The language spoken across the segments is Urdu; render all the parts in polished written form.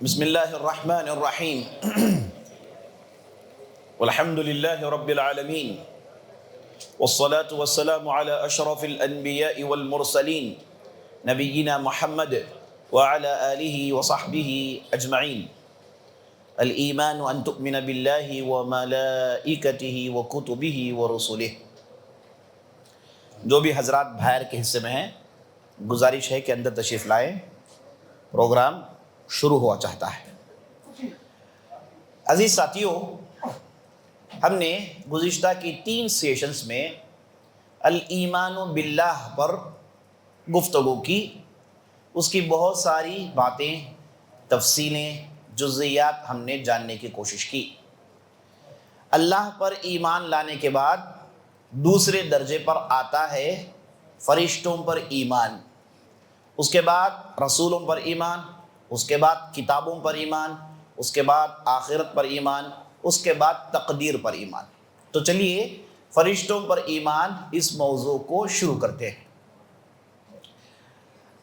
بسم اللہ الرحمن الرحیم والحمد للہ رب العالمین والصلاة والسلام على اشرف الانبیاء والمرسلین نبینا محمد وعلى آلہ وصحبہ اجمعین. الایمان ان تؤمن باللہ وملائکتہ وکتبہ ورسلہ. جو بھی حضرات باہر کے حصے میں ہیں گزارش ہے کہ اندر تشریف لائیں، پروگرام شروع ہوا چاہتا ہے. عزیز ساتھیوں، ہم نے گزشتہ کی 3 سیشنز میں الایمان باللہ پر گفتگو کی. اس کی بہت ساری باتیں، تفصیلیں، جزئیات ہم نے جاننے کی کوشش کی. اللہ پر ایمان لانے کے بعد دوسرے درجے پر آتا ہے فرشتوں پر ایمان، اس کے بعد رسولوں پر ایمان، اس کے بعد کتابوں پر ایمان، اس کے بعد آخرت پر ایمان، اس کے بعد تقدیر پر ایمان. تو چلیے فرشتوں پر ایمان اس موضوع کو شروع کرتے ہیں.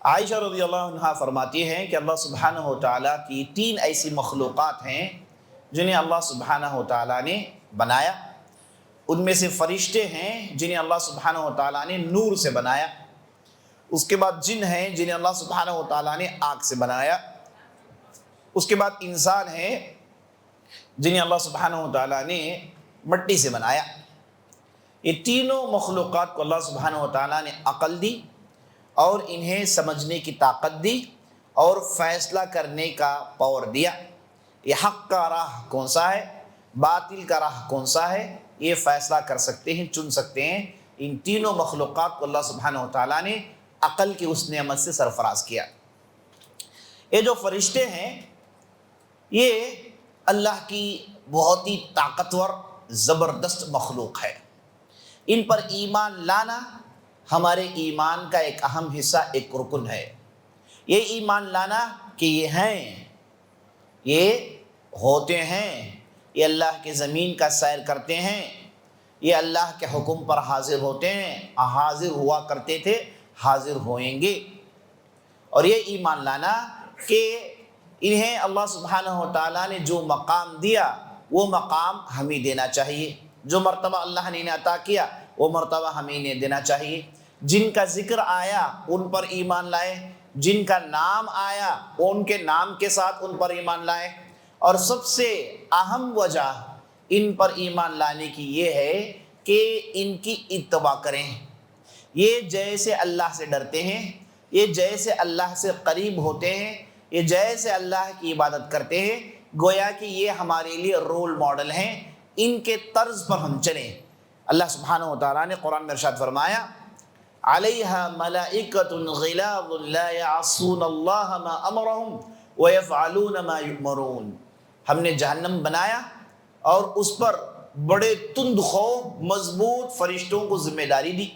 عائشہ رضی اللہ عنہا فرماتی ہیں کہ اللہ سبحانہ و تعالیٰ کی 3 ایسی مخلوقات ہیں جنہیں اللہ سبحانہ و تعالیٰ نے بنایا. ان میں سے فرشتے ہیں جنہیں اللہ سبحانہ و تعالیٰ نے نور سے بنایا. اس کے بعد جن ہیں جنہیں اللہ سبحانہ و تعالیٰ نے آگ سے بنایا. اس کے بعد انسان ہیں جنہیں اللہ سبحانہ و تعالیٰ نے مٹی سے بنایا. یہ تینوں مخلوقات کو اللہ سبحانہ و تعالیٰ نے عقل دی اور انہیں سمجھنے کی طاقت دی اور فیصلہ کرنے کا پاور دیا. یہ حق کا راہ کون سا ہے، باطل کا راہ کون سا ہے، یہ فیصلہ کر سکتے ہیں، چن سکتے ہیں. ان تینوں مخلوقات کو اللہ سبحانہ و تعالیٰ نے عقل کی اس نعمت سے سرفراز کیا. یہ جو فرشتے ہیں یہ اللہ کی بہت ہی طاقتور زبردست مخلوق ہے. ان پر ایمان لانا ہمارے ایمان کا ایک اہم حصہ، ایک رکن ہے. یہ ایمان لانا کہ یہ ہیں، یہ ہوتے ہیں، یہ اللہ کی زمین کا سیر کرتے ہیں، یہ اللہ کے حکم پر حاضر ہوتے ہیں، حاضر ہوا کرتے تھے، حاضر ہوئیں گے. اور یہ ایمان لانا کہ انہیں اللہ سبحانہ و تعالیٰ نے جو مقام دیا وہ مقام ہمیں دینا چاہیے. جو مرتبہ اللہ نے انہیں عطا کیا وہ مرتبہ ہمیں انہیں دینا چاہیے. جن کا ذکر آیا ان پر ایمان لائے، جن کا نام آیا ان کے نام کے ساتھ ان پر ایمان لائے. اور سب سے اہم وجہ ان پر ایمان لانے کی یہ ہے کہ ان کی اتباع کریں. یہ جیسے اللہ سے ڈرتے ہیں، یہ جیسے اللہ سے قریب ہوتے ہیں، یہ جیسے اللہ کی عبادت کرتے ہیں، گویا کہ یہ ہمارے لیے رول ماڈل ہیں. ان کے طرز پر ہم چلیں. اللہ سبحانہ و تعالیٰ نے قرآن میں ارشاد فرمایا علیہا ملائکۃ غلاظ لا یعصون اللہ ما امرہم ویفعلون ما یؤمرون. ہم نے جہنم بنایا اور اس پر بڑے تند خو مضبوط فرشتوں کو ذمہ داری دی.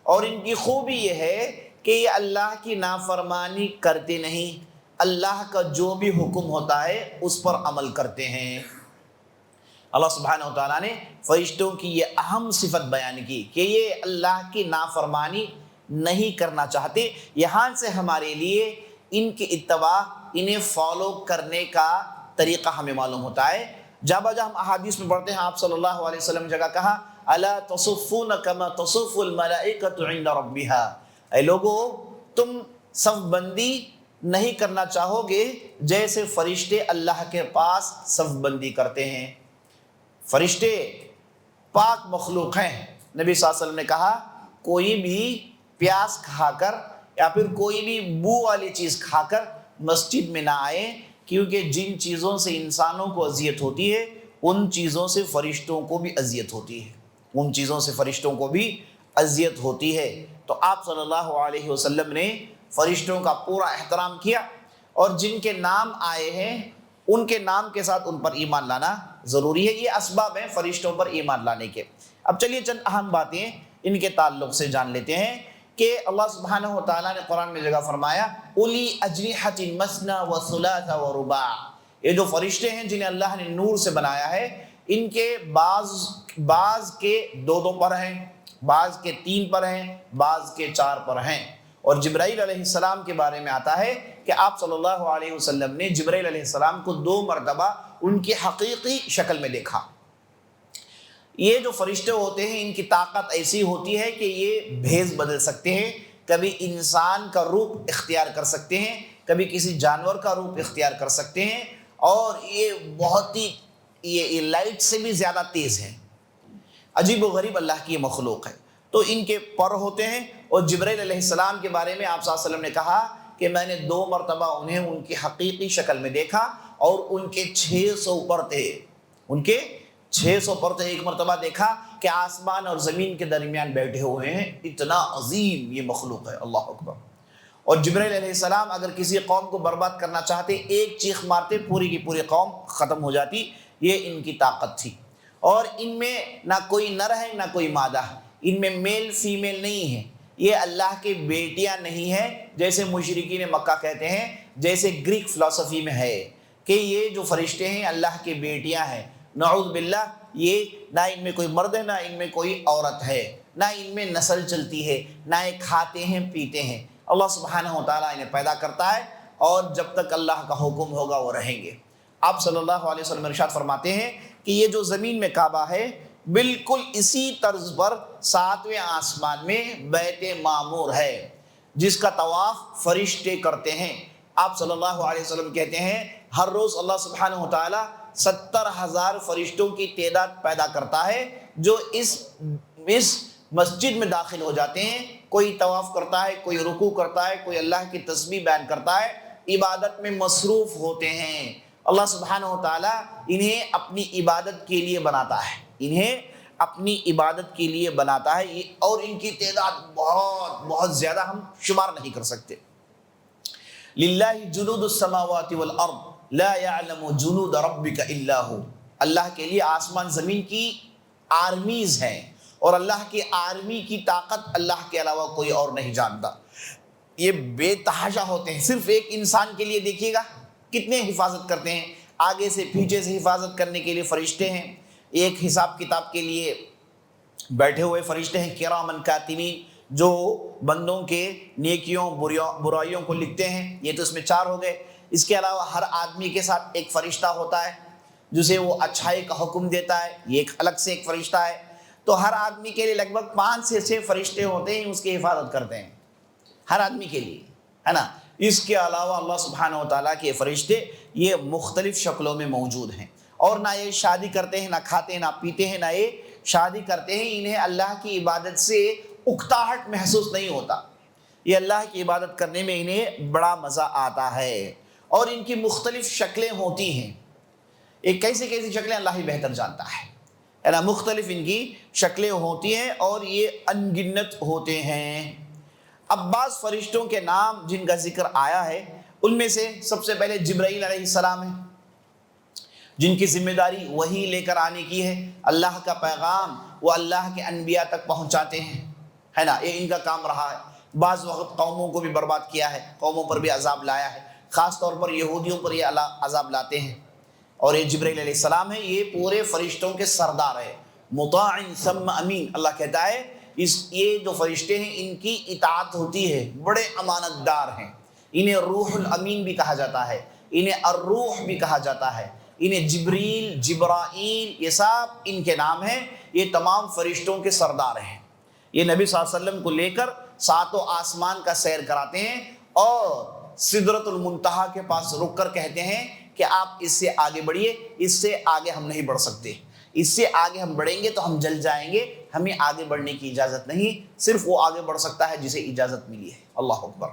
اور ان کی خوبی یہ ہے کہ یہ اللہ کی نافرمانی کرتے نہیں، اللہ کا جو بھی حکم ہوتا ہے اس پر عمل کرتے ہیں. اللہ سبحانہ و تعالیٰ نے فرشتوں کی یہ اہم صفت بیان کی کہ یہ اللہ کی نافرمانی نہیں کرنا چاہتے. یہاں سے ہمارے لیے ان کی اتباع، انہیں فالو کرنے کا طریقہ ہمیں معلوم ہوتا ہے. جا بجا ہم احادیث میں پڑھتے ہیں، آپ صلی اللہ علیہ وسلم جگہ کہا الا تصفون کما تصف الملائکۃ عند ربها. اے لوگو تم صف بندی نہیں کرنا چاہو گے جیسے فرشتے اللہ کے پاس صف بندی کرتے ہیں. فرشتے پاک مخلوق ہیں. نبی صلی اللہ علیہ وسلم نے کہا کوئی بھی پیاس کھا کر یا پھر کوئی بھی بو والی چیز کھا کر مسجد میں نہ آئے، کیونکہ جن چیزوں سے انسانوں کو اذیت ہوتی ہے ان چیزوں سے فرشتوں کو بھی اذیت ہوتی ہے، ان چیزوں سے فرشتوں کو بھی اذیت ہوتی ہے. تو آپ صلی اللہ علیہ وسلم نے فرشتوں کا پورا احترام کیا اور جن کے نام آئے ہیں ان کے نام کے ساتھ ان پر ایمان لانا ضروری ہے. یہ اسباب ہیں فرشتوں پر ایمان لانے کے. اب چلیے چند اہم باتیں ان کے تعلق سے جان لیتے ہیں کہ اللہ سبحانہ و تعالیٰ نے قرآن میں جگہ فرمایا اولی اجنحۃ مثنی و ثلاث و رباع. یہ جو فرشتے ہیں جنہیں اللہ نے نور سے بنایا ہے ان کے بعض کے 2 پر ہیں، بعض کے 3 پر ہیں، بعض کے 4 پر ہیں. اور جبرائیل علیہ السلام کے بارے میں آتا ہے کہ آپ صلی اللہ علیہ وسلم نے جبرائیل علیہ السلام کو 2 مرتبہ ان کی حقیقی شکل میں دیکھا۔ یہ جو فرشتے ہوتے ہیں ان کی طاقت ایسی ہوتی ہے کہ یہ بھیس بدل سکتے ہیں، کبھی انسان کا روپ اختیار کر سکتے ہیں، کبھی کسی جانور کا روپ اختیار کر سکتے ہیں، اور یہ بہت ہی یہ لائٹ سے بھی زیادہ تیز ہے۔ عجیب و غریب اللہ کی یہ مخلوق ہے۔ تو ان کے پر ہوتے ہیں، اور جبرائیل علیہ السلام کے بارے میں آپ صلی اللہ علیہ وسلم نے کہا کہ میں نے 2 مرتبہ انہیں ان کی حقیقی شکل میں دیکھا، اور ان کے 600 پر تھے، ان کے 600 پر تھے۔ ایک مرتبہ دیکھا کہ آسمان اور زمین کے درمیان بیٹھے ہوئے ہیں، اتنا عظیم یہ مخلوق ہے، اللہ اکبر۔ اور جبرائیل علیہ السلام اگر کسی قوم کو برباد کرنا چاہتے، ایک چیخ مارتے پوری کی پوری قوم ختم ہو جاتی۔ یہ ان کی طاقت تھی، اور ان میں نہ کوئی نر ہے نہ کوئی مادہ، ان میں میل فیمیل نہیں ہے، یہ اللہ کی بیٹیاں نہیں ہیں جیسے مشرکین مکہ کہتے ہیں، جیسے گریک فلسفی میں ہے کہ یہ جو فرشتے ہیں اللہ کی بیٹیاں ہیں۔ نعوذ باللہ، یہ نہ ان میں کوئی مرد ہے نہ ان میں کوئی عورت ہے، نہ ان میں نسل چلتی ہے، نہ یہ کھاتے ہیں پیتے ہیں۔ اللہ سبحانہ و تعالیٰ انہیں پیدا کرتا ہے، اور جب تک اللہ کا حکم ہوگا وہ رہیں گے۔ آپ صلی اللہ علیہ وسلم ارشاد فرماتے ہیں کہ یہ جو زمین میں کعبہ ہے، بالکل اسی طرز پر 7ویں آسمان میں بیت معمور ہے، جس کا طواف فرشتے کرتے ہیں۔ آپ صلی اللہ علیہ وسلم کہتے ہیں ہر روز اللہ سبحانہ و تعالیٰ 70,000 فرشتوں کی تعداد پیدا کرتا ہے، جو اس مسجد میں داخل ہو جاتے ہیں۔ کوئی طواف کرتا ہے، کوئی رکوع کرتا ہے، کوئی اللہ کی تسبیح بیان کرتا ہے، عبادت میں مصروف ہوتے ہیں۔ اللہ سبحانہ و تعالیٰ انہیں اپنی عبادت کے لیے بناتا ہے، انہیں اپنی عبادت کے لیے بناتا ہے، اور ان کی تعداد بہت بہت زیادہ، ہم شمار نہیں کر سکتے۔ للہ جنود السماوات والارض لا يعلم جنود ربک الا هو۔ اللہ کے لیے آسمان زمین کی آرمیز ہیں، اور اللہ کی آرمی کی طاقت اللہ کے علاوہ کوئی اور نہیں جانتا۔ یہ بے تحاشا ہوتے ہیں۔ صرف ایک انسان کے لیے دیکھیے گا کتنے حفاظت کرتے ہیں، آگے سے پیچھے سے حفاظت کرنے کے لیے فرشتے ہیں، ایک حساب کتاب کے لیے بیٹھے ہوئے فرشتے ہیں، کرامن کاتبین، جو بندوں کے نیکیوں برائیوں کو لکھتے ہیں۔ یہ تو اس میں 4 ہو گئے۔ اس کے علاوہ ہر آدمی کے ساتھ ایک فرشتہ ہوتا ہے جسے وہ اچھائی کا حکم دیتا ہے، یہ ایک الگ سے ایک فرشتہ ہے۔ تو ہر آدمی کے لیے لگ بھگ 5 سے 6 فرشتے ہوتے ہیں، اس کی حفاظت کرتے ہیں ہر آدمی کے لیے، ہے نا۔ اس کے علاوہ اللہ سبحانہ و تعالیٰ کے فرشتے یہ مختلف شکلوں میں موجود ہیں، اور نہ یہ شادی کرتے ہیں، نہ کھاتے ہیں، نہ پیتے ہیں، نہ یہ شادی کرتے ہیں۔ انہیں اللہ کی عبادت سے اکتاہٹ محسوس نہیں ہوتا، یہ اللہ کی عبادت کرنے میں انہیں بڑا مزہ آتا ہے۔ اور ان کی مختلف شکلیں ہوتی ہیں، ایک کیسی کیسی شکلیں اللہ ہی بہتر جانتا ہے نا۔ مختلف ان کی شکلیں ہوتی ہیں، اور یہ ان گنت ہوتے ہیں۔ اب بعض فرشتوں کے نام جن کا ذکر آیا ہے، ان میں سے سب سے پہلے جبرائیل علیہ السلام ہے، جن کی ذمہ داری وحی لے کر آنے کی ہے، اللہ کا پیغام وہ اللہ کے انبیاء تک پہنچاتے ہیں، ہے نا۔ یہ ان کا کام رہا ہے۔ بعض وقت قوموں کو بھی برباد کیا ہے، قوموں پر بھی عذاب لایا ہے، خاص طور پر یہودیوں پر یہ عذاب لاتے ہیں۔ اور یہ جبرائیل علیہ السلام ہے، یہ پورے فرشتوں کے سردار ہے، مطاع ثم امین۔ اللہ کہتا ہے یہ جو فرشتے ہیں ان کی اطاعت ہوتی ہے، بڑے امانت دار ہیں۔ انہیں روح الامین بھی کہا جاتا ہے، انہیں الروح بھی کہا جاتا ہے، انہیں جبریل، جبرائیل، یہ سب ان کے نام ہیں۔ یہ تمام فرشتوں کے سردار ہیں۔ یہ نبی صلی اللہ علیہ وسلم کو لے کر 7 آسمان کا سیر کراتے ہیں، اور سدرۃ المنتہا کے پاس رک کر کہتے ہیں کہ آپ اس سے آگے بڑھیے، اس سے آگے ہم نہیں بڑھ سکتے، اس سے آگے ہم بڑھیں گے تو ہم جل جائیں گے، ہمیں آگے بڑھنے کی اجازت نہیں، صرف وہ آگے بڑھ سکتا ہے جسے اجازت ملی ہے۔ اللہ اکبر۔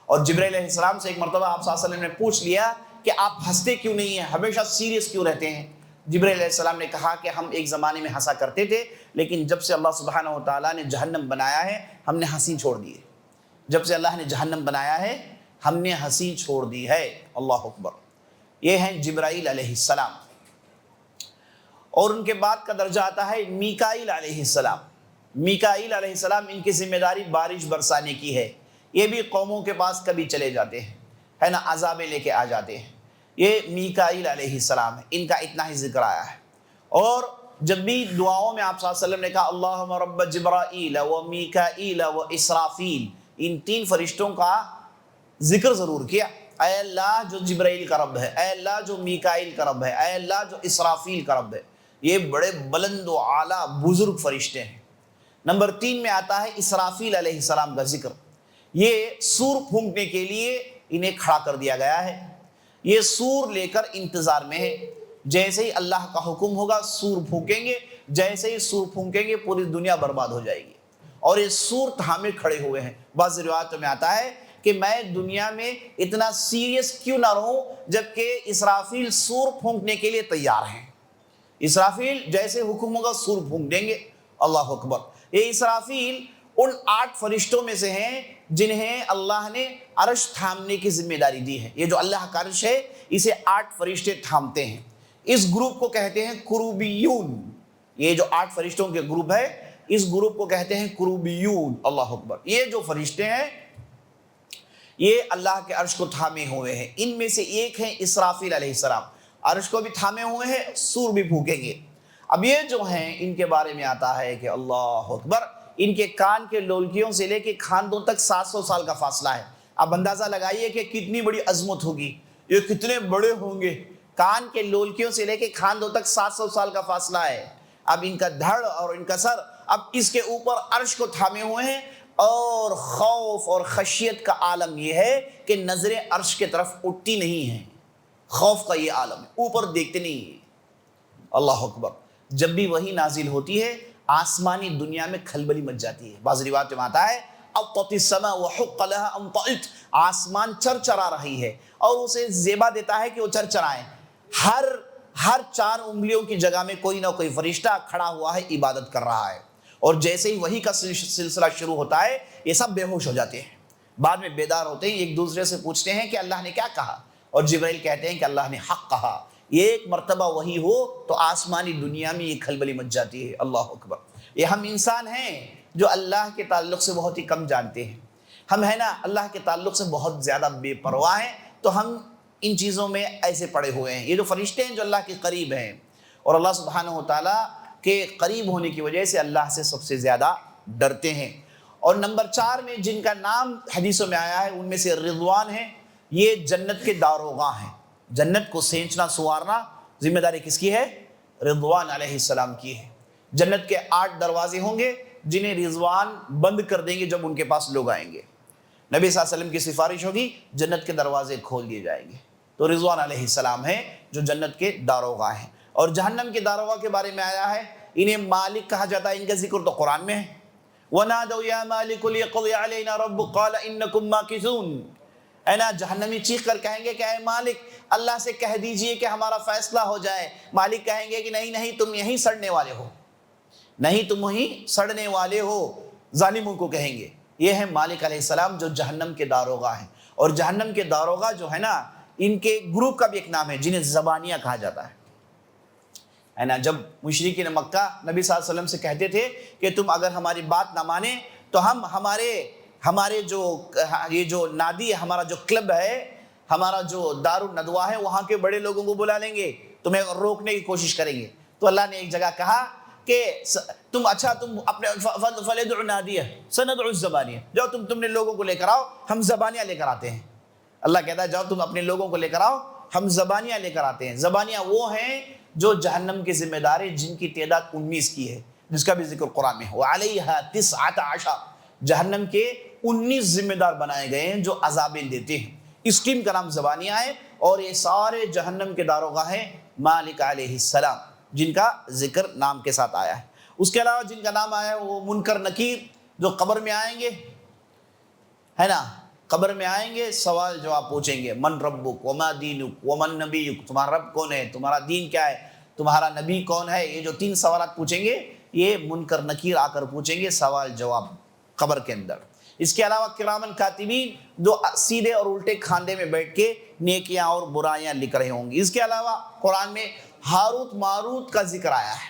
اور جبرائیل علیہ السلام سے ایک مرتبہ آپ صلی اللہ علیہ وسلم نے پوچھ لیا کہ آپ ہنستے کیوں نہیں ہیں، ہمیشہ سیریس کیوں رہتے ہیں؟ جبرائیل علیہ السلام نے کہا کہ ہم ایک زمانے میں ہنسا کرتے تھے، لیکن جب سے اللہ سبحانہ و تعالیٰ نے جہنم بنایا ہے ہم نے ہنسی چھوڑ دی ہے۔ جب سے اللہ نے جہنم بنایا ہے ہم نے ہنسی چھوڑ دی ہے۔ اللہ اکبر۔ یہ ہیں جبرائیل علیہ السلام۔ اور ان کے بعد کا درجہ آتا ہے میکائیل علیہ السلام۔ میکائیل علیہ السلام، ان کی ذمہ داری بارش برسانے کی ہے۔ یہ بھی قوموں کے پاس کبھی چلے جاتے ہیں، ہے نا، عذابیں لے کے آ جاتے ہیں۔ یہ میکائیل علیہ السلام ہے، ان کا اتنا ہی ذکر آیا ہے۔ اور جب بھی دعاؤں میں آپ صلی اللہ علیہ وسلم نے کہا اللہم رب جبرائیل و میکائیل و اسرافیل، ان 3 فرشتوں کا ذکر ضرور کیا۔ اے اللہ جو جبرائیل کا رب ہے، اے اللہ جو میکائیل کا رب ہے، اے اللہ جو اسرافیل کا رب ہے۔ یہ بڑے بلند و اعلیٰ بزرگ فرشتے ہیں۔ نمبر 3 میں آتا ہے اسرافیل علیہ السلام کا ذکر۔ یہ سور پھونکنے کے لیے انہیں کھڑا کر دیا گیا ہے۔ یہ سور لے کر انتظار میں ہے، جیسے ہی اللہ کا حکم ہوگا سور پھونکیں گے، جیسے ہی سور پھونکیں گے پوری دنیا برباد ہو جائے گی۔ اور یہ سور تھامے کھڑے ہوئے ہیں۔ بعض روایتوں میں آتا ہے کہ میں دنیا میں اتنا سیریس کیوں نہ رہوں جبکہ اسرافیل سور پھونکنے کے لیے تیار ہیں۔ اسرافیل جیسے حکم ہوگا سور پھونک دیں گے۔ اللہ اکبر۔ یہ اسرافیل ان 8 فرشتوں میں سے ہیں جنہیں اللہ نے عرش تھامنے کی ذمہ داری دی ہے۔ یہ جو اللہ کا عرش ہے اسے 8 فرشتے تھامتے ہیں۔ اس گروپ کو کہتے ہیں کروبیون۔ یہ جو 8 فرشتوں کے گروپ ہے اس گروپ کو کہتے ہیں کروبیون۔ اللہ اکبر۔ یہ جو فرشتے ہیں یہ اللہ کے عرش کو تھامے ہوئے ہیں۔ ان میں سے ایک ہیں اسرافیل علیہ السلام، عرش کو بھی تھامے ہوئے ہیں، سور بھی پھونکیں گے۔ اب یہ جو ہیں ان کے بارے میں آتا ہے کہ اللہ اکبر، ان کے کان کے لولکیوں سے لے کے کھاندوں تک 700 سال کا فاصلہ ہے۔ اب اندازہ لگائیے کہ کتنی بڑی عظمت ہوگی، یہ کتنے بڑے ہوں گے۔ کان کے لولکیوں سے لے کے کھاندوں تک 700 سال کا فاصلہ ہے۔ اب ان کا دھڑ اور ان کا سر اب اس کے اوپر عرش کو تھامے ہوئے ہیں، اور خوف اور خشیت کا عالم یہ ہے کہ نظریں عرش کے طرف اٹھتی نہیں ہیں۔ خوف کا یہ عالم ہے، اوپر دیکھتے نہیں ہیں۔ اللہ اکبر۔ جب بھی وہی نازل ہوتی ہے آسمانی دنیا میں کھلبلی مچ جاتی ہے۔ بعض روایت میں آتا ہے اطت السماء وحق لها ان طئت، آسمان چرچرا رہی ہے اور اسے زیبا دیتا ہے کہ وہ چرچرائے۔ ہر 4 انگلیوں کی جگہ میں کوئی نہ کوئی فرشتہ کھڑا ہوا ہے، عبادت کر رہا ہے۔ اور جیسے ہی وحی کا سلسلہ شروع ہوتا ہے یہ سب بے ہوش ہو جاتے ہیں، بعد میں بیدار ہوتے ہیں، ایک دوسرے سے پوچھتے ہیں کہ اللہ نے کیا کہا، اور جبرائیل کہتے ہیں کہ اللہ نے حق کہا۔ یہ ایک مرتبہ وحی ہو تو آسمانی دنیا میں یہ کھلبلی مچ جاتی ہے۔ اللہ اکبر۔ یہ ہم انسان ہیں جو اللہ کے تعلق سے بہت ہی کم جانتے ہیں۔ ہم ہے نا اللہ کے تعلق سے بہت زیادہ بے پرواہ ہیں، تو ہم ان چیزوں میں ایسے پڑے ہوئے ہیں۔ یہ جو فرشتے ہیں جو اللہ کے قریب ہیں، اور اللہ سبحانہ و تعالیٰ کے قریب ہونے کی وجہ سے اللہ سے سب سے زیادہ ڈرتے ہیں۔ اور نمبر 4 میں جن کا نام حدیثوں میں آیا ہے ان میں سے رضوان ہے۔ یہ جنت کے داروغاں ہیں۔ جنت کو سینچنا سنوارنا ذمہ داری کس کی ہے؟ رضوان علیہ السلام کی ہے۔ جنت کے 8 دروازے ہوں گے جنہیں رضوان بند کر دیں گے جب ان کے پاس لوگ آئیں گے۔ نبی صلی اللہ علیہ وسلم کی سفارش ہوگی، جنت کے دروازے کھول دیے جائیں گے۔ تو رضوان علیہ السلام ہیں جو جنت کے داروغاں ہیں۔ اور جہنم کے داروغاں کے بارے میں آیا ہے انہیں مالک کہا جاتا ہے۔ ان کا ذکر تو قرآن میں ہے، وَنَادَوْا يَا مَالِكُ لِيَقْضِ عَلَيْنَا رَبُّكَ قَالَ إِنَّكُمْ مَاكِثُونَ۔ اے نا جہنمی چیخ کر کہیں گے کہ اے مالک اللہ سے کہہ دیجئے کہ ہمارا فیصلہ ہو جائے۔ مالک کہیں گے کہ نہیں تم یہیں سڑنے والے ہو، نہیں تم وہیں سڑنے والے ہو، ظالموں کو کہیں گے۔ یہ ہے مالک علیہ السلام جو جہنم کے داروغہ ہیں۔ اور جہنم کے داروغہ جو ہے نا ان کے گروپ کا بھی ایک نام ہے جنہیں زبانیہ کہا جاتا ہے نا۔ جب مشرکین مکہ نبی صلی اللہ علیہ وسلم سے کہتے تھے کہ تم اگر ہماری بات نہ مانے تو ہم ہمارے جو یہ جو نادی ہے، ہمارا جو کلب ہے، ہمارا جو دار الندوہ ہے، وہاں کے بڑے لوگوں کو بلا لیں گے، تمہیں روکنے کی کوشش کریں گے۔ تو اللہ نے ایک جگہ کہا کہ تم اپنے فَلْيَدْعُ نَادِيَهُ سَنَدْعُ الزَّبَانِيَةَ، جاؤ تم نے لوگوں کو لے کر آؤ، ہم زبانیہ لے کر آتے ہیں۔ اللہ کہتا ہے جاؤ تم اپنے لوگوں کو لے کر آؤ، ہم زبانیہ لے کر آتے ہیں۔ زبانیہ وہ ہیں جو جہنم کے ذمہ دار ہیں جن کی تعداد 19 کی ہے، جس کا بھی ذکر قرآن میں ہے۔ وَعَلَيْهَا 19 جہنم کے 19 ذمہ دار بنائے گئے ہیں جو عذابیں دیتے ہیں۔ اس ٹیم کا نام زبانیہ ہے، اور یہ سارے جہنم کے داروغہ ہیں مالک علیہ السلام جن کا ذکر نام کے ساتھ آیا ہے۔ اس کے علاوہ جن کا نام آیا ہے وہ منکر نکیر جو قبر میں آئیں گے، ہے نا، قبر میں آئیں گے، سوال جواب پوچھیں گے، من ربک وما دینک ومن نبیک، تمہارا رب کون ہے، تمہارا دین کیا ہے، تمہارا نبی کون ہے۔ یہ جو 3 سوالات پوچھیں گے یہ منکر نکیر آ کر پوچھیں گے، سوال جواب قبر کے اندر۔ اس کے علاوہ کرامن کاتبین جو سیدھے اور الٹے کھاندے میں بیٹھ کے نیکیاں اور برائیاں لکھ رہے ہوں گے۔ اس کے علاوہ قرآن میں ہاروت ماروت کا ذکر آیا ہے۔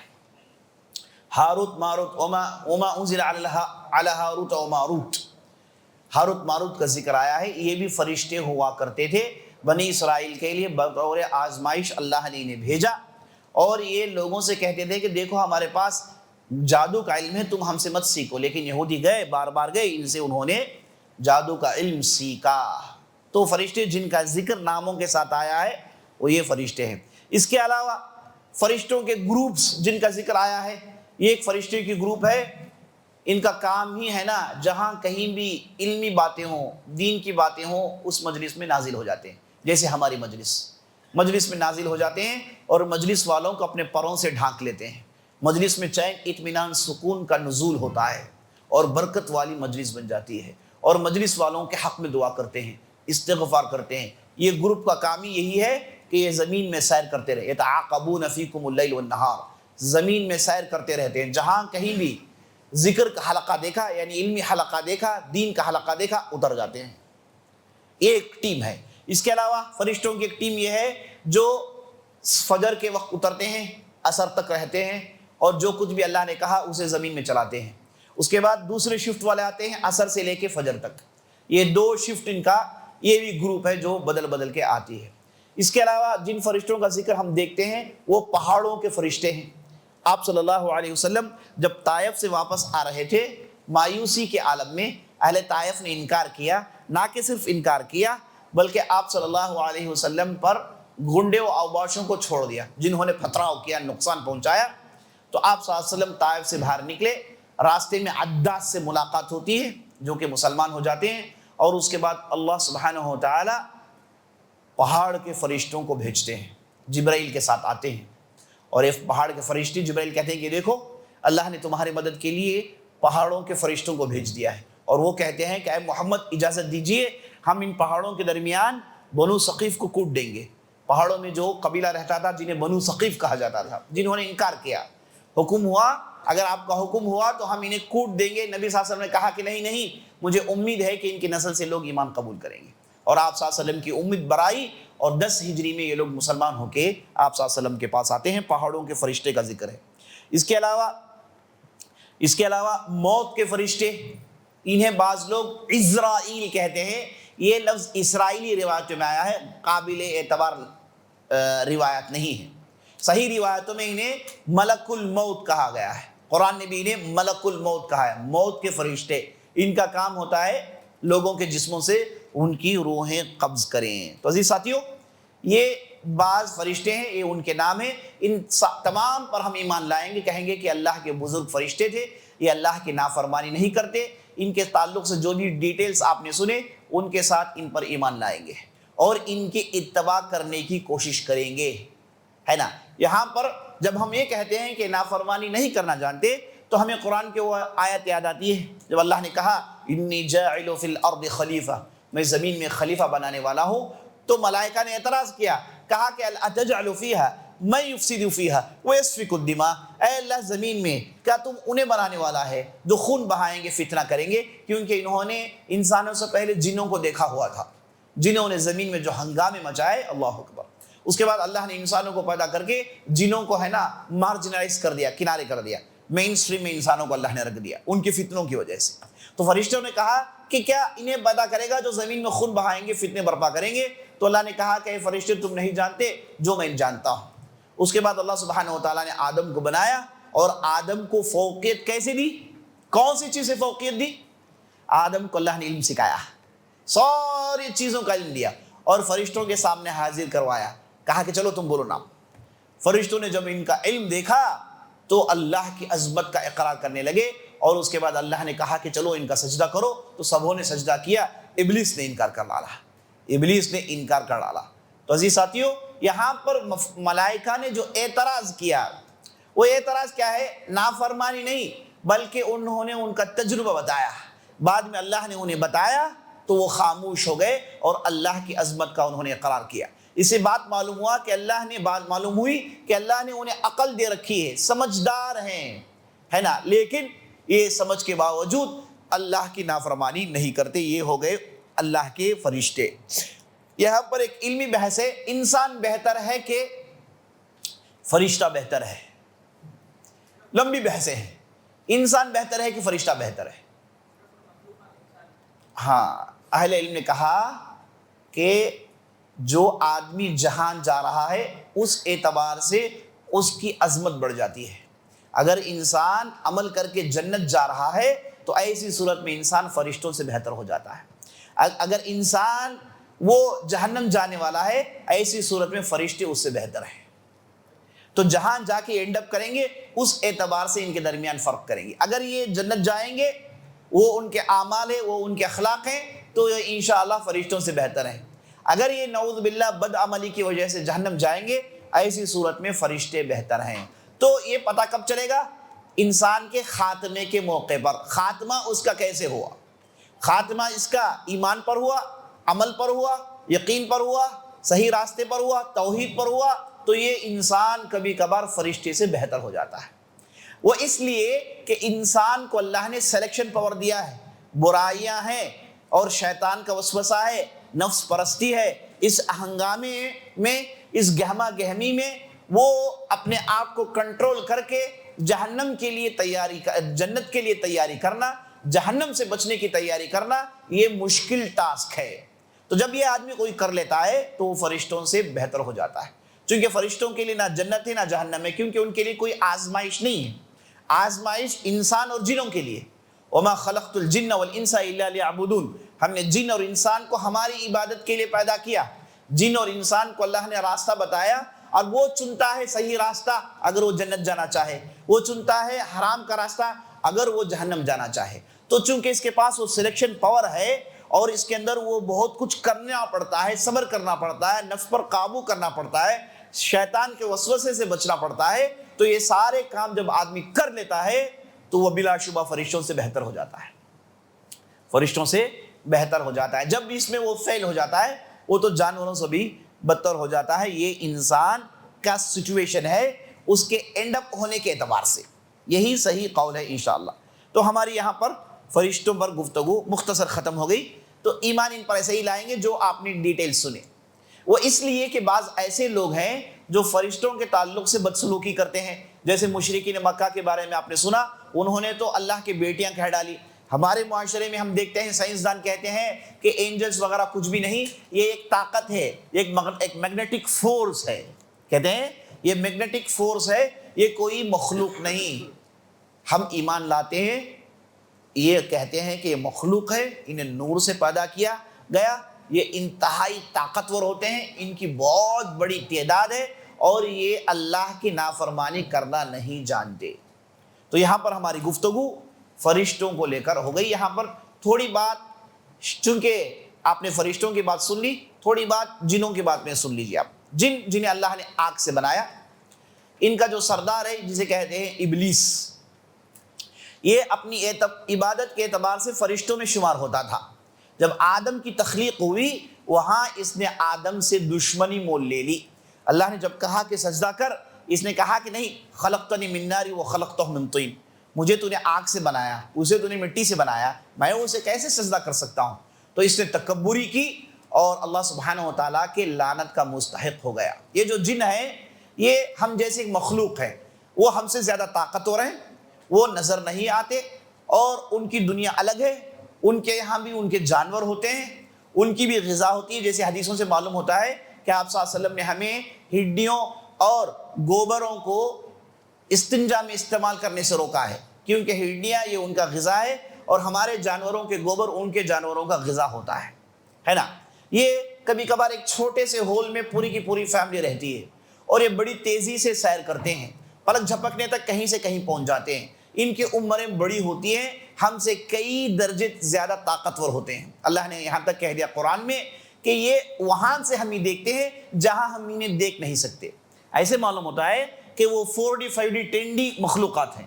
ہاروت ماروت وما انزل علی ہاروت و ماروت، ہاروت ماروت کا ذکر آیا ہے۔ یہ بھی فرشتے ہوا کرتے تھے بنی اسرائیل کے لیے، بطور آزمائش اللہ نے انہیں بھیجا، اور یہ لوگوں سے کہتے تھے کہ دیکھو ہمارے پاس جادو کا علم ہے، تم ہم سے مت سیکھو۔ لیکن یہودی گئے، بار بار گئے، ان سے انہوں نے جادو کا علم سیکھا۔ تو فرشتے جن کا ذکر ناموں کے ساتھ آیا ہے وہ یہ فرشتے ہیں۔ اس کے علاوہ فرشتوں کے گروپس جن کا ذکر آیا ہے، یہ ایک فرشتے کی گروپ ہے، ان کا کام ہی ہے نا جہاں کہیں بھی علمی باتیں ہوں، دین کی باتیں ہوں، اس مجلس میں نازل ہو جاتے ہیں۔ جیسے ہماری مجلس میں نازل ہو جاتے ہیں اور مجلس والوں کو اپنے پروں سے ڈھانک لیتے ہیں۔ مجلس میں چین، اطمینان، سکون کا نزول ہوتا ہے اور برکت والی مجلس بن جاتی ہے، اور مجلس والوں کے حق میں دعا کرتے ہیں، استغفار کرتے ہیں۔ یہ گروپ کا کام ہی یہی ہے کہ یہ زمین میں سیر کرتے رہے، یتعاقبون فیکم اللیل والنہار، زمین میں سیر کرتے رہتے ہیں، جہاں کہیں بھی ذکر کا حلقہ دیکھا، یعنی علمی حلقہ دیکھا، دین کا حلقہ دیکھا، اتر جاتے ہیں۔ یہ ایک ٹیم ہے۔ اس کے علاوہ فرشتوں کی ایک ٹیم یہ ہے جو فجر کے وقت اترتے ہیں، عصر تک رہتے ہیں، اور جو کچھ بھی اللہ نے کہا اسے زمین میں چلاتے ہیں۔ اس کے بعد دوسرے شفٹ والے آتے ہیں عصر سے لے کے فجر تک۔ یہ دو شفٹ ان کا یہ بھی گروپ ہے جو بدل بدل کے آتی ہے۔ اس کے علاوہ جن فرشتوں کا ذکر ہم دیکھتے ہیں وہ پہاڑوں کے فرشتے ہیں۔ آپ صلی اللہ علیہ وسلم جب طائف سے واپس آ رہے تھے، مایوسی کے عالم میں اہل طائف نے انکار کیا، نہ کہ صرف انکار کیا بلکہ آپ صلی اللہ علیہ وسلم پر گنڈے و اوباشوں کو چھوڑ دیا، جنہوں نے پتھراؤ کیا، نقصان پہنچایا۔ تو آپ صلی اللہ علیہ وسلم طائف سے باہر نکلے، راستے میں عداس سے ملاقات ہوتی ہے جو کہ مسلمان ہو جاتے ہیں، اور اس کے بعد اللہ سبحانہ و تعالی پہاڑ کے فرشتوں کو بھیجتے ہیں، جبرائیل کے ساتھ آتے ہیں، اور یہ پہاڑ کے فرشتے جبرائیل کہتے ہیں کہ دیکھو اللہ نے تمہاری مدد کے لیے پہاڑوں کے فرشتوں کو بھیج دیا ہے، اور وہ کہتے ہیں کہ اے محمد اجازت دیجئے ہم ان پہاڑوں کے درمیان بنو ثقیف کو کوٹ دیں گے۔ پہاڑوں میں جو قبیلہ رہتا تھا جنہیں بنو ثقیف کہا جاتا تھا، جنہوں نے انکار کیا، حکم ہوا اگر آپ کا حکم ہوا تو ہم انہیں کوٹ دیں گے۔ نبی صلی اللہ علیہ وسلم نے کہا کہ نہیں، مجھے امید ہے کہ ان کی نسل سے لوگ ایمان قبول کریں گے، اور آپ صلی اللہ علیہ وسلم کی امید برائی، اور 10 ہجری میں یہ لوگ مسلمان ہو کے آپ صلی اللہ علیہ وسلم کے پاس آتے ہیں۔ پہاڑوں کے فرشتے کا ذکر ہے۔ اس کے علاوہ موت کے فرشتے، انہیں بعض لوگ عزرائیل کہتے ہیں۔ یہ لفظ اسرائیلی روایتوں میں آیا ہے، قابل اعتبار روایت نہیں ہے۔ صحیح روایتوں میں انہیں ملک الموت کہا گیا ہے، قرآن نے بھی انہیں ملک الموت کہا ہے، موت کے فرشتے۔ ان کا کام ہوتا ہے لوگوں کے جسموں سے ان کی روحیں قبض کریں۔ تو عزیز ساتھیوں، یہ بعض فرشتے ہیں، یہ ان کے نام ہیں۔ ان تمام پر ہم ایمان لائیں گے، کہیں گے کہ اللہ کے بزرگ فرشتے تھے، یہ اللہ کی نافرمانی نہیں کرتے۔ ان کے تعلق سے جو بھی ڈیٹیلز آپ نے سنے ان کے ساتھ ان پر ایمان لائیں گے اور ان کی اتباع کرنے کی کوشش کریں گے، ہے نا۔ یہاں پر جب ہم یہ کہتے ہیں کہ نافرمانی نہیں کرنا جانتے تو ہمیں قرآن کے وہ آیت یاد آتی ہے جب اللہ نے کہا انی جاعل فی الارض خلیفہ، میں زمین میں خلیفہ بنانے والا ہوں۔ تو ملائکہ نے اعتراض کیا، کہا کہ اتجعل فیہا من یفسد فیہا ویسفک الدماء، اے اللہ زمین میں کیا تم انہیں بنانے والا ہے جو خون بہائیں گے، فتنہ کریں گے؟ کیونکہ انہوں نے انسانوں سے پہلے جنوں کو دیکھا ہوا تھا، جنہوں نے زمین میں جو ہنگامے مچائے، اللہ اکبر۔ اس کے بعد اللہ نے انسانوں کو پیدا کر کے جنوں کو ہے نا مارجنائز کر دیا، کنارے کر دیا، مین اسٹریم میں انسانوں کو اللہ نے رکھ دیا ان کی فتنوں کی وجہ سے۔ تو فرشتوں نے کہا کہ کیا انہیں پیدا کرے گا جو زمین میں خون بہائیں گے، فتنے برپا کریں گے؟ تو اللہ نے کہا کہ اے فرشتے تم نہیں جانتے جو میں جانتا ہوں۔ اس کے بعد اللہ سبحانہ و تعالیٰ نے آدم کو بنایا، اور آدم کو فوقیت کیسے دی؟ کون سی چیز سے فوقیت دی؟ آدم کو اللہ نے علم سکھایا، ساری چیزوں کا علم دیا، اور فرشتوں کے سامنے حاضر کروایا، کہا کہ چلو تم بولو نام۔ فرشتوں نے جب ان کا علم دیکھا تو اللہ کی عظمت کا اقرار کرنے لگے، اور اس کے بعد اللہ نے کہا کہ چلو ان کا سجدہ کرو، تو سبوں نے سجدہ کیا، ابلیس نے انکار کر ڈالا، ابلیس نے انکار کر ڈالا۔ تو عزیز ساتھیوں، یہاں پر ملائکہ نے جو اعتراض کیا، وہ اعتراض کیا ہے؟ نافرمانی نہیں، بلکہ انہوں نے ان کا تجربہ بتایا، بعد میں اللہ نے انہیں بتایا تو وہ خاموش ہو گئے اور اللہ کی عظمت کا انہوں نے اقرار کیا۔ اس سے بات معلوم ہوا کہ معلوم ہوئی کہ اللہ نے انہیں عقل دے رکھی ہے، سمجھدار ہیں، ہے نا، لیکن یہ سمجھ کے باوجود اللہ کی نافرمانی نہیں کرتے۔ یہ ہو گئے اللہ کے فرشتے۔ یہاں پر ایک علمی بحث ہے، انسان بہتر ہے کہ فرشتہ بہتر ہے؟ لمبی بحثیں ہیں، انسان بہتر ہے کہ فرشتہ بہتر ہے؟ ہاں، اہل علم نے کہا کہ جو آدمی جہان جا رہا ہے اس اعتبار سے اس کی عظمت بڑھ جاتی ہے۔ اگر انسان عمل کر کے جنت جا رہا ہے تو ایسی صورت میں انسان فرشتوں سے بہتر ہو جاتا ہے۔ اگر انسان وہ جہنم جانے والا ہے، ایسی صورت میں فرشتے اس سے بہتر ہیں۔ تو جہاں جا کے اینڈ اپ کریں گے اس اعتبار سے ان کے درمیان فرق کریں گے۔ اگر یہ جنت جائیں گے، وہ ان کے اعمال ہے، وہ ان کے اخلاق ہیں، تو یہ انشاءاللہ فرشتوں سے بہتر ہیں۔ اگر یہ نعوذ باللہ بد عملی کی وجہ سے جہنم جائیں گے، ایسی صورت میں فرشتے بہتر ہیں۔ تو یہ پتہ کب چلے گا؟ انسان کے خاتمے کے موقع پر۔ خاتمہ اس کا کیسے ہوا؟ خاتمہ اس کا ایمان پر ہوا، عمل پر ہوا، یقین پر ہوا، صحیح راستے پر ہوا، توحید پر ہوا، تو یہ انسان کبھی کبھار فرشتے سے بہتر ہو جاتا ہے۔ وہ اس لیے کہ انسان کو اللہ نے سلیکشن پاور دیا ہے۔ برائیاں ہیں اور شیطان کا وسوسہ ہے، نفس پرستی ہے، اس ہنگامے میں، اس گہما گہمی میں وہ اپنے آپ کو کنٹرول کر کے جہنم کے لیے تیاری، جنت کے لیے تیاری کرنا، جہنم سے بچنے کی تیاری کرنا، یہ مشکل ٹاسک ہے۔ تو جب یہ آدمی کوئی کر لیتا ہے تو وہ فرشتوں سے بہتر ہو جاتا ہے، چونکہ فرشتوں کے لیے نہ جنت ہے نہ جہنم ہے، کیونکہ ان کے لیے کوئی آزمائش نہیں ہے۔ آزمائش انسان اور جنوں کے لیے، وما خلقت الجن والانس الا ليعبدون، ہم نے جن اور انسان کو ہماری عبادت کے لیے پیدا کیا۔ جن اور انسان کو اللہ نے راستہ بتایا اور وہ چنتا ہے صحیح راستہ اگر وہ جنت جانا چاہے، وہ چنتا ہے حرام کا راستہ اگر وہ جہنم جانا چاہے۔ تو چونکہ اس کے پاس وہ سلیکشن پاور ہے اور اس کے اندر وہ بہت کچھ کرنا پڑتا ہے، صبر کرنا پڑتا ہے، نفس پر قابو کرنا پڑتا ہے، شیطان کے وسوسے سے بچنا پڑتا ہے، تو یہ سارے کام جب آدمی کر لیتا ہے تو وہ بلا شبہ فرشتوں سے بہتر ہو جاتا ہے، فرشتوں سے بہتر ہو جاتا ہے۔ جب بھی اس میں وہ فیل ہو جاتا ہے وہ تو جانوروں سے بھی بدتر ہو جاتا ہے۔ یہ انسان کا سچویشن ہے اس کے اینڈ اپ ہونے کے اعتبار سے، یہی صحیح قول ہے انشاءاللہ۔ تو ہماری یہاں پر فرشتوں پر گفتگو مختصر ختم ہو گئی۔ تو ایمان ان پر ایسے ہی لائیں گے جو آپ نے ڈیٹیل سنے۔ وہ اس لیے کہ بعض ایسے لوگ ہیں جو فرشتوں کے تعلق سے بدسلوکی کرتے ہیں، جیسے مشرکین مکہ کے بارے میں آپ نے سنا، انہوں نے تو اللہ کی بیٹیاں کہہ ڈالی۔ ہمارے معاشرے میں ہم دیکھتے ہیں سائنسدان کہتے ہیں کہ اینجلز وغیرہ کچھ بھی نہیں، یہ ایک طاقت ہے، ایک میگنیٹک فورس ہے، کہتے ہیں یہ میگنیٹک فورس ہے، یہ کوئی مخلوق نہیں۔ ہم ایمان لاتے ہیں، یہ کہتے ہیں کہ یہ مخلوق ہے، انہیں نور سے پیدا کیا گیا، یہ انتہائی طاقتور ہوتے ہیں، ان کی بہت بڑی تعداد ہے اور یہ اللہ کی نافرمانی کرنا نہیں جانتے۔ تو یہاں پر ہماری گفتگو فرشتوں کو لے کر ہو گئی۔ یہاں پر تھوڑی بات، چونکہ آپ نے فرشتوں کی بات سن لی، تھوڑی بات جنوں کی بات میں سن لیجیے آپ۔ جن جنہیں اللہ نے آگ سے بنایا، ان کا جو سردار ہے جسے کہتے ہیں ابلیس، یہ اپنی عبادت کے اعتبار سے فرشتوں میں شمار ہوتا تھا۔ جب آدم کی تخلیق ہوئی وہاں اس نے آدم سے دشمنی مول لے لی۔ اللہ نے جب کہا کہ سجدہ کر، اس نے کہا کہ نہیں، خلقتنی من نار وخلقتہ من طین، مجھے تو نے آگ سے بنایا، اسے تو نے مٹی سے بنایا، میں اسے کیسے سجدہ کر سکتا ہوں؟ تو اس نے تکبری کی اور اللہ سبحانہ و تعالیٰ کے لعنت کا مستحق ہو گیا۔ یہ جو جن ہیں یہ ہم جیسے ایک مخلوق ہے، وہ ہم سے زیادہ طاقتور ہیں، وہ نظر نہیں آتے اور ان کی دنیا الگ ہے۔ ان کے یہاں بھی ان کے جانور ہوتے ہیں، ان کی بھی غذا ہوتی ہے، جیسے حدیثوں سے معلوم ہوتا ہے کہ آپ صلی اللہ علیہ وسلم نے ہمیں ہڈیوں اور گوبروں کو استنجا میں استعمال کرنے سے روکا ہے، کیونکہ ہڈیاں یہ ان کا غذا ہے اور ہمارے جانوروں کے گوبر ان کے جانوروں کا غذا ہوتا ہے نا۔ یہ کبھی کبھار ایک چھوٹے سے ہول میں پوری کی پوری فیملی رہتی ہے اور یہ بڑی تیزی سے سیر کرتے ہیں، پلک جھپکنے تک کہیں سے کہیں پہنچ جاتے ہیں۔ ان کی عمریں بڑی ہوتی ہیں، ہم سے کئی درجے زیادہ طاقتور ہوتے ہیں۔ اللہ نے یہاں تک کہہ دیا قرآن میں کہ یہ وہاں سے ہم ہی دیکھتے ہیں جہاں ہم انہیں دیکھ نہیں سکتے۔ ایسے معلوم ہوتا ہے کہ وہ 4D 5D 10D مخلوقات ہیں،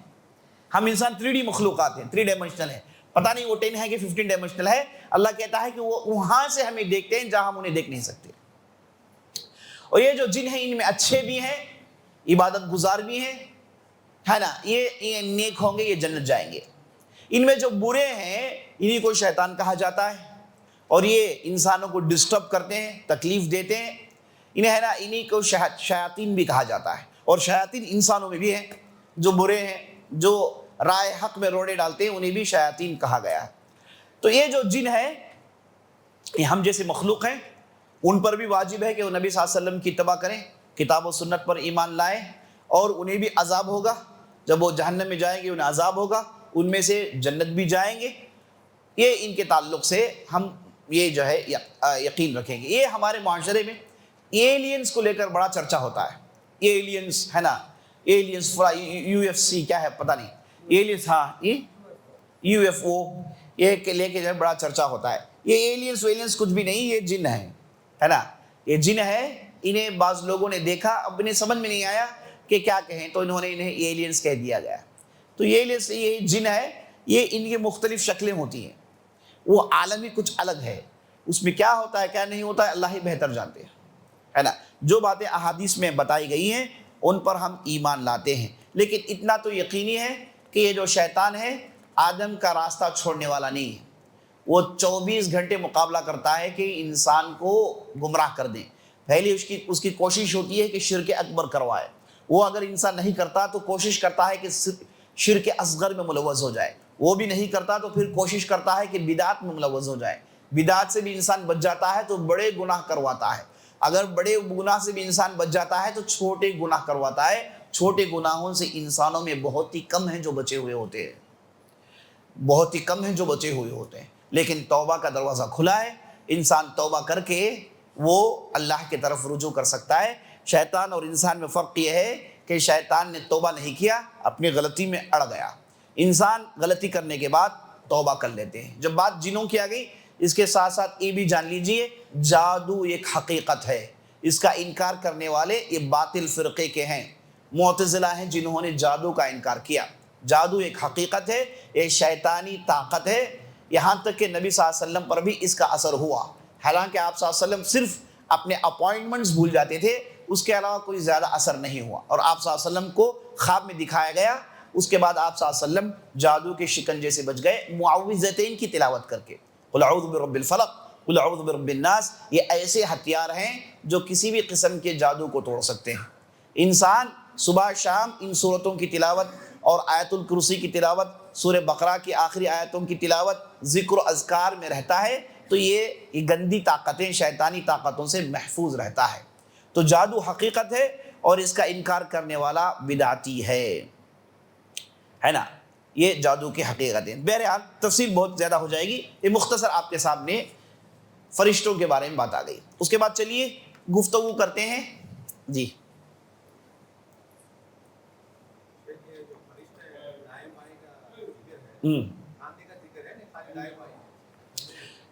ہم انسان 3D مخلوقات ہیں، 3 ڈائمنشنل ہیں۔ پتہ نہیں وہ 10 ہے کہ 15 ڈائمنشنل ہے۔ اللہ کہتا ہے کہ وہ وہاں سے ہمیں دیکھتے ہیں جہاں ہم انہیں دیکھ نہیں سکتے۔ اور یہ جو جن ہیں ان میں اچھے بھی ہیں، عبادت گزار بھی ہیں، ہے نا، یہ نیک ہوں گے، یہ جنت جائیں گے۔ ان میں جو برے ہیں انہی کو شیطان کہا جاتا ہے اور یہ انسانوں کو ڈسٹرب کرتے ہیں، تکلیف دیتے ہیں، انہیں ہے نا، انہی کو شیاطین بھی کہا جاتا ہے۔ اور شیاطین انسانوں میں بھی ہیں، جو برے ہیں، جو رائے حق میں روڑے ڈالتے ہیں، انہیں بھی شیاطین کہا گیا ہے۔ تو یہ جو جن ہے یہ ہم جیسے مخلوق ہیں، ان پر بھی واجب ہے کہ وہ نبی صلی اللہ علیہ وسلم کی اتباع کریں، کتاب و سنت پر ایمان لائیں، اور انہیں بھی عذاب ہوگا۔ جب وہ جہنم میں جائیں گے انہیں عذاب ہوگا، ان میں سے جنت بھی جائیں گے۔ یہ ان کے تعلق سے ہم یہ جو ہے یقین رکھیں گے. یہ ہمارے معاشرے میں ایلینز کو لے کر بڑا چرچا ہوتا ہے. ایلینز ہے نا, ایلینز UFC کیا ہے پتہ نہیں, ایلینز, ہاں یہ UFO یہ لے کے جو ہے بڑا چرچا ہوتا ہے. یہ ایلینز کچھ بھی نہیں, یہ جن ہے نا, یہ جن ہے. انہیں بعض لوگوں نے دیکھا, اب انہیں سمجھ میں نہیں آیا کہ کیا کہیں, تو انہوں نے انہیں ایلینز کہہ دیا گیا. تو یہ جن ہے, یہ ان کی مختلف شکلیں ہوتی ہیں. وہ عالم ہی کچھ الگ ہے, اس میں کیا ہوتا ہے کیا نہیں ہوتا ہے اللہ ہی بہتر جانتے ہیں, ہے نا. جو باتیں احادیث میں بتائی گئی ہیں ان پر ہم ایمان لاتے ہیں, لیکن اتنا تو یقینی ہے کہ یہ جو شیطان ہے آدم کا راستہ چھوڑنے والا نہیں ہے. وہ 24 گھنٹے مقابلہ کرتا ہے کہ انسان کو گمراہ کر دیں. پہلی اس کی کوشش ہوتی ہے کہ شرک اکبر کروائے. وہ اگر انسان نہیں کرتا تو کوشش کرتا ہے کہ شرک اصغر میں ملوث ہو جائے. وہ بھی نہیں کرتا تو پھر کوشش کرتا ہے کہ بدعت میں ملوث ہو جائے. بدعت سے بھی انسان بچ جاتا ہے تو بڑے گناہ کرواتا ہے. اگر بڑے گناہ سے بھی انسان بچ جاتا ہے تو چھوٹے گناہ کرواتا ہے. چھوٹے گناہوں سے انسانوں میں بہت ہی کم ہیں جو بچے ہوئے ہوتے ہیں, بہت ہی کم ہیں جو بچے ہوئے ہوتے ہیں. لیکن توبہ کا دروازہ کھلا ہے, انسان توبہ کر کے وہ اللہ کی طرف رجوع کر سکتا ہے. شیطان اور انسان میں فرق یہ ہے کہ شیطان نے توبہ نہیں کیا, اپنی غلطی میں اڑ گیا. انسان غلطی کرنے کے بعد توبہ کر لیتے ہیں. جب بات جنوں کی آ گئی, اس کے ساتھ ساتھ یہ بھی جان لیجئے جادو ایک حقیقت ہے. اس کا انکار کرنے والے یہ باطل فرقے کے ہیں, معتزلہ ہیں جنہوں نے جادو کا انکار کیا. جادو ایک حقیقت ہے, یہ شیطانی طاقت ہے. یہاں تک کہ نبی صلی اللہ علیہ وسلم پر بھی اس کا اثر ہوا, حالانکہ آپ صلی اللہ علیہ وسلم صرف اپنے اپوائنٹمنٹس بھول جاتے تھے, اس کے علاوہ کوئی زیادہ اثر نہیں ہوا. اور آپ صلی اللہ علیہ وسلم کو خواب میں دکھایا گیا, اس کے بعد آپ صلی اللہ علیہ وسلم جادو کے شکنجے سے بچ گئے معوذتین کی تلاوت کر کے. قل اعوذ برب الفلق قل اعوذ برب الناس. یہ ایسے ہتھیار ہیں جو کسی بھی قسم کے جادو کو توڑ سکتے ہیں. انسان صبح شام ان صورتوں کی تلاوت اور آیت الکرسی کی تلاوت, سورہ بقرہ کی آخری آیتوں کی تلاوت, ذکر و اذکار میں رہتا ہے تو یہ گندی طاقتیں شیطانی طاقتوں سے محفوظ رہتا ہے. تو جادو حقیقت ہے اور اس کا انکار کرنے والا بدعتی ہے نا. یہ جادو کی حقیقت ہے. بہرحال تفصیل بہت زیادہ ہو جائے گی, یہ مختصر آپ کے سامنے فرشتوں کے بارے میں بات آ گئی. اس کے بعد چلیے گفتگو کرتے ہیں. جی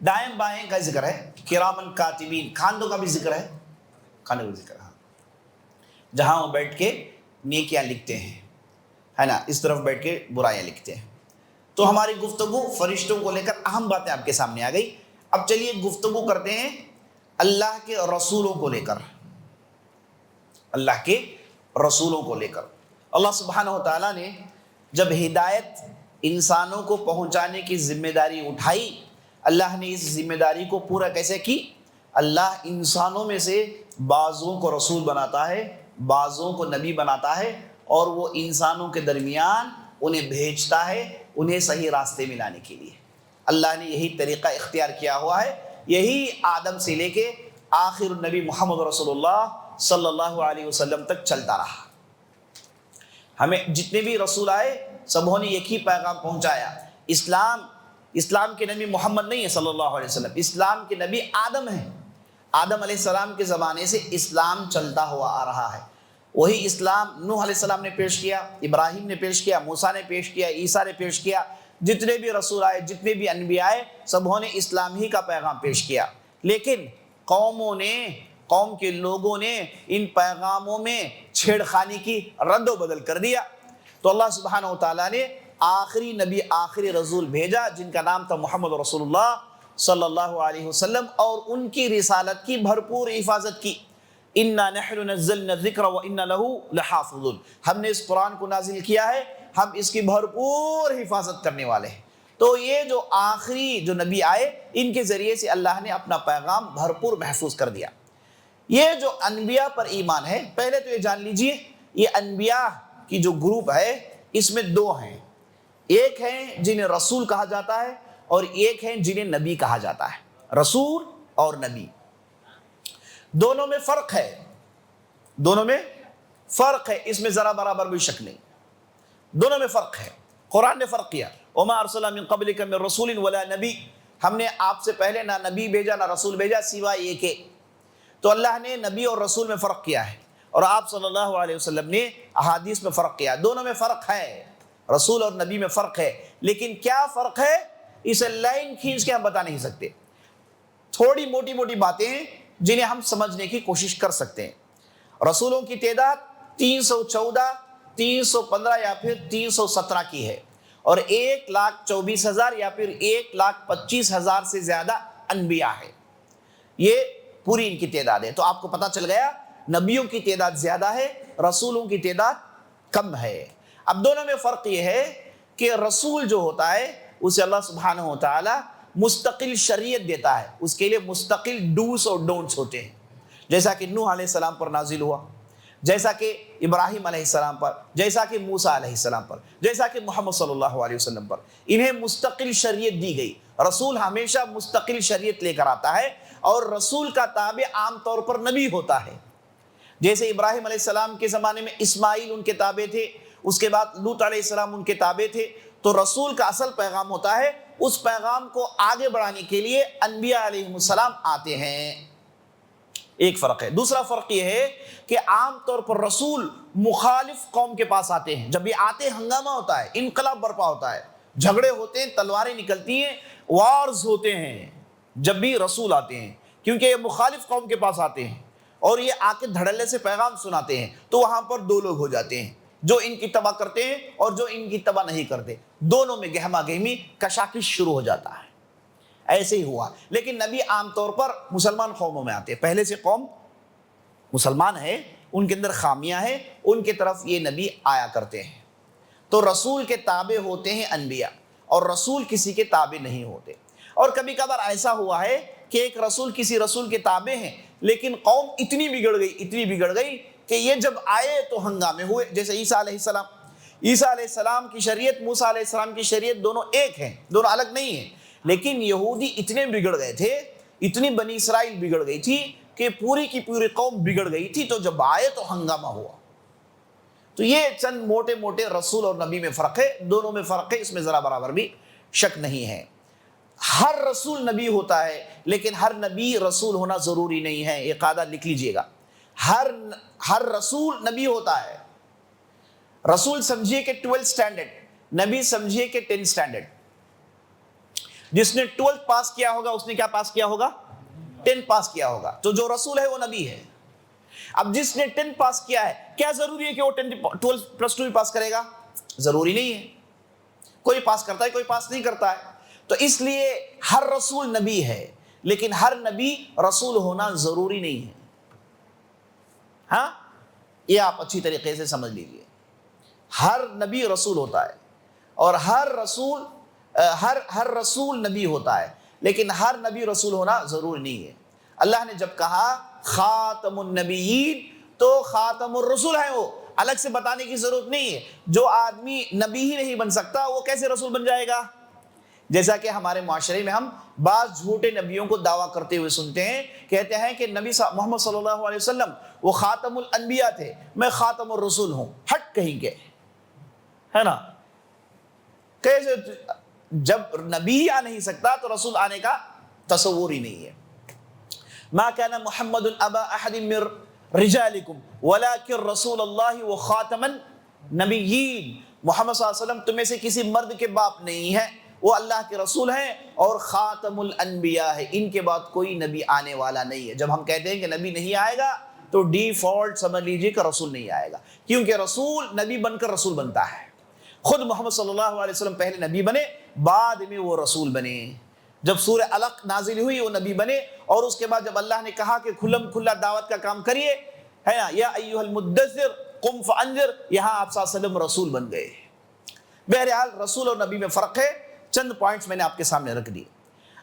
دائیں بائیں کا ذکر ہے, کرامن کاتبین, کھاندوں کا بھی ذکر ہے, کھانے کا ذکر ہے, جہاں وہ بیٹھ کے نیکیاں لکھتے ہیں, ہے نا, اس طرف بیٹھ کے برائیاں لکھتے ہیں. تو ہماری گفتگو فرشتوں کو لے کر اہم باتیں آپ کے سامنے آ گئی. اب چلیے گفتگو کرتے ہیں اللہ کے رسولوں کو لے کر. اللہ کے رسولوں کو لے کر اللہ سبحانہ و تعالیٰ نے جب ہدایت انسانوں کو پہنچانے کی ذمہ داری اٹھائی, اللہ نے اس ذمہ داری کو پورا کیسے کی؟ اللہ انسانوں میں سے بعضوں کو رسول بناتا ہے, بعضوں کو نبی بناتا ہے, اور وہ انسانوں کے درمیان انہیں بھیجتا ہے انہیں صحیح راستے میں لانے کے لیے. اللہ نے یہی طریقہ اختیار کیا ہوا ہے. یہی آدم سے لے کے آخر النبی محمد رسول اللہ صلی اللہ علیہ وسلم تک چلتا رہا. ہمیں جتنے بھی رسول آئے سبوں نے ایک ہی پیغام پہنچایا. اسلام کے نبی محمد نہیں ہے صلی اللہ علیہ وسلم, اسلام کے نبی آدم ہیں. آدم علیہ السلام کے زمانے سے اسلام چلتا ہوا آ رہا ہے. وہی اسلام نوح علیہ السلام نے پیش کیا, ابراہیم نے پیش کیا, موسیٰ نے پیش کیا, عیسیٰ نے پیش کیا. جتنے بھی رسول آئے, جتنے بھی انبیاء آئے, سبوں نے اسلام ہی کا پیغام پیش کیا. لیکن قوم کے لوگوں نے ان پیغاموں میں چھیڑ خانی کی, رد و بدل کر دیا. تو اللہ سبحانہ و تعالیٰ نے آخری نبی آخری رسول بھیجا جن کا نام تھا محمد رسول اللہ صلی اللہ علیہ وسلم, اور ان کی رسالت کی بھرپور حفاظت کی. اِنَّا نَحْنُ نَزَّلْنَا الذِّكْرَ وَإِنَّا لَهُ لَحَافِظُونَ. ہم نے اس قرآن کو نازل کیا ہے, ہم اس کی بھرپور حفاظت کرنے والے ہیں. تو یہ جو آخری جو نبی آئے ان کے ذریعے سے اللہ نے اپنا پیغام بھرپور محفوظ کر دیا. یہ جو انبیاء پر ایمان ہے, پہلے تو یہ جان لیجئے یہ انبیاء کی جو گروپ ہے اس میں دو ہیں. ایک ہیں جنہیں رسول کہا جاتا ہے اور ایک ہیں جنہیں نبی کہا جاتا ہے. رسول اور نبی دونوں میں فرق ہے, دونوں میں فرق ہے, اس میں ذرا برابر بھی شک نہیں. دونوں میں فرق ہے. قرآن نے فرق کیا, وَمَا أَرْسَلْنَا مِن قَبْلِكَ مِن رَسُولٍ وَلَا نَبِيٍّ. ہم نے آپ سے پہلے نہ نبی بھیجا نہ رسول بھیجا سوائے یہ کہ. تو اللہ نے نبی اور رسول میں فرق کیا ہے، اور آپ صلی اللہ علیہ وسلم نے احادیث میں فرق کیا. دونوں میں فرق ہے، رسول اور نبی میں فرق ہے، لیکن کیا فرق ہے اسے لائن کھینچ کے ہم بتا نہیں سکتے. تھوڑی موٹی موٹی باتیں ہیں جنہیں ہم سمجھنے کی کوشش کر سکتے ہیں. رسولوں کی تعداد 314، 315 یا پھر 317 کی ہے، اور 1,24,000 یا پھر 1,25,000 سے زیادہ انبیاء ہے. یہ پوری ان کی تعداد ہے. تو آپ کو پتا چل گیا نبیوں کی تعداد زیادہ ہے، رسولوں کی تعداد کم ہے. اب دونوں میں فرق یہ ہے کہ رسول جو ہوتا ہے اسے اللہ سبحانہ و تعالی مستقل شریعت دیتا ہے، اس کے لیے مستقل ڈوز اور ڈونٹس ہوتے ہیں، جیسا کہ نوح علیہ السلام پر نازل ہوا، جیسا کہ ابراہیم علیہ السلام پر، جیسا کہ موسیٰ علیہ السلام پر، جیسا کہ محمد صلی اللہ علیہ وسلم پر. انہیں مستقل شریعت دی گئی. رسول ہمیشہ مستقل شریعت لے کر آتا ہے، اور رسول کا تابع عام طور پر نبی ہوتا ہے. جیسے ابراہیم علیہ السلام کے زمانے میں اسماعیل ان کے تابع تھے، اس کے بعد لوط علیہ السلام ان کے تابع تھے. تو رسول کا اصل پیغام ہوتا ہے، اس پیغام کو آگے بڑھانے کے لیے انبیاء علیہ السلام آتے ہیں. ایک فرق ہے. دوسرا فرق یہ ہے کہ عام طور پر رسول مخالف قوم کے پاس آتے ہیں. جب یہ آتے ہنگامہ ہوتا ہے، انقلاب برپا ہوتا ہے، جھگڑے ہوتے ہیں، تلواریں نکلتی ہیں، وارز ہوتے ہیں جب بھی رسول آتے ہیں، کیونکہ یہ مخالف قوم کے پاس آتے ہیں اور یہ آ کے دھڑلے سے پیغام سناتے ہیں. تو وہاں پر دو لوگ ہو جاتے ہیں، جو ان کی تباہ کرتے ہیں اور جو ان کی تباہ نہیں کرتے. دونوں میں گہما گہمی کشاکش شروع ہو جاتا ہے. ایسے ہی ہوا. لیکن نبی عام طور پر مسلمان قوموں میں آتے ہیں. پہلے سے قوم مسلمان ہے، ان کے اندر خامیاں ہیں، ان کی طرف یہ نبی آیا کرتے ہیں. تو رسول کے تابع ہوتے ہیں انبیاء، اور رسول کسی کے تابع نہیں ہوتے. اور کبھی کبھار ایسا ہوا ہے کہ ایک رسول کسی رسول کے تابع ہیں، لیکن قوم اتنی بگڑ گئی کہ یہ جب آئے تو ہنگامے ہوئے. جیسے عیسیٰ علیہ السلام کی شریعت، موسیٰ علیہ السلام کی شریعت دونوں ایک ہیں، دونوں الگ نہیں ہیں. لیکن یہودی اتنے بگڑ گئے تھے، اتنی بنی اسرائیل بگڑ گئی تھی کہ پوری کی پوری قوم بگڑ گئی تھی. تو جب آئے تو ہنگامہ ہوا. تو یہ چند موٹے موٹے رسول اور نبی میں فرق ہے. دونوں میں فرق ہے، اس میں ذرا برابر بھی شک نہیں ہے. ہر رسول نبی ہوتا ہے، لیکن ہر نبی رسول ہونا ضروری نہیں ہے. یہ قاعدہ لکھ لیجئے گا. ہر رسول نبی ہوتا ہے. رسول سمجھیے کہ 12 سٹینڈرڈ، نبی سمجھیے کہ 10 سٹینڈرڈ. جس نے 12 پاس کیا ہوگا اس نے کیا پاس کیا ہوگا؟ 10 پاس کیا ہوگا. تو جو رسول ہے وہ نبی ہے. اب جس نے 10 پاس کیا ہے، کیا ضروری ہے کہ وہ 12 پلس 2 بھی پاس کرے گا؟ ضروری نہیں ہے. کوئی پاس کرتا ہے، کوئی پاس نہیں کرتا ہے. تو اس لیے ہر رسول نبی ہے، لیکن ہر نبی رسول ہونا ضروری نہیں ہے. ہاں، یہ آپ اچھی طریقے سے سمجھ لیجیے. ہر نبی رسول ہوتا ہے، اور ہر رسول نبی ہوتا ہے، لیکن ہر نبی رسول ہونا ضروری نہیں ہے. اللہ نے جب کہا خاتم النبیین تو خاتم الرسول ہے. وہ الگ سے بتانے کی ضرورت نہیں ہے. جو آدمی نبی ہی نہیں بن سکتا وہ کیسے رسول بن جائے گا؟ جیسا کہ ہمارے معاشرے میں ہم بعض جھوٹے نبیوں کو دعویٰ کرتے ہوئے سنتے ہیں، کہتے ہیں کہ نبی محمد صلی اللہ علیہ وسلم وہ خاتم الانبیاء تھے، میں خاتم الرسول ہوں. ہٹ کہیں کے، ہے نا؟ کیسے؟ جب نبی آ نہیں سکتا تو رسول آنے کا تصور ہی نہیں ہے. ما کان محمد ابا احد من رجالکم ولکن رسول اللہ وخاتم النبیین. محمد صلی اللہ علیہ وسلم تمہیں سے کسی مرد کے باپ نہیں ہے، وہ اللہ کے رسول ہیں اور خاتم الانبیاء ہے. ان کے بعد کوئی نبی آنے والا نہیں ہے. جب ہم کہتے ہیں کہ نبی نہیں آئے گا تو ڈیفالٹ سمجھ لیجیے کہ رسول نہیں آئے گا، کیونکہ رسول نبی بن کر رسول بنتا ہے. خود محمد صلی اللہ علیہ وسلم پہلے نبی بنے، بعد میں وہ رسول بنے. جب سورہ علق نازل ہوئی وہ نبی بنے، اور اس کے بعد جب اللہ نے کہا کہ کھلم کھلا دعوت کا کام کریے، ہے نا، یا ایھا المدثر قم فانذر، یہاں آپ صلی اللہ علیہ وسلم رسول بن گئے. بہرحال رسول اور نبی میں فرق ہے. چند پوائنٹس میں نے آپ کے سامنے رکھ دیے.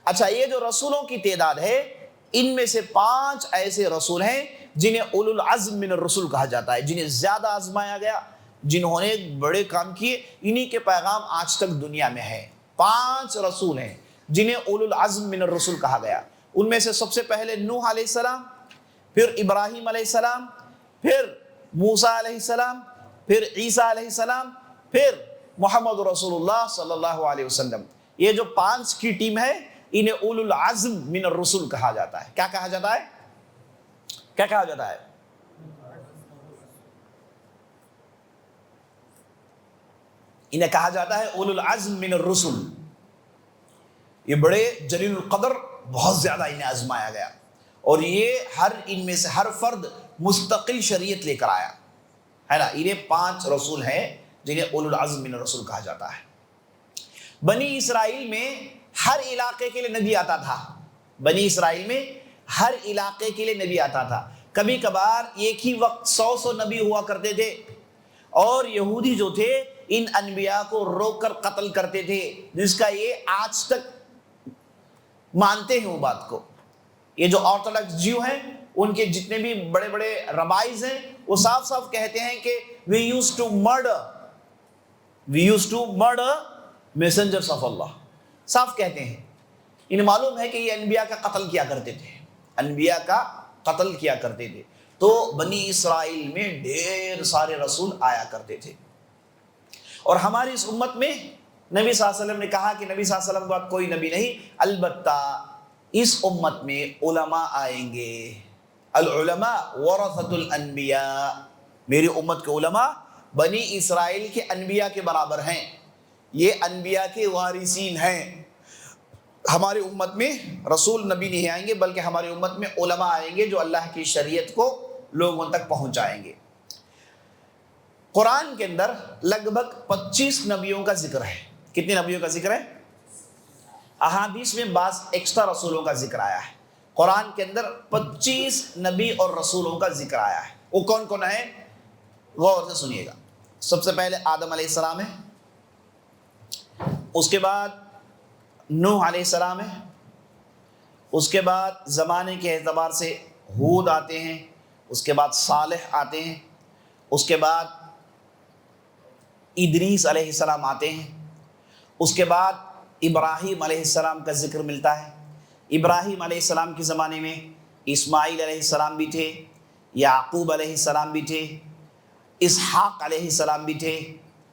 اچھا، یہ جو رسولوں کی تعداد ہے، ان میں سے 5 ایسے رسول ہیں جنہیں اولو العزم من الرسل کہا جاتا ہے، جنہیں زیادہ آزمایا گیا، جنہوں نے بڑے کام کیے. انہی کے پیغام آج تک دنیا میں ہے. 5 رسول ہیں جنہیں اولو العزم من الرسل کہا گیا. ان میں سے سب سے پہلے نوح علیہ السلام، پھر ابراہیم علیہ السلام، پھر موسیٰ علیہ السلام، پھر عیسیٰ علیہ السلام، پھر محمد رسول اللہ صلی اللہ علیہ وسلم. یہ جو 5 کی ٹیم ہے، انہیں اولو العزم من الرسل کہا جاتا ہے۔ کیا کہا جاتا ہے؟ کیا کہا جاتا ہے؟ انہیں کہا جاتا ہے اولو العزم من الرسل۔ یہ بڑے جلیل القدر، بہت زیادہ انہیں آزمایا گیا، اور یہ ہر ان میں سے ہر فرد مستقل شریعت لے کر آیا ہے نا۔ انہیں 5 رسول ہیں جنہیں اولو العزم من الرسل کہا جاتا ہے۔ بنی اسرائیل میں ہر علاقے کے لیے نبی آتا تھا، بنی اسرائیل میں ہر علاقے کے لیے نبی آتا تھا۔ کبھی کبھار ایک ہی وقت 100 نبی ہوا کرتے تھے، اور یہودی جو تھے ان انبیاء کو روک کر قتل کرتے تھے، جس کا یہ آج تک مانتے ہیں وہ بات کو۔ یہ جو آرتھوڈاکس جیو ہیں، ان کے جتنے بھی بڑے بڑے ربائز ہیں، وہ صاف صاف کہتے ہیں کہ we used to murder messengers of Allah، صاف کہتے ہیں۔ انہیں معلوم ہے کہ یہ انبیاء کا قتل کیا کرتے تھے، انبیاء کا قتل کیا کرتے تھے۔ تو بنی اسرائیل میں ڈھیر سارے رسول آیا کرتے تھے، اور ہماری اس امت میں نبی صلی اللہ علیہ وسلم نے کہا کہ نبی صلی اللہ علیہ وسلم کے بعد کوئی نبی نہیں، البتہ اس امت میں علماء آئیں گے۔ العلماء ورثۃ الانبیاء، میری امت کے علماء بنی اسرائیل کے انبیاء کے برابر ہیں، یہ انبیاء کے وارثین ہیں۔ ہماری امت میں رسول نبی نہیں آئیں گے، بلکہ ہماری امت میں علماء آئیں گے جو اللہ کی شریعت کو لوگوں تک پہنچائیں گے۔ قرآن کے اندر لگ بھگ 25 نبیوں کا ذکر ہے۔ کتنے نبیوں کا ذکر ہے؟ احادیث میں بعض ایکسٹرا رسولوں کا ذکر آیا ہے۔ قرآن کے اندر 25 نبی اور رسولوں کا ذکر آیا ہے۔ وہ کون کون ہے؟ غور سے سنیے گا۔ سب سے پہلے آدم علیہ السلام ہے، اس کے بعد نوح علیہ السلام ہے، اس کے بعد زمانے کے اعتبار سے ہود آتے ہیں، اس کے بعد صالح آتے ہیں، اس کے بعد ادریس علیہ السلام آتے ہیں، اس کے بعد ابراہیم علیہ السلام کا ذکر ملتا ہے۔ ابراہیم علیہ السلام کے زمانے میں اسماعیل علیہ السلام بھی تھے، یعقوب علیہ السلام بھی تھے، اسحاق علیہ السلام بھی تھے،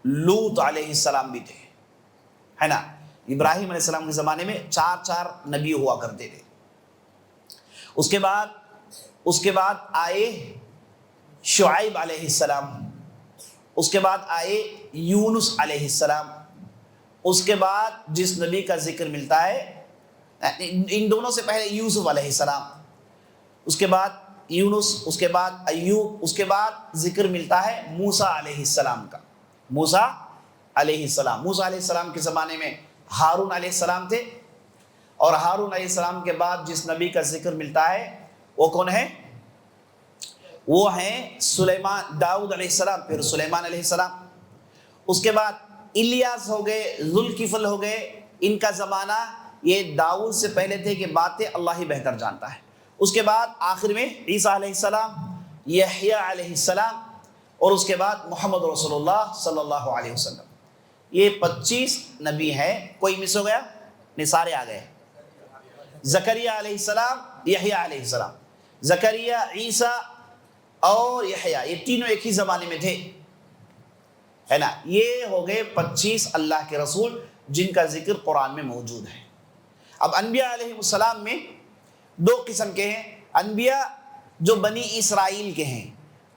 لوط علیہ السلام بھی تھے، ہے نا۔ ابراہیم علیہ السلام کے زمانے میں 4 نبی ہوا کرتے تھے۔ اس کے بعد آئے شعیب علیہ السلام، اس کے بعد آئے یونس علیہ السلام، اس کے بعد جس نبی کا ذکر ملتا ہے، ان دونوں سے پہلے یوسف علیہ السلام، اس کے بعد یونس، اس کے بعد ایوب، اس کے بعد ذکر ملتا ہے موسیٰ علیہ السلام کا۔ موسیٰ علیہ السلام کے زمانے میں ہارون علیہ السلام تھے، اور ہارون علیہ السلام کے بعد جس نبی کا ذکر ملتا ہے وہ کون ہے؟ وہ ہیں سلیمان، داؤد علیہ السلام، پھر سلیمان علیہ السلام۔ اس کے بعد الیاس ہو گئے، ذوالکفل ہو گئے۔ ان کا زمانہ یہ داؤد سے پہلے تھے کہ باتیں اللہ ہی بہتر جانتا ہے۔ اس کے بعد آخر میں عیسیٰ علیہ السلام، یحییٰ علیہ السلام، اور اس کے بعد محمد رسول اللہ صلی اللہ علیہ وسلم۔ یہ 25 نبی ہیں۔ کوئی مس ہو گیا؟ نہیں، سارے آ گئے۔ زکریہ علیہ السلام، یحییٰ علیہ السلام، زکریہ، عیسیٰ اور یحییٰ، یہ تینوں ایک ہی زمانے میں تھے، ہے نا۔ یہ ہو گئے 25 اللہ کے رسول جن کا ذکر قرآن میں موجود ہے۔ اب انبیاء علیہ السلام میں 2 قسم کے ہیں، انبیاء جو بنی اسرائیل کے ہیں،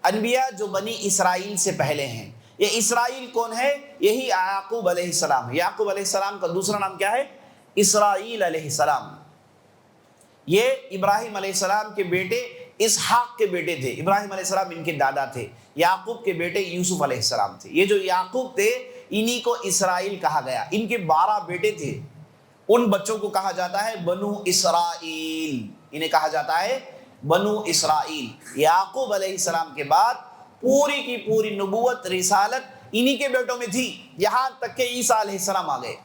انبیاء جو بنی اسرائیل سے پہلے ہیں۔ یہ اسرائیل کون ہے؟ یہی یعقوب علیہ السلام۔ یعقوب علیہ السلام کا دوسرا نام کیا ہے؟ اسرائیل علیہ السلام۔ یہ ابراہیم علیہ السلام کے بیٹے اسحاق کے بیٹے تھے۔ ابراہیم علیہ السلام ان کے دادا تھے۔ یعقوب کے بیٹے یوسف علیہ السلام تھے۔ یہ جو یعقوب تھے انہی کو اسرائیل کہا گیا۔ ان کے 12 بیٹے تھے، ان بچوں کو کہا جاتا ہے بنو اسرائیل، انہیں کہا جاتا ہے بنو اسرائیل۔ یعقوب علیہ السلام کے بعد پوری کی پوری نبوت، رسالت انہی کے بیٹوں میں تھی، یہاں تک کہ عیسیٰ علیہ السلام آ گئے۔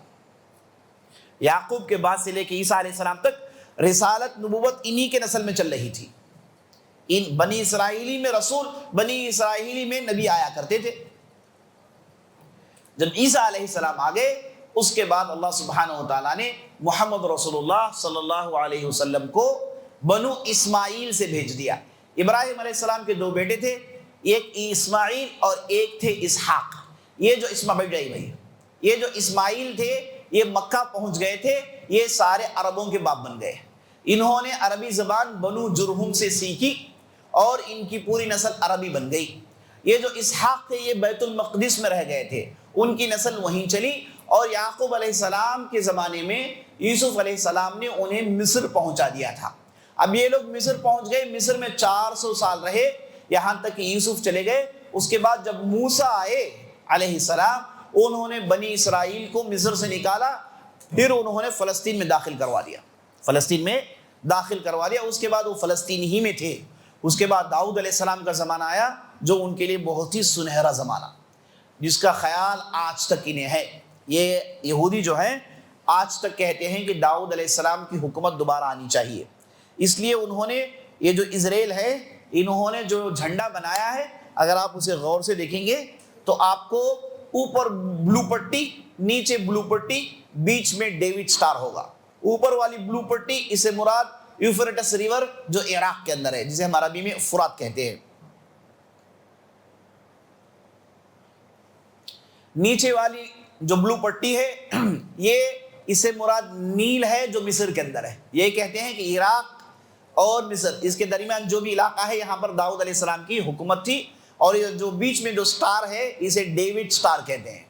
یعقوب کے بعد سے لے کے عیسیٰ علیہ السلام تک رسالت، نبوت انہی کے نسل میں چل رہی تھی۔ ان بنی اسرائیلی میں رسول، بنی اسرائیلی میں نبی آیا کرتے تھے۔ جب عیسیٰ علیہ السلام آ گئے، اس کے بعد اللہ سبحانہ و تعالیٰ نے محمد رسول اللہ صلی اللہ علیہ وسلم کو بنو اسماعیل سے بھیج دیا۔ ابراہیم علیہ السلام کے 2 بیٹے تھے، ایک اسماعیل اور ایک تھے اسحاق۔ یہ جو اسماعیل تھے یہ مکہ پہنچ گئے تھے، یہ سارے عربوں کے باپ بن گئے. انہوں نے عربی زبان بنو جرہم سے سیکھی اور ان کی پوری نسل عربی بن گئی. یہ جو اسحاق تھے یہ بیت المقدس میں رہ گئے تھے, ان کی نسل وہیں چلی, اور یعقوب علیہ السلام کے زمانے میں یوسف علیہ السلام نے انہیں مصر پہنچا دیا تھا. اب یہ لوگ مصر پہنچ گئے, مصر میں 400 سال رہے, یہاں تک کہ یوسف چلے گئے. اس کے بعد جب موسیٰ آئے علیہ السلام, انہوں نے بنی اسرائیل کو مصر سے نکالا, پھر انہوں نے فلسطین میں داخل کروا دیا, فلسطین میں داخل کروا دیا. اس کے بعد وہ فلسطین ہی میں تھے. اس کے بعد داؤد علیہ السلام کا زمانہ آیا, جو ان کے لیے بہت ہی سنہرا زمانہ, جس کا خیال آج تک انہیں ہے. یہ یہودی جو ہیں آج تک کہتے ہیں کہ داؤد علیہ السلام کی حکومت دوبارہ آنی چاہیے. اس لیے انہوں نے یہ جو اسرائیل ہے, انہوں نے جو جھنڈا بنایا ہے, اگر آپ اسے غور سے دیکھیں گے تو آپ کو اوپر بلو پٹی, نیچے بلو پٹی, بیچ میں ڈیوڈ سٹار ہوگا. اوپر والی بلو پٹی, اس سے مراد یوفریٹس ریور جو عراق کے اندر ہے, جسے ہم عربی میں فرات کہتے ہیں. نیچے والی جو بلو پٹی ہے یہ اس سے مراد نیل ہے جو مصر کے اندر ہے. یہ کہتے ہیں کہ عراق اور مصر, اس کے درمیان جو بھی علاقہ ہے, یہاں پر داؤد علیہ السلام کی حکومت تھی. اور یہ جو بیچ میں جو سٹار ہے اسے ڈیوڈ سٹار کہتے ہیں.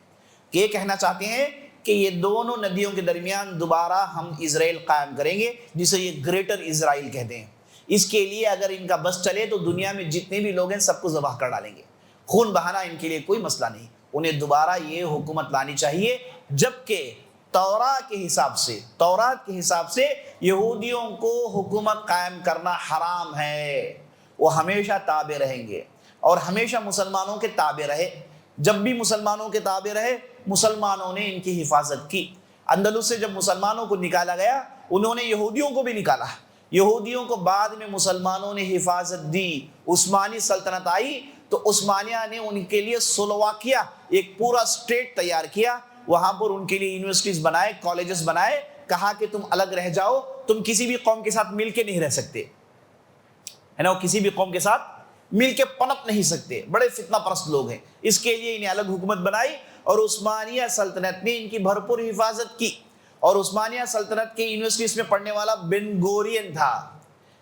کہ یہ کہنا چاہتے ہیں کہ یہ دونوں ندیوں کے درمیان دوبارہ ہم اسرائیل قائم کریں گے, جسے یہ گریٹر اسرائیل کہتے ہیں. اس کے لیے اگر ان کا بس چلے تو دنیا میں جتنے بھی لوگ ہیں سب کو ذبح کر ڈالیں گے. خون بہانا ان کے لیے کوئی مسئلہ نہیں. انہیں دوبارہ یہ حکومت لانی چاہیے, جبکہ تورات کے حساب سے یہودیوں کو حکومت قائم کرنا حرام ہے. وہ ہمیشہ تابع رہیں گے اور ہمیشہ مسلمانوں کے تابع رہے. جب بھی مسلمانوں کے تابع رہے, مسلمانوں نے ان کی حفاظت کی. اندلس سے جب مسلمانوں کو نکالا گیا, انہوں نے یہودیوں کو بھی نکالا. یہودیوں کو بعد میں مسلمانوں نے حفاظت دی. عثمانی سلطنت آئی تو عثمانیہ نے ان کے لیے سلوواکیہ, ایک پورا اسٹیٹ تیار کیا. وہاں پر ان کے لیے یونیورسٹیز بنائے, کالجز بنائے, کہا کہ تم الگ رہ جاؤ, تم کسی بھی قوم کے ساتھ مل کے نہیں رہ سکتے, ہے نا, کسی بھی قوم کے ساتھ مل کے پنپ نہیں سکتے. بڑے فتنہ پرست لوگ ہیں. اس کے لیے انہیں الگ حکومت بنائی, اور عثمانیہ سلطنت نے ان کی بھرپور حفاظت کی. اور عثمانیہ سلطنت کے یونیورسٹیز میں پڑھنے والا بن گورین تھا.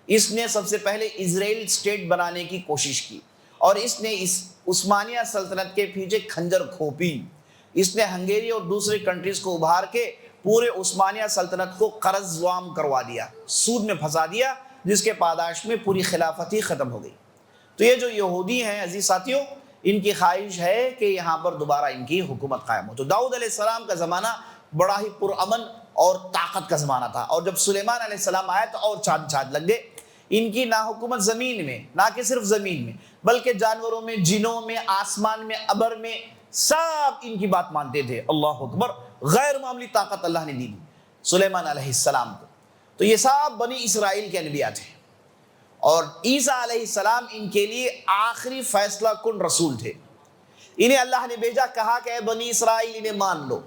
اس نے سب سے پہلے اسرائیل اسٹیٹ بنانے کی کوشش کی, اور اس نے اس عثمانیہ سلطنت کے پیچھے خنجر کھوپی. اس نے ہنگیری اور دوسرے کنٹریز کو ابھار کے پورے عثمانیہ سلطنت کو قرض وام کروا دیا, سود میں پھنسا دیا, جس کے پاداش میں پوری خلافت ہی ختم ہو گئی. تو یہ جو یہودی ہیں عزیز ساتھیوں, ان کی خواہش ہے کہ یہاں پر دوبارہ ان کی حکومت قائم ہو. تو داؤد علیہ السلام کا زمانہ بڑا ہی پرامن اور طاقت کا زمانہ تھا, اور جب سلیمان علیہ السلام آیا تو اور چاند لگ گئے. ان کی نا حکومت زمین میں, نہ کہ صرف زمین میں, بلکہ جانوروں میں, جنوں میں, آسمان میں, ابر میں, سب ان کی بات مانتے تھے. اللہ اکبر. غیر معمولی طاقت اللہ نے دی سلیمان علیہ السلام کو. تو یہ سب بنی اسرائیل کے انبیاء تھے, اور عیسیٰ علیہ السلام ان کے لیے آخری فیصلہ کن رسول تھے. انہیں اللہ نے بھیجا, کہا کہ اے بنی اسرائیل انہیں مان لو.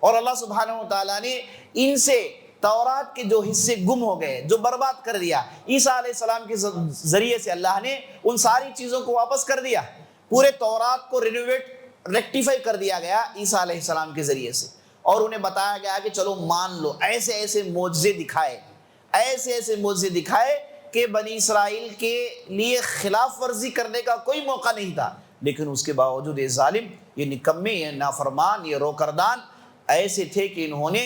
اور اللہ سبحانہ و تعالیٰ نے ان سے تورات کے جو حصے گم ہو گئے, جو برباد کر دیا, عیسیٰ علیہ السلام کے ذریعے سے اللہ نے ان ساری چیزوں کو واپس کر دیا. پورے تورات کو ریکٹیفائی کر دیا گیا عیسیٰ علیہ السلام کے ذریعے سے, اور انہیں بتایا گیا کہ چلو مان لو. ایسے ایسے معجزے دکھائے کہ بنی اسرائیل کے لیے خلاف ورزی کرنے کا کوئی موقع نہیں تھا, لیکن اس کے باوجود یہ ظالم, یہ نکمے, یہ نافرمان, یہ روکردان ایسے تھے کہ انہوں نے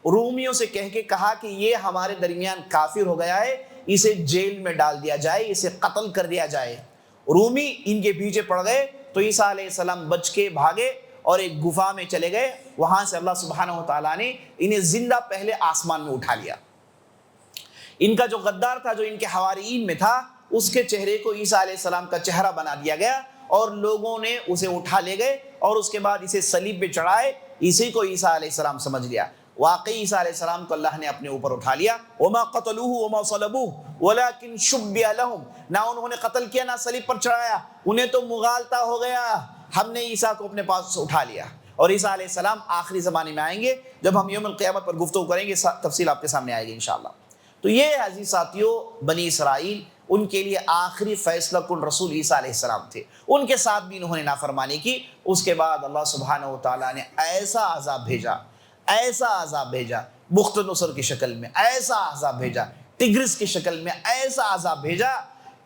رومیوں سے کہہ کے کہا کہ یہ ہمارے درمیان کافر ہو گیا ہے, اسے جیل میں ڈال دیا جائے, اسے قتل کر دیا جائے. رومی ان کے پیچھے پڑ گئے تو عیسیٰ علیہ السلام بچ کے بھاگے اور ایک گفا میں چلے گئے. وہاں سے اللہ سبحانہ و تعالیٰ نے انہیں زندہ پہلے آسمان میں اٹھا لیا. ان کا جو غدار تھا, جو ان کے حواریین میں تھا, اس کے چہرے کو عیسیٰ علیہ السلام کا چہرہ بنا دیا گیا, اور لوگوں نے اسے اٹھا لے گئے, اور اس کے بعد اسے صلیب پہ چڑھائے. اسی کو عیسیٰ علیہ السلام سمجھ لیا. واقعی عیسیٰ علیہ السلام کو اللہ نے اپنے اوپر اٹھا لیا. وما قتلوه وما صلبوه ولكن شبه لهم. نہ انہوں نے قتل کیا, نہ صلیب پر چڑھایا, انہیں تو مغالطہ ہو گیا. ہم نے عیسیٰ کو اپنے پاس اٹھا لیا. اور عیسیٰ علیہ السلام آخری زمانے میں آئیں گے, جب ہم یوم القیامت پر گفتگو کریں گے, تفصیل آپ کے سامنے آئے گی انشاءاللہ. تو یہ عزیز ساتھیوں بنی اسرائیل, ان کے لیے آخری فیصلہ کن رسول عیسیٰ علیہ السلام تھے. ان کے ساتھ بھی انہوں نے نافرمانی کی. اس کے بعد اللہ سبحانہ و تعالیٰ نے ایسا عذاب بھیجا بخت نصر کی شکل میں ایسا عذاب بھیجا، ٹگرس کی شکل میں ایسا عذاب بھیجا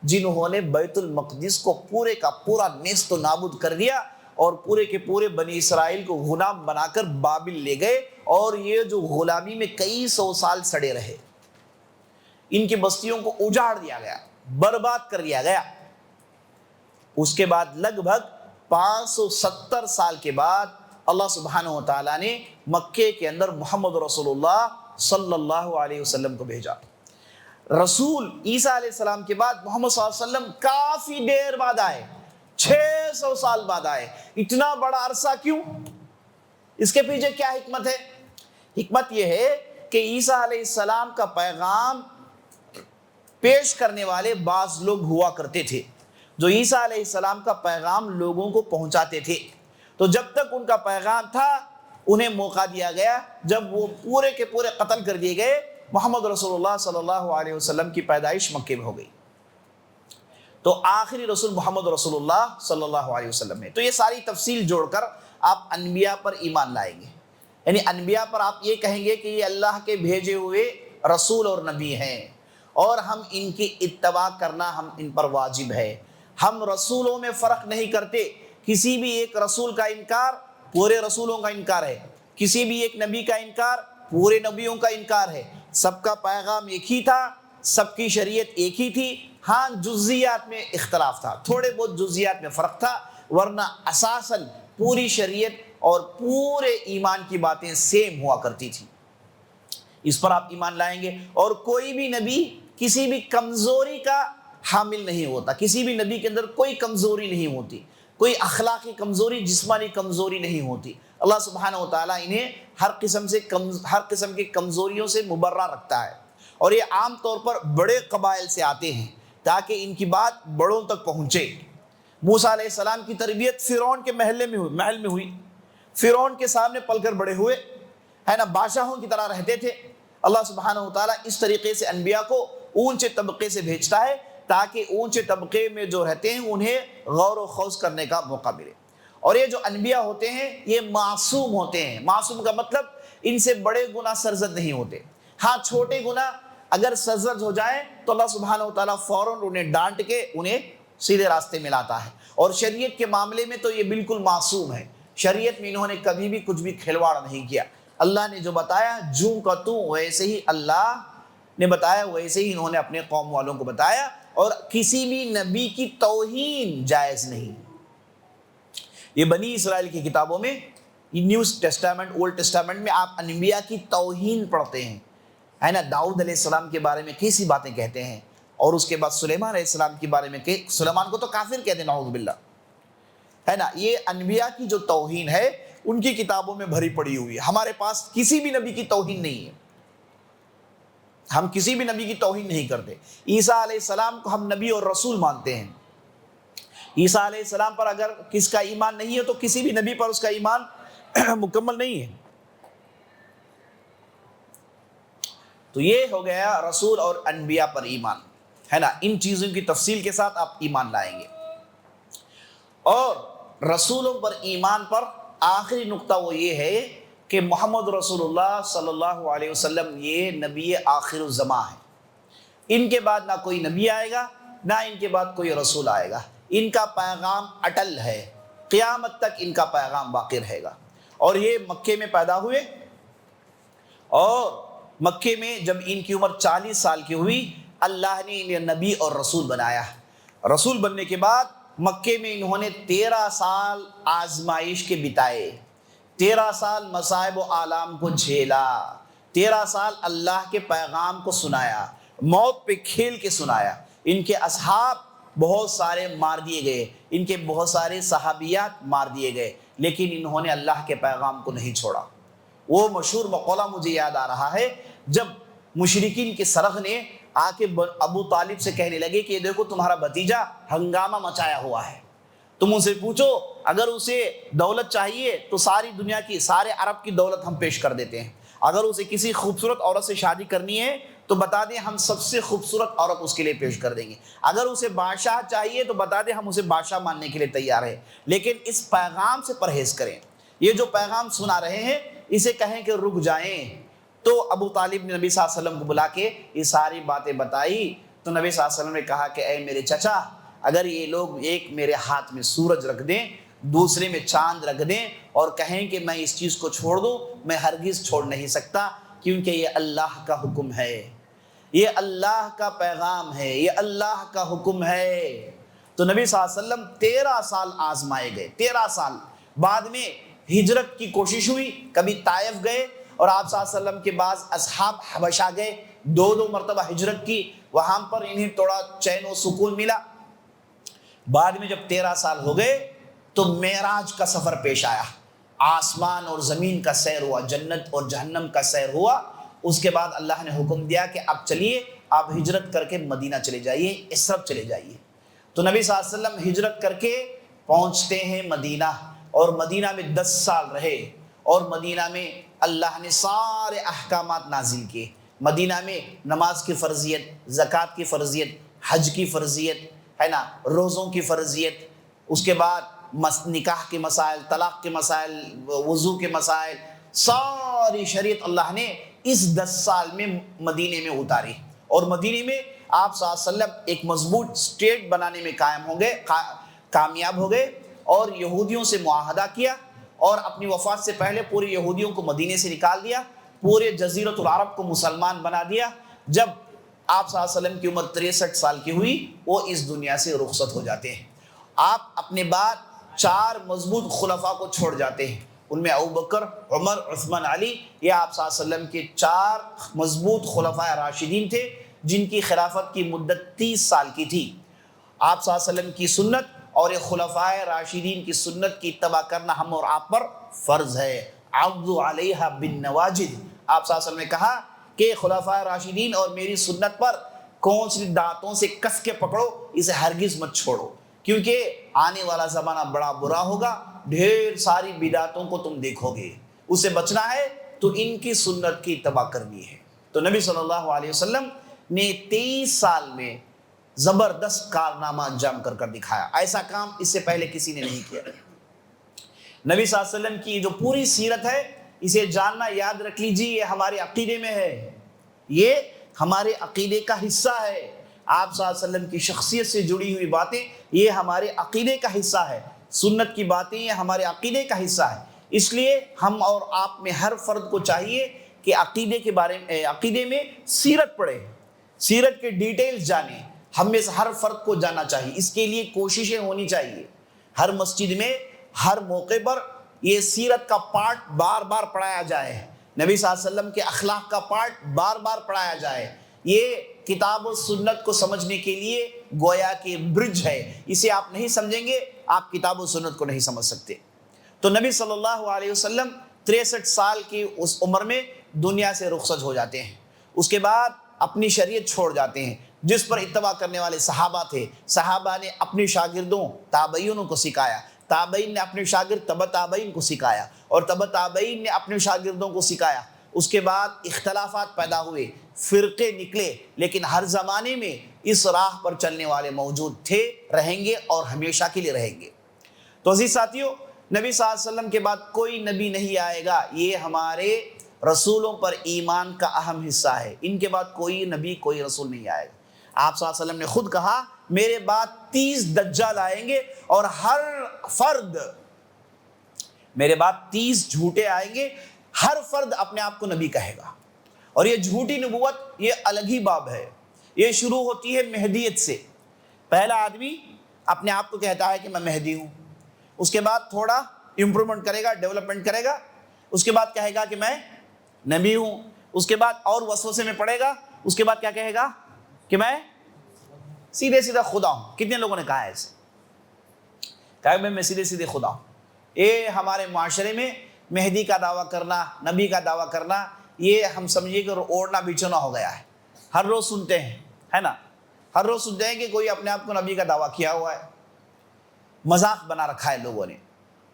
جنہوں نے بیت المقدس کو پورے کا پورا نیست و نابود کر دیا اور پورے کے پورے بنی اسرائیل کو غلام بنا کر بابل لے گئے، اور یہ جو غلامی میں کئی سو سال سڑے رہے، ان کی بستیوں کو اجاڑ دیا گیا، برباد کر دیا گیا۔ اس کے بعد لگ بھگ 570 سال کے بعد اللہ سبحانہ و تعالیٰ نے مکے کے اندر محمد رسول اللہ صلی اللہ علیہ وسلم کو بھیجا۔ رسول عیسیٰ علیہ السلام کے بعد محمد صلی اللہ علیہ وسلم کافی دیر بعد آئے، 600 سال بعد آئے۔ اتنا بڑا عرصہ کیوں؟ اس کے پیچھے کیا حکمت ہے؟ حکمت یہ ہے کہ عیسیٰ علیہ السلام کا پیغام پیش کرنے والے بعض لوگ ہوا کرتے تھے جو عیسیٰ علیہ السلام کا پیغام لوگوں کو پہنچاتے تھے، تو جب تک ان کا پیغام تھا انہیں موقع دیا گیا، جب وہ پورے کے پورے قتل کر دیے گئے، محمد رسول اللہ صلی اللہ علیہ وسلم کی پیدائش مکے میں ہو گئی، تو آخری رسول محمد رسول اللہ صلی اللہ علیہ وسلم ہے۔ تو یہ ساری تفصیل جوڑ کر آپ انبیاء پر ایمان لائیں گے، یعنی انبیاء پر آپ یہ کہیں گے کہ یہ اللہ کے بھیجے ہوئے رسول اور نبی ہیں، اور ہم ان کی اتباع کرنا ہم ان پر واجب ہے۔ ہم رسولوں میں فرق نہیں کرتے، کسی بھی ایک رسول کا انکار پورے رسولوں کا انکار ہے، کسی بھی ایک نبی کا انکار پورے نبیوں کا انکار ہے۔ سب کا پیغام ایک ہی تھا، سب کی شریعت ایک ہی تھی، ہاں جزیات میں اختلاف تھا، تھوڑے بہت جزیات میں فرق تھا، ورنہ اساساً پوری شریعت اور پورے ایمان کی باتیں سیم ہوا کرتی تھی۔ اس پر آپ ایمان لائیں گے، اور کوئی بھی نبی کسی بھی کمزوری کا حامل نہیں ہوتا، کسی بھی نبی کے اندر کوئی کمزوری نہیں ہوتی، کوئی اخلاقی کمزوری، جسمانی کمزوری نہیں ہوتی۔ اللہ سبحانہ و تعالیٰ انہیں ہر قسم کی کمزوریوں سے مبرہ رکھتا ہے، اور یہ عام طور پر بڑے قبائل سے آتے ہیں تاکہ ان کی بات بڑوں تک پہنچے۔ موسیٰ علیہ السلام کی تربیت فرعون کے محل میں ہوئی، فرعون کے سامنے پل کر بڑے ہوئے، ہے نا، بادشاہوں کی طرح رہتے تھے۔ اللہ سبحانہ و تعالیٰ اس طریقے سے انبیاء کو اونچے طبقے سے بھیجتا ہے تاکہ اونچے طبقے میں جو رہتے ہیں انہیں غور و خوض کرنے کا موقع ملے۔ اور یہ جو انبیاء ہوتے ہیں یہ معصوم ہوتے ہیں، معصوم کا مطلب ان سے بڑے گناہ سرزد نہیں ہوتے، ہاں چھوٹے گناہ اگر سرزد ہو جائیں تو اللہ سبحانہ و تعالیٰ فوراً انہیں ڈانٹ کے انہیں سیدھے راستے میں لاتا ہے، اور شریعت کے معاملے میں تو یہ بالکل معصوم ہے، شریعت میں انہوں نے کبھی بھی کچھ بھی کھلواڑ نہیں کیا۔ اللہ نے جو بتایا جوں کا توں ویسے ہی اللہ نے بتایا، ویسے ہی انہوں نے اپنے قوم والوں کو بتایا، اور کسی بھی نبی کی توہین جائز نہیں۔ یہ بنی اسرائیل کی کتابوں میں، نیو ٹیسٹامنٹ، اولڈ ٹیسٹامنٹ میں آپ انبیاء کی توہین پڑھتے ہیں، ہے نا، داؤد علیہ السلام کے بارے میں کیسی باتیں کہتے ہیں، اور اس کے بعد سلیمان علیہ السلام کے بارے میں سلیمان کو تو کافر کہتے ہیں، نعوذ باللہ، ہے نا۔ یہ انبیاء کی جو توہین ہے ان کی کتابوں میں بھری پڑی ہوئی ہے۔ ہمارے پاس کسی بھی نبی کی توہین نہیں ہے، ہم کسی بھی نبی کی توہین نہیں کرتے۔ عیسیٰ علیہ السلام کو ہم نبی اور رسول مانتے ہیں۔ عیسیٰ علیہ السلام پر اگر کس کا ایمان نہیں ہے تو کسی بھی نبی پر اس کا ایمان مکمل نہیں ہے۔ تو یہ ہو گیا رسول اور انبیاء پر ایمان، ہے نا۔ ان چیزوں کی تفصیل کے ساتھ آپ ایمان لائیں گے۔ اور رسولوں پر ایمان پر آخری نقطہ وہ یہ ہے کہ محمد رسول اللہ صلی اللہ علیہ وسلم یہ نبی آخر الزماں ہے، ان کے بعد نہ کوئی نبی آئے گا، نہ ان کے بعد کوئی رسول آئے گا، ان کا پیغام اٹل ہے، قیامت تک ان کا پیغام باقی رہے گا۔ اور یہ مکے میں پیدا ہوئے، اور مکے میں جب ان کی عمر 40 سال کی ہوئی اللہ نے انہیں نبی اور رسول بنایا۔ رسول بننے کے بعد مکے میں انہوں نے 13 سال آزمائش کے بتائے، 13 سال مصائب و آلام کو جھیلا، 13 سال اللہ کے پیغام کو سنایا، موت پہ کھیل کے سنایا۔ ان کے اصحاب بہت سارے مار دیے گئے، ان کے بہت سارے صحابیات مار دیے گئے، لیکن انہوں نے اللہ کے پیغام کو نہیں چھوڑا۔ وہ مشہور مقولہ مجھے یاد آ رہا ہے، جب مشرکین کے سرغ نے آ کے ابو طالب سے کہنے لگے کہ یہ دیکھو تمہارا بھتیجا ہنگامہ مچایا ہوا ہے، تم ان سے پوچھو اگر اسے دولت چاہیے تو ساری دنیا کی، سارے عرب کی دولت ہم پیش کر دیتے ہیں، اگر اسے کسی خوبصورت عورت سے شادی کرنی ہے تو بتا دیں ہم سب سے خوبصورت عورت اس کے لیے پیش کر دیں گے، اگر اسے بادشاہ چاہیے تو بتا دیں ہم اسے بادشاہ ماننے کے لیے تیار ہیں، لیکن اس پیغام سے پرہیز کریں۔ یہ جو پیغام سنا رہے ہیں اسے کہیں کہ رک جائیں، تو ابو طالب نے نبی صلی اللہ علیہ وسلم کو بلا کے یہ ساری باتیں بتائی. تو نبی صلی اللہ علیہ وسلم نے کہا کہ اے میرے چچا، اگر یہ لوگ ایک میرے ہاتھ میں سورج رکھ دیں، دوسرے میں چاند رکھ دیں اور کہیں کہ میں اس چیز کو چھوڑ دوں، میں ہرگز چھوڑ نہیں سکتا، کیونکہ یہ اللہ کا حکم ہے، یہ اللہ کا پیغام ہے، یہ اللہ کا حکم ہے. تو نبی صلی اللہ علیہ وسلم 13 سال آزمائے گئے. 13 سال بعد میں ہجرت کی کوشش ہوئی. کبھی طائف گئے اور آپ صلی اللہ علیہ وسلم کے بعض اصحاب حبشہ گئے، 2 مرتبہ ہجرت کی، وہاں پر انہیں تھوڑا چین و سکون ملا. بعد میں جب 13 سال ہو گئے تو معراج کا سفر پیش آیا. آسمان اور زمین کا سیر ہوا، جنت اور جہنم کا سیر ہوا. اس کے بعد اللہ نے حکم دیا کہ اب چلیے، آپ ہجرت کر کے مدینہ چلے جائیے، اسرب چلے جائیے. تو نبی صلی اللہ علیہ وسلم ہجرت کر کے پہنچتے ہیں مدینہ، اور مدینہ میں 10 سال رہے، اور مدینہ میں اللہ نے سارے احکامات نازل کیے. مدینہ میں نماز کی فرضیت، زکوٰۃ کی فرضیت، حج کی فرضیت ہے نا، روزوں کی فرضیت، اس کے بعد نکاح کے مسائل، طلاق کے مسائل، وضو کے مسائل، ساری شریعت اللہ نے اس 10 سال میں مدینے میں اتاری. اور مدینے میں آپ صلی اللہ علیہ وسلم ایک مضبوط اسٹیٹ بنانے میں کامیاب ہو گئے، اور یہودیوں سے معاہدہ کیا، اور اپنی وفات سے پہلے پورے یہودیوں کو مدینے سے نکال دیا، پورے جزیرۃ العرب کو مسلمان بنا دیا. جب آپ صلی اللہ علیہ وسلم کی عمر 63 سال کی ہوئی، وہ اس دنیا سے رخصت ہو جاتے ہیں. آپ اپنے بعد 4 مضبوط خلفاء کو چھوڑ جاتے ہیں. ان میں ابوبکر، عمر، عثمان، علی، یہ آپ صلی اللہ علیہ وسلم کے 4 مضبوط خلفاء راشدین تھے، جن کی خلافت کی مدت 30 سال کی تھی. آپ صلی اللہ علیہ وسلم کی سنت اور یہ خلفاء راشدین کی سنت کی اتباع کرنا ہم اور آپ پر فرض ہے. عضوا علیہا بالنواجذ. آپ صلی اللہ علیہ وسلم نے کہا کہ خلفاء راشدین اور میری سنت پر کون سی دانتوں سے کس کے پکڑو، اسے ہرگز مت چھوڑو، کیونکہ آنے والا زمانہ بڑا برا ہوگا، ڈھیر ساری بدعتوں کو تم دیکھو گے. اسے بچنا ہے تو ان کی سنت کی اتباع کرنی ہے. تو نبی صلی اللہ علیہ وسلم نے 23 سال میں زبردست کارنامہ انجام کر دکھایا. ایسا کام اس سے پہلے کسی نے نہیں کیا. نبی صلی اللہ علیہ وسلم کی جو پوری سیرت ہے، اسے جاننا، یاد رکھ لیجیے، یہ ہمارے عقیدے میں ہے، یہ ہمارے عقیدے کا حصہ ہے. آپ صلی اللہ علیہ وسلم کی شخصیت سے جڑی ہوئی باتیں یہ ہمارے عقیدے کا حصہ ہے. سنت کی باتیں یہ ہمارے عقیدے کا حصہ ہے. اس لیے ہم اور آپ میں ہر فرد کو چاہیے کہ عقیدے کے بارے میں، عقیدے میں سیرت پڑھے، سیرت کے ڈیٹیلز جانیں. ہم میں سے ہر فرد کو جاننا چاہیے. اس کے لیے کوششیں ہونی چاہیے. ہر مسجد میں، ہر موقع پر یہ سیرت کا پارٹ بار بار پڑھایا جائے. نبی صلی اللہ علیہ وسلم کے اخلاق کا پارٹ بار بار پڑھایا جائے. یہ کتاب و سنت کو سمجھنے کے لیے گویا کہ برج ہے. اسے آپ نہیں سمجھیں گے، آپ کتاب و سنت کو نہیں سمجھ سکتے. تو نبی صلی اللہ علیہ وسلم 63 سال کی اس عمر میں دنیا سے رخصت ہو جاتے ہیں. اس کے بعد اپنی شریعت چھوڑ جاتے ہیں جس پر اتباع کرنے والے صحابہ تھے. صحابہ نے اپنے شاگردوں تابعینوں کو سکھایا، تابعین نے اپنے شاگرد تبع تابعین کو سکھایا، اور تبع تابعین نے اپنے شاگردوں کو سکھایا. اس کے بعد اختلافات پیدا ہوئے، فرقے نکلے، لیکن ہر زمانے میں اس راہ پر چلنے والے موجود تھے، رہیں گے، اور ہمیشہ کے لیے رہیں گے. تو عزیز ساتھیوں، نبی صلی اللہ علیہ وسلم کے بعد کوئی نبی نہیں آئے گا. یہ ہمارے رسولوں پر ایمان کا اہم حصہ ہے. ان کے بعد کوئی نبی، کوئی رسول نہیں آئے گا. آپ صلی اللہ علیہ وسلم نے خود کہا میرے بعد 30 دجال آئیں گے، اور ہر فرد، میرے بعد 30 جھوٹے آئیں گے، ہر فرد اپنے آپ کو نبی کہے گا. اور یہ جھوٹی نبوت یہ الگ ہی باب ہے. یہ شروع ہوتی ہے مہدیت سے. پہلا آدمی اپنے آپ کو کہتا ہے کہ میں مہدی ہوں، اس کے بعد تھوڑا امپرومنٹ کرے گا، ڈیولپمنٹ کرے گا، اس کے بعد کہے گا کہ میں نبی ہوں، اس کے بعد اور وسوسے میں پڑے گا، اس کے بعد کیا کہے گا کہ میں سیدھے سیدھا خدا ہوں. کتنے لوگوں نے کہا ہے ایسے، کہا کہ میں سیدھے سیدھے خدا ہوں. یہ ہمارے معاشرے میں مہدی کا دعویٰ کرنا، نبی کا دعویٰ کرنا، یہ ہم سمجھیے کہ اوڑھنا بچھونا ہو گیا ہے. ہر روز سنتے ہیں، ہے نا، ہر روز سنتے ہیں کہ کوئی اپنے آپ کو نبی کا دعویٰ کیا ہوا ہے. مذاق بنا رکھا ہے لوگوں نے.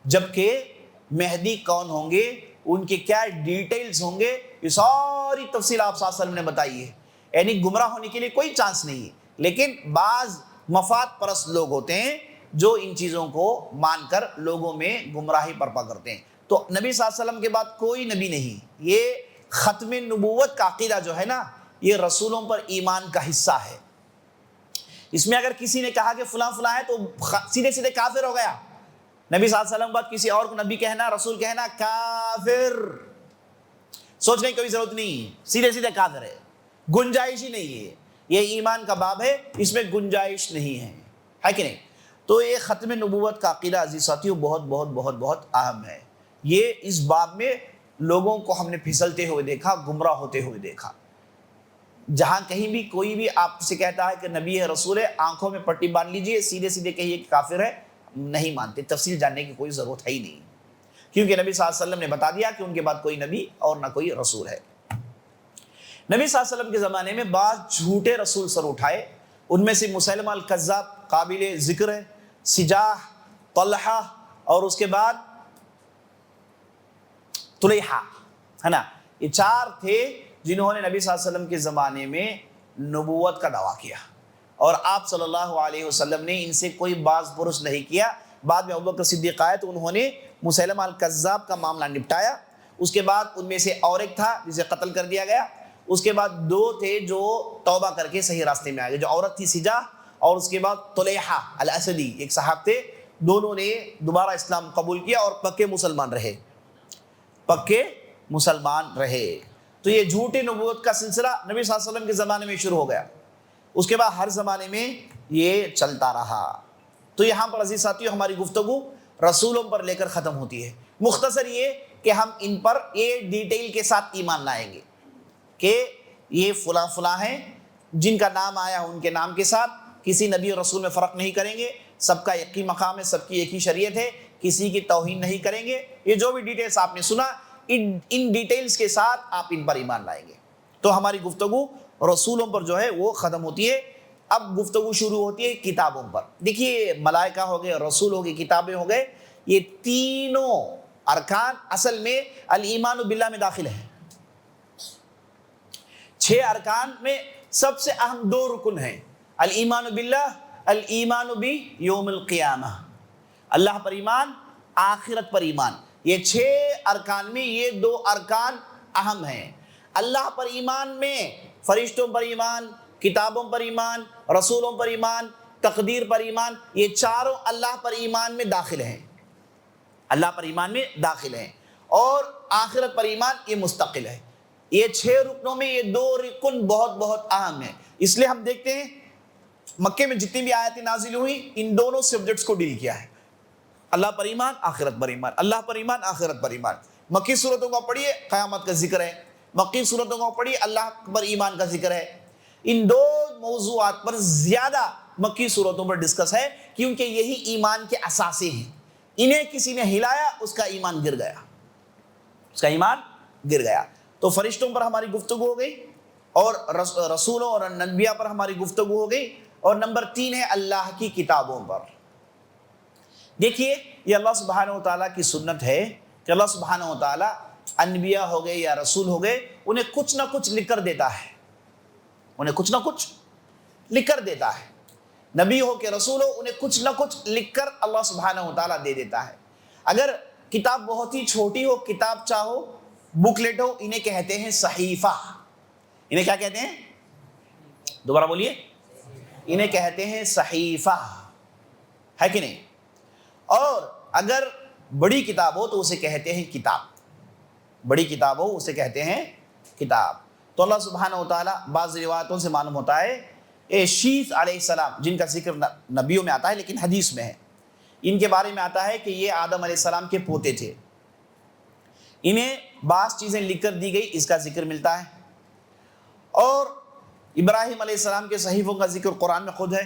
جبکہ مہدی کون ہوں گے، ان کے کیا ڈیٹیلز ہوں گے، یہ ساری تفصیل آپ صلی اللہ علیہ وسلم نے بتائی ہے. یعنی گمراہ ہونے کے لیے کوئی چانس نہیں ہے. لیکن بعض مفاد پرست لوگ ہوتے ہیں جو ان چیزوں کو مان کر لوگوں میں گمراہی برپا کرتے ہیں. تو نبی صلی اللہ علیہ وسلم کے بعد کوئی نبی نہیں. یہ ختم نبوت کا عقیدہ جو ہے نا یہ رسولوں پر ایمان کا حصہ ہے. اس میں اگر کسی نے کہا کہ فلاں فلاں ہے تو سیدھے سیدھے کافر ہو گیا. نبی صلی اللہ علیہ وسلم بعد کسی اور کو نبی کہنا, رسول کہنا, کافر. سوچنے کی کوئی ضرورت نہیں, سیدھے سیدھے کافر ہے, گنجائش ہی نہیں ہے. یہ ایمان کا باب ہے, اس میں گنجائش نہیں ہے, ہے کہ نہیں؟ تو یہ ختم نبوت کا عقیدہ عزیز ساتھیوں بہت بہت بہت بہت اہم ہے. یہ اس باب میں لوگوں کو ہم نے پھسلتے ہوئے دیکھا, گمراہ ہوتے ہوئے دیکھا. جہاں کہیں بھی کوئی بھی آپ سے کہتا ہے کہ نبی ہے, رسول ہے, آنکھوں میں پٹی باندھ لیجئے, سیدھے سیدھے کہیے کہ کافر ہے. نہیں مانتے, تفصیل جاننے کی کوئی ضرورت ہے ہی نہیں, کیونکہ نبی صلی اللہ علیہ وسلم نے بتا دیا کہ ان کے بعد کوئی نبی اور نہ کوئی رسول ہے. نبی صلی اللہ علیہ وسلم کے زمانے میں بعض جھوٹے رسول سر اٹھائے. ان میں سے مسیلمہ الکذاب قابل ذکر ہے, سجاح, طلحہ, اور اس کے بعد طلیحہ, ہے نا. یہ چار تھے جنہوں نے نبی صلی اللہ علیہ وسلم کے زمانے میں نبوت کا دعویٰ کیا, اور آپ صلی اللہ علیہ وسلم نے ان سے کوئی باز پرس نہیں کیا. بعد میں ابوبکر صدیق آئے تو انہوں نے مسیلمہ الکذاب کا معاملہ نپٹایا. اس کے بعد ان میں سے اور ایک تھا جسے قتل کر دیا گیا. اس کے بعد دو تھے جو توبہ کر کے صحیح راستے میں آ گئے, جو عورت تھی سجاح, اور اس کے بعد طلیحہ الاسدی ایک صحابی تھے. دونوں نے دوبارہ اسلام قبول کیا اور پکے مسلمان رہے, پکے مسلمان رہے. تو یہ جھوٹی نبوت کا سلسلہ نبی صلی اللہ علیہ وسلم کے زمانے میں شروع ہو گیا. اس کے بعد ہر زمانے میں یہ چلتا رہا. تو یہاں پر عزیز ساتھیوں ہماری گفتگو رسولوں پر لے کر ختم ہوتی ہے. مختصر یہ کہ ہم ان پر یہ ڈیٹیل کے ساتھ ایمان لائیں گے کہ یہ فلاں فلاں ہیں, جن کا نام آیا ان کے نام کے ساتھ, کسی نبی اور رسول میں فرق نہیں کریں گے, سب کا ایک ہی مقام ہے, سب کی ایک ہی شریعت ہے, کسی کی توہین نہیں کریں گے. یہ جو بھی ڈیٹیلز آپ نے سنا ان ڈیٹیلز کے ساتھ آپ ان پر ایمان لائیں گے. تو ہماری گفتگو رسولوں پر جو ہے وہ ختم ہوتی ہے. اب گفتگو شروع ہوتی ہے کتابوں پر. دیکھیے, ملائکہ ہو گئے, رسول ہو گئے, کتابیں ہو گئے, یہ تینوں ارکان اصل میں الایمان باللہ میں داخل ہیں. 6 ارکان میں سب سے اہم 2 رکن ہیں, الایمان باللہ, الایمان بیوم القیامہ. اللہ پر ایمان, آخرت پر ایمان. یہ 6 ارکان میں یہ 2 ارکان اہم ہیں. اللہ پر ایمان میں فرشتوں پر ایمان, کتابوں پر ایمان, رسولوں پر ایمان, تقدیر پر ایمان, یہ چاروں اللہ پر ایمان میں داخل ہیں, اللہ پر ایمان میں داخل ہیں. اور آخرت پر ایمان یہ مستقل ہے. یہ 6 رکنوں میں یہ 2 رکن بہت بہت اہم ہیں. اس لیے ہم دیکھتے ہیں مکے میں جتنی بھی آیتیں نازل ہوئی ان دونوں سبجیکٹس کو ڈیل کیا ہے, اللہ پر ایمان, آخرت پر ایمان, اللہ پر ایمان, آخرت پر ایمان. مکی صورتوں کو پڑھیے قیامت کا ذکر ہے, مکی صورتوں کو پڑھیے اللہ پر ایمان کا ذکر ہے. ان 2 موضوعات پر زیادہ مکی صورتوں پر ڈسکس ہے, کیونکہ یہی ایمان کے اساسے ہیں. انہیں کسی نے ہلایا, اس کا ایمان گر گیا, اس کا ایمان گر گیا. تو فرشتوں پر ہماری گفتگو ہو گئی, اور رسولوں اور انبیاء پر ہماری گفتگو ہو گئی, اور نمبر 3 ہے اللہ کی کتابوں پر. دیکھیے, یہ اللہ سبحانہ و تعالیٰ کی سنت ہے کہ اللہ سبحانہ و تعالیٰ انبیاء ہو گئے یا رسول ہو گئے, انہیں کچھ نہ کچھ لکھ کر دیتا ہے, انہیں کچھ نہ کچھ لکھ کر دیتا ہے. نبی ہو کہ رسول ہو, انہیں کچھ نہ کچھ لکھ کر اللہ سبحانہ و تعالیٰ دے دیتا ہے. اگر کتاب بہت ہی چھوٹی ہو, کتاب چاہو, بکلیٹ ہو, انہیں کہتے ہیں صحیفہ. انہیں کیا کہتے ہیں؟ دوبارہ بولیے. انہیں کہتے ہیں صحیفہ, ہے کہ نہیں؟ اور اگر بڑی کتاب ہو تو اسے کہتے ہیں کتاب, بڑی کتاب ہو اسے کہتے ہیں کتاب. تو اللہ سبحانہ و تعالیٰ بعض روایتوں سے معلوم ہوتا ہے شیث علیہ السلام, جن کا ذکر نبیوں میں آتا ہے لیکن حدیث میں ہے, ان کے بارے میں آتا ہے کہ یہ آدم علیہ السلام کے پوتے تھے. انہیں بعض چیزیں لکھ کر دی گئی, اس کا ذکر ملتا ہے. اور ابراہیم علیہ السلام کے صحیفوں کا ذکر قرآن میں خود ہے,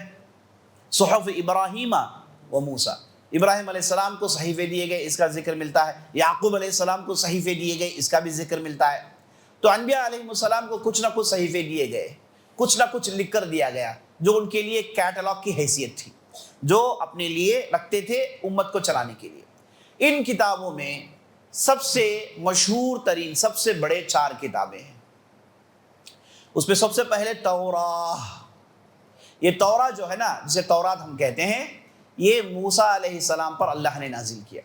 صحف ابراہیم و موسیٰ. ابراہیم علیہ السلام کو صحیفے دیے گئے, اس کا ذکر ملتا ہے. یعقوب علیہ السلام کو صحیفے دیے گئے, اس کا بھی ذکر ملتا ہے. تو انبیاء علیہ السلام کو کچھ نہ کچھ صحیفے دیے گئے, کچھ نہ کچھ لکھ کر دیا گیا, جو ان کے لیے کیٹلاگ کی حیثیت تھی, جو اپنے لیے رکھتے تھے امت کو چلانے کے لیے. ان کتابوں میں سب سے مشہور ترین, سب سے بڑے 4 کتابیں ہیں. اس میں سب سے پہلے توراہ. یہ توراہ جو ہے نا, جسے تورات ہم کہتے ہیں, یہ موسیٰ علیہ السلام پر اللہ نے نازل کیا.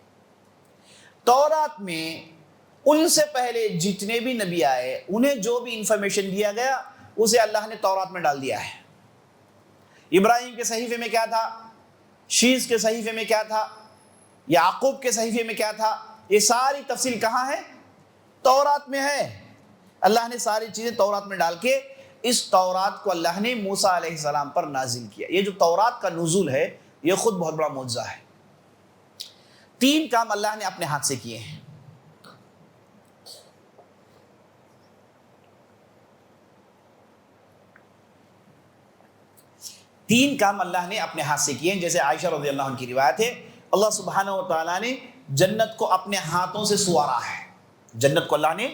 تورات میں ان سے پہلے جتنے بھی نبی آئے انہیں جو بھی انفارمیشن دیا گیا اسے اللہ نے تورات میں ڈال دیا ہے۔ ابراہیم کے صحیفے میں کیا تھا، شیس کے صحیفے میں کیا تھا، یعقوب کے صحیفے میں کیا تھا، یہ ساری تفصیل کہاں ہے؟ تورات میں ہے۔ اللہ نے ساری چیزیں تورات میں ڈال کے اس تورات کو اللہ نے موسیٰ علیہ السلام پر نازل کیا۔ یہ جو تورات کا نزول ہے یہ خود بہت بڑا معجزہ ہے۔ 3 کام اللہ نے اپنے ہاتھ سے کیے ہیں۔ تین کام اللہ نے اپنے ہاتھ سے کیے ہیں، جیسے عائشہ رضی اللہ عنہ کی روایت ہے، اللہ سبحانہ و تعالیٰ نے جنت کو اپنے ہاتھوں سے سوارا ہے۔ جنت کو اللہ نے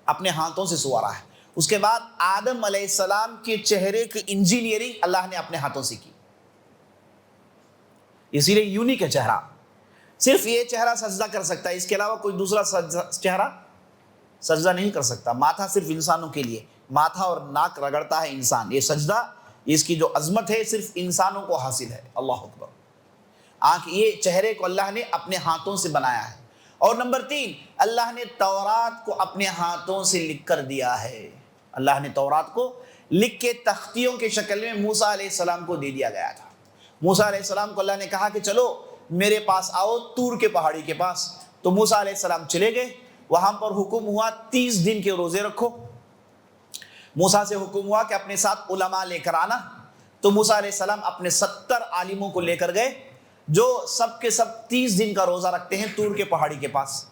اپنے ہاتھوں سے سوارا ہے۔ اس کے بعد آدم علیہ السلام کے چہرے کی انجینئرنگ اللہ نے اپنے ہاتھوں سے کی، اسی لیے یونیک ہے چہرہ۔ صرف یہ چہرہ سجدہ کر سکتا ہے، اس کے علاوہ کوئی دوسرا چہرہ سجدہ نہیں کر سکتا۔ ماتھا صرف انسانوں کے لیے، ماتھا اور ناک رگڑتا ہے انسان، یہ سجدہ اس کی جو عظمت ہے صرف انسانوں کو حاصل ہے۔ اللہ اکبر۔ آنکھ، یہ چہرے کو اللہ نے اپنے ہاتھوں سے بنایا ہے۔ اور نمبر 3، اللہ نے تورات کو اپنے ہاتھوں سے لکھ کر دیا ہے۔ اللہ نے تورات کو لکھ کے تختیوں کے شکل میں موسیٰ علیہ السلام کو دے دیا گیا تھا۔ موسیٰ علیہ السلام کو اللہ نے کہا کہ چلو میرے پاس آؤ، طور کے پہاڑی کے پاس۔ تو موسیٰ علیہ السلام چلے گئے، وہاں پر حکم ہوا 30 دن کے روزے رکھو۔ موسیٰ سے حکم ہوا کہ اپنے ساتھ علماء لے کر آنا۔ تو موسیٰ علیہ السلام اپنے 70 عالموں کو لے کر گئے جو سب کے سب 30 دن کا روزہ رکھتے ہیں طور کے پہاڑی کے پاس۔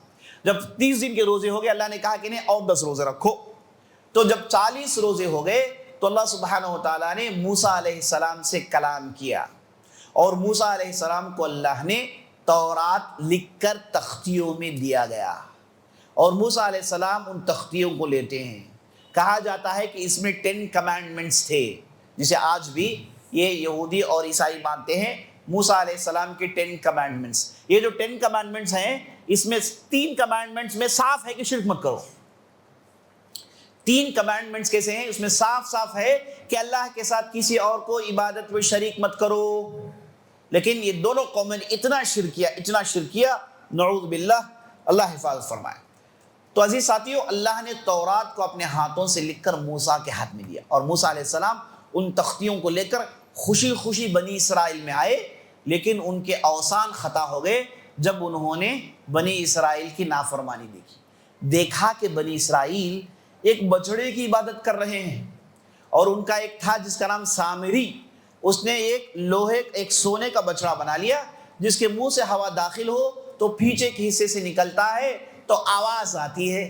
جب 30 دن کے روزے ہو گئے، اللہ نے کہا کہ انہیں اور 10 روزے رکھو۔ تو جب 40 روزے ہو گئے تو اللہ سبحانہ و تعالیٰ نے موسیٰ علیہ السلام سے کلام کیا، اور موسیٰ علیہ السلام کو اللہ نے تورات لکھ کر تختیوں میں دیا گیا، اور موسیٰ علیہ السلام ان تختیوں کو لیتے ہیں۔ کہا جاتا ہے کہ اس میں 10 کمانڈمنٹس تھے، جسے آج بھی یہ یہودی اور عیسائی مانتے ہیں، موسیٰ علیہ السلام کے 10 کمانڈمنٹس۔ یہ جو 10 کمانڈمنٹس ہیں، اس میں 3 کمانڈمنٹس میں صاف ہے کہ شرک مت کرو۔ 3 کمانڈمنٹس کیسے ہیں؟ اس میں صاف صاف ہے کہ اللہ کے ساتھ کسی اور کو عبادت میں شریک مت کرو۔ لیکن یہ دونوں قومیں نے اتنا شرک کیا، نعوذ باللہ، اللہ حفاظت فرمائے۔ تو عزیز ساتھیو، اللہ نے تورات کو اپنے ہاتھوں سے لکھ کر موسیٰ کے ہاتھ میں دیا، اور موسیٰ علیہ السلام ان تختیوں کو لے کر خوشی خوشی بنی اسرائیل میں آئے، لیکن ان کے اوثان خطا ہو گئے جب انہوں نے بنی اسرائیل کی نافرمانی دیکھا کہ بنی اسرائیل ایک بچڑے کی عبادت کر رہے ہیں، اور ان کا ایک تھا جس کا نام سامری، اس نے ایک سونے کا بچڑا بنا لیا، جس کے منہ سے ہوا داخل ہو تو پیچھے کے حصے سے نکلتا ہے تو آواز آتی ہے۔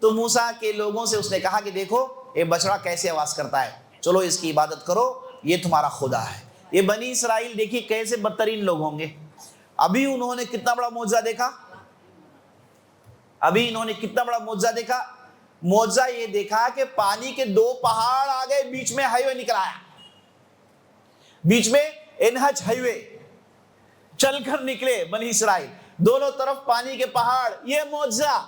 تو موسیٰ کے لوگوں سے اس نے کہا کہ دیکھو یہ بچڑا کیسے آواز کرتا ہے، چلو اس کی عبادت کرو، یہ تمہارا خدا ہے۔ یہ بنی اسرائیل دیکھیے کیسے بدترین لوگ ہوں گے۔ ابھی انہوں نے کتنا بڑا معجزہ دیکھا، معجزہ یہ دیکھا کہ پانی کے 2 پہاڑ آ گئے، بیچ میں ہائی وے نکل آیا، بیچ میں NH ہائی وے چل کر نکلے بنی اسرائیل، دونوں طرف پانی کے پہاڑ۔ یہ معجزہ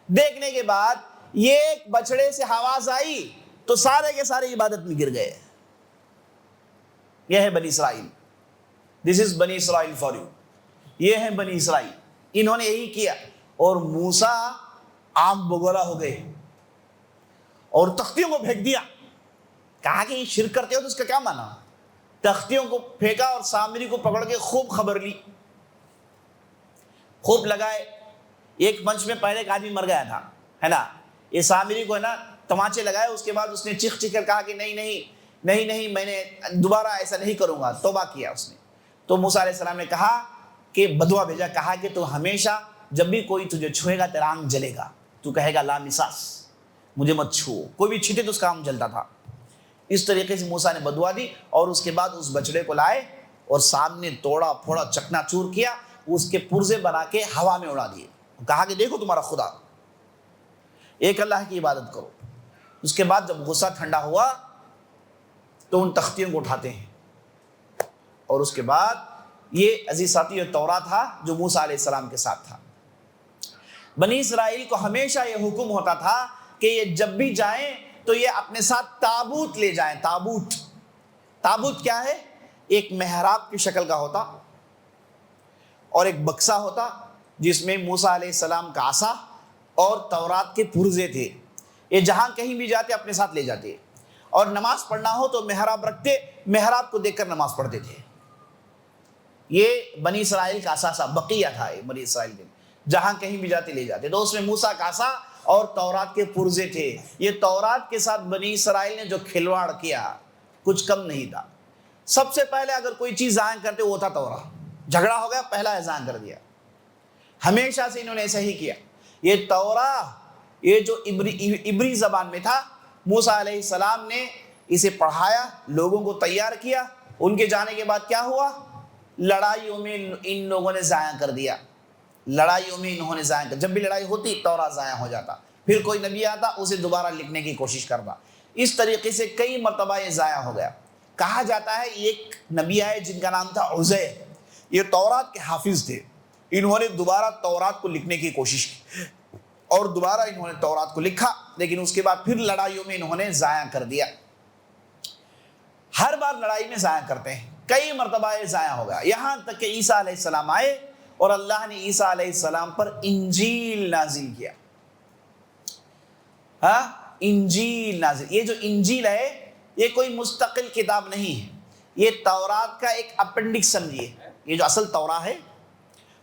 دیکھنے کے بعد یہ ایک بچڑے سے آواز آئی تو سارے کے سارے عبادت میں گر گئے۔ یہ ہے بنی اسرائیل، دس از بنی اسرائیل فار یو، یہ ہے بنی اسرائیل، انہوں نے یہی کیا۔ اور موسیٰ آنکھ بگولا ہو گئے اور تختیوں کو پھینک دیا۔ کہا کہ یہ شرک کرتے ہو تو اس کا کیا مانا؟ تختیوں کو پھینکا اور سامری کو پکڑ کے خوب خبر لی، خوب لگائے۔ ایک منچ میں پہلے ایک آدمی مر گیا تھا، ہے نا، یہ سامری کو ہے نا تماچے لگائے، اس کے بعد اس نے چیخ کر کہا کہ نہیں میں نے دوبارہ ایسا نہیں کروں گا، توبہ کیا اس نے۔ تو موسیٰ علیہ السلام نے کہا کہ بدعا بھیجا، کہا کہ تو ہمیشہ جب بھی کوئی تجھے چھوئے گا تیرا آنکھ جلے گا، تو کہے گا لا مساس، مجھے مت چھو۔ کوئی بھی چھیٹے تو اس کا آنکھ جلتا تھا۔ اس طریقے سے موسیٰ نے بدعا دی، اور اس کے بعد اس بچڑے کو لائے اور سامنے توڑا پھوڑا چکنا چور کیا، اس کے پرزے بنا کے ہوا میں اڑا دیے، کہا کہ دیکھو تمہارا خدا، ایک اللہ کی عبادت کرو۔ اس کے بعد جب غصہ ٹھنڈا ہوا تو ان تختیوں کو اٹھاتے ہیں، اور اس کے بعد یہ عزیز ساتھی یہ تورات تھا جو موسیٰ علیہ السلام کے ساتھ تھا۔ بنی اسرائیل کو ہمیشہ یہ حکم ہوتا تھا کہ یہ جب بھی جائیں تو یہ اپنے ساتھ تابوت لے جائیں۔ تابوت کیا ہے؟ ایک محراب کی شکل کا ہوتا اور ایک بکسا ہوتا جس میں موسیٰ علیہ السلام کا عصا اور تورات کے پرزے تھے، یہ جہاں کہیں بھی جاتے اپنے ساتھ لے جاتے، اور نماز پڑھنا ہو تو محراب رکھتے، محراب کو دیکھ کر نماز پڑھتے تھے۔ یہ بنی اسرائیل کا اثاثہ بقیہ تھا، یہ بنی اسرائیل کے جہاں کہیں بھی جاتے لے جاتے۔ تو اس میں موسیٰ کا عصا اور تورات کے پرزے تھے۔ یہ تورات کے ساتھ بنی اسرائیل نے جو کھلواڑ کیا کچھ کم نہیں تھا۔ سب سے پہلے اگر کوئی چیز ضائع کرتے وہ تھا تورات، جھگڑا ہو گیا پہلا ضائع کر دیا، ہمیشہ سے انہوں نے ایسا ہی کیا۔ یہ تورات یہ جو عبری زبان میں تھا، موسیٰ علیہ السلام نے اسے پڑھایا، لوگوں کو تیار کیا، ان کے جانے کے بعد کیا ہوا؟ لڑائیوں میں ان لوگوں نے ضائع کر دیا، لڑائیوں میں انہوں نے ضائع کر، جب بھی لڑائی ہوتی تورات ضائع ہو جاتا، پھر کوئی نبی آتا اسے دوبارہ لکھنے کی کوشش کرتا، اس طریقے سے کئی مرتبہ یہ ضائع ہو گیا۔ کہا جاتا ہے ایک نبی آئے جن کا نام تھا عزیر، یہ تورات کے حافظ تھے، انہوں نے دوبارہ تورات کو لکھنے کی کوشش کی اور دوبارہ انہوں نے تورات کو لکھا، لیکن اس کے بعد پھر لڑائیوں میں انہوں نے ضائع کر دیا۔ ہر بار لڑائی میں ضائع کرتے ہیں، کئی مرتبہ یہ ضائع ہو گیا، یہاں تک کہ عیسیٰ علیہ السلام آئے اور اللہ نے عیسیٰ علیہ السلام پر انجیل نازل کیا۔ انجیل نازل، یہ جو انجیل ہے یہ کوئی مستقل کتاب نہیں ہے، یہ تورات کا ایک اپنڈکس سمجھیے، یہ جو اصل تورات ہے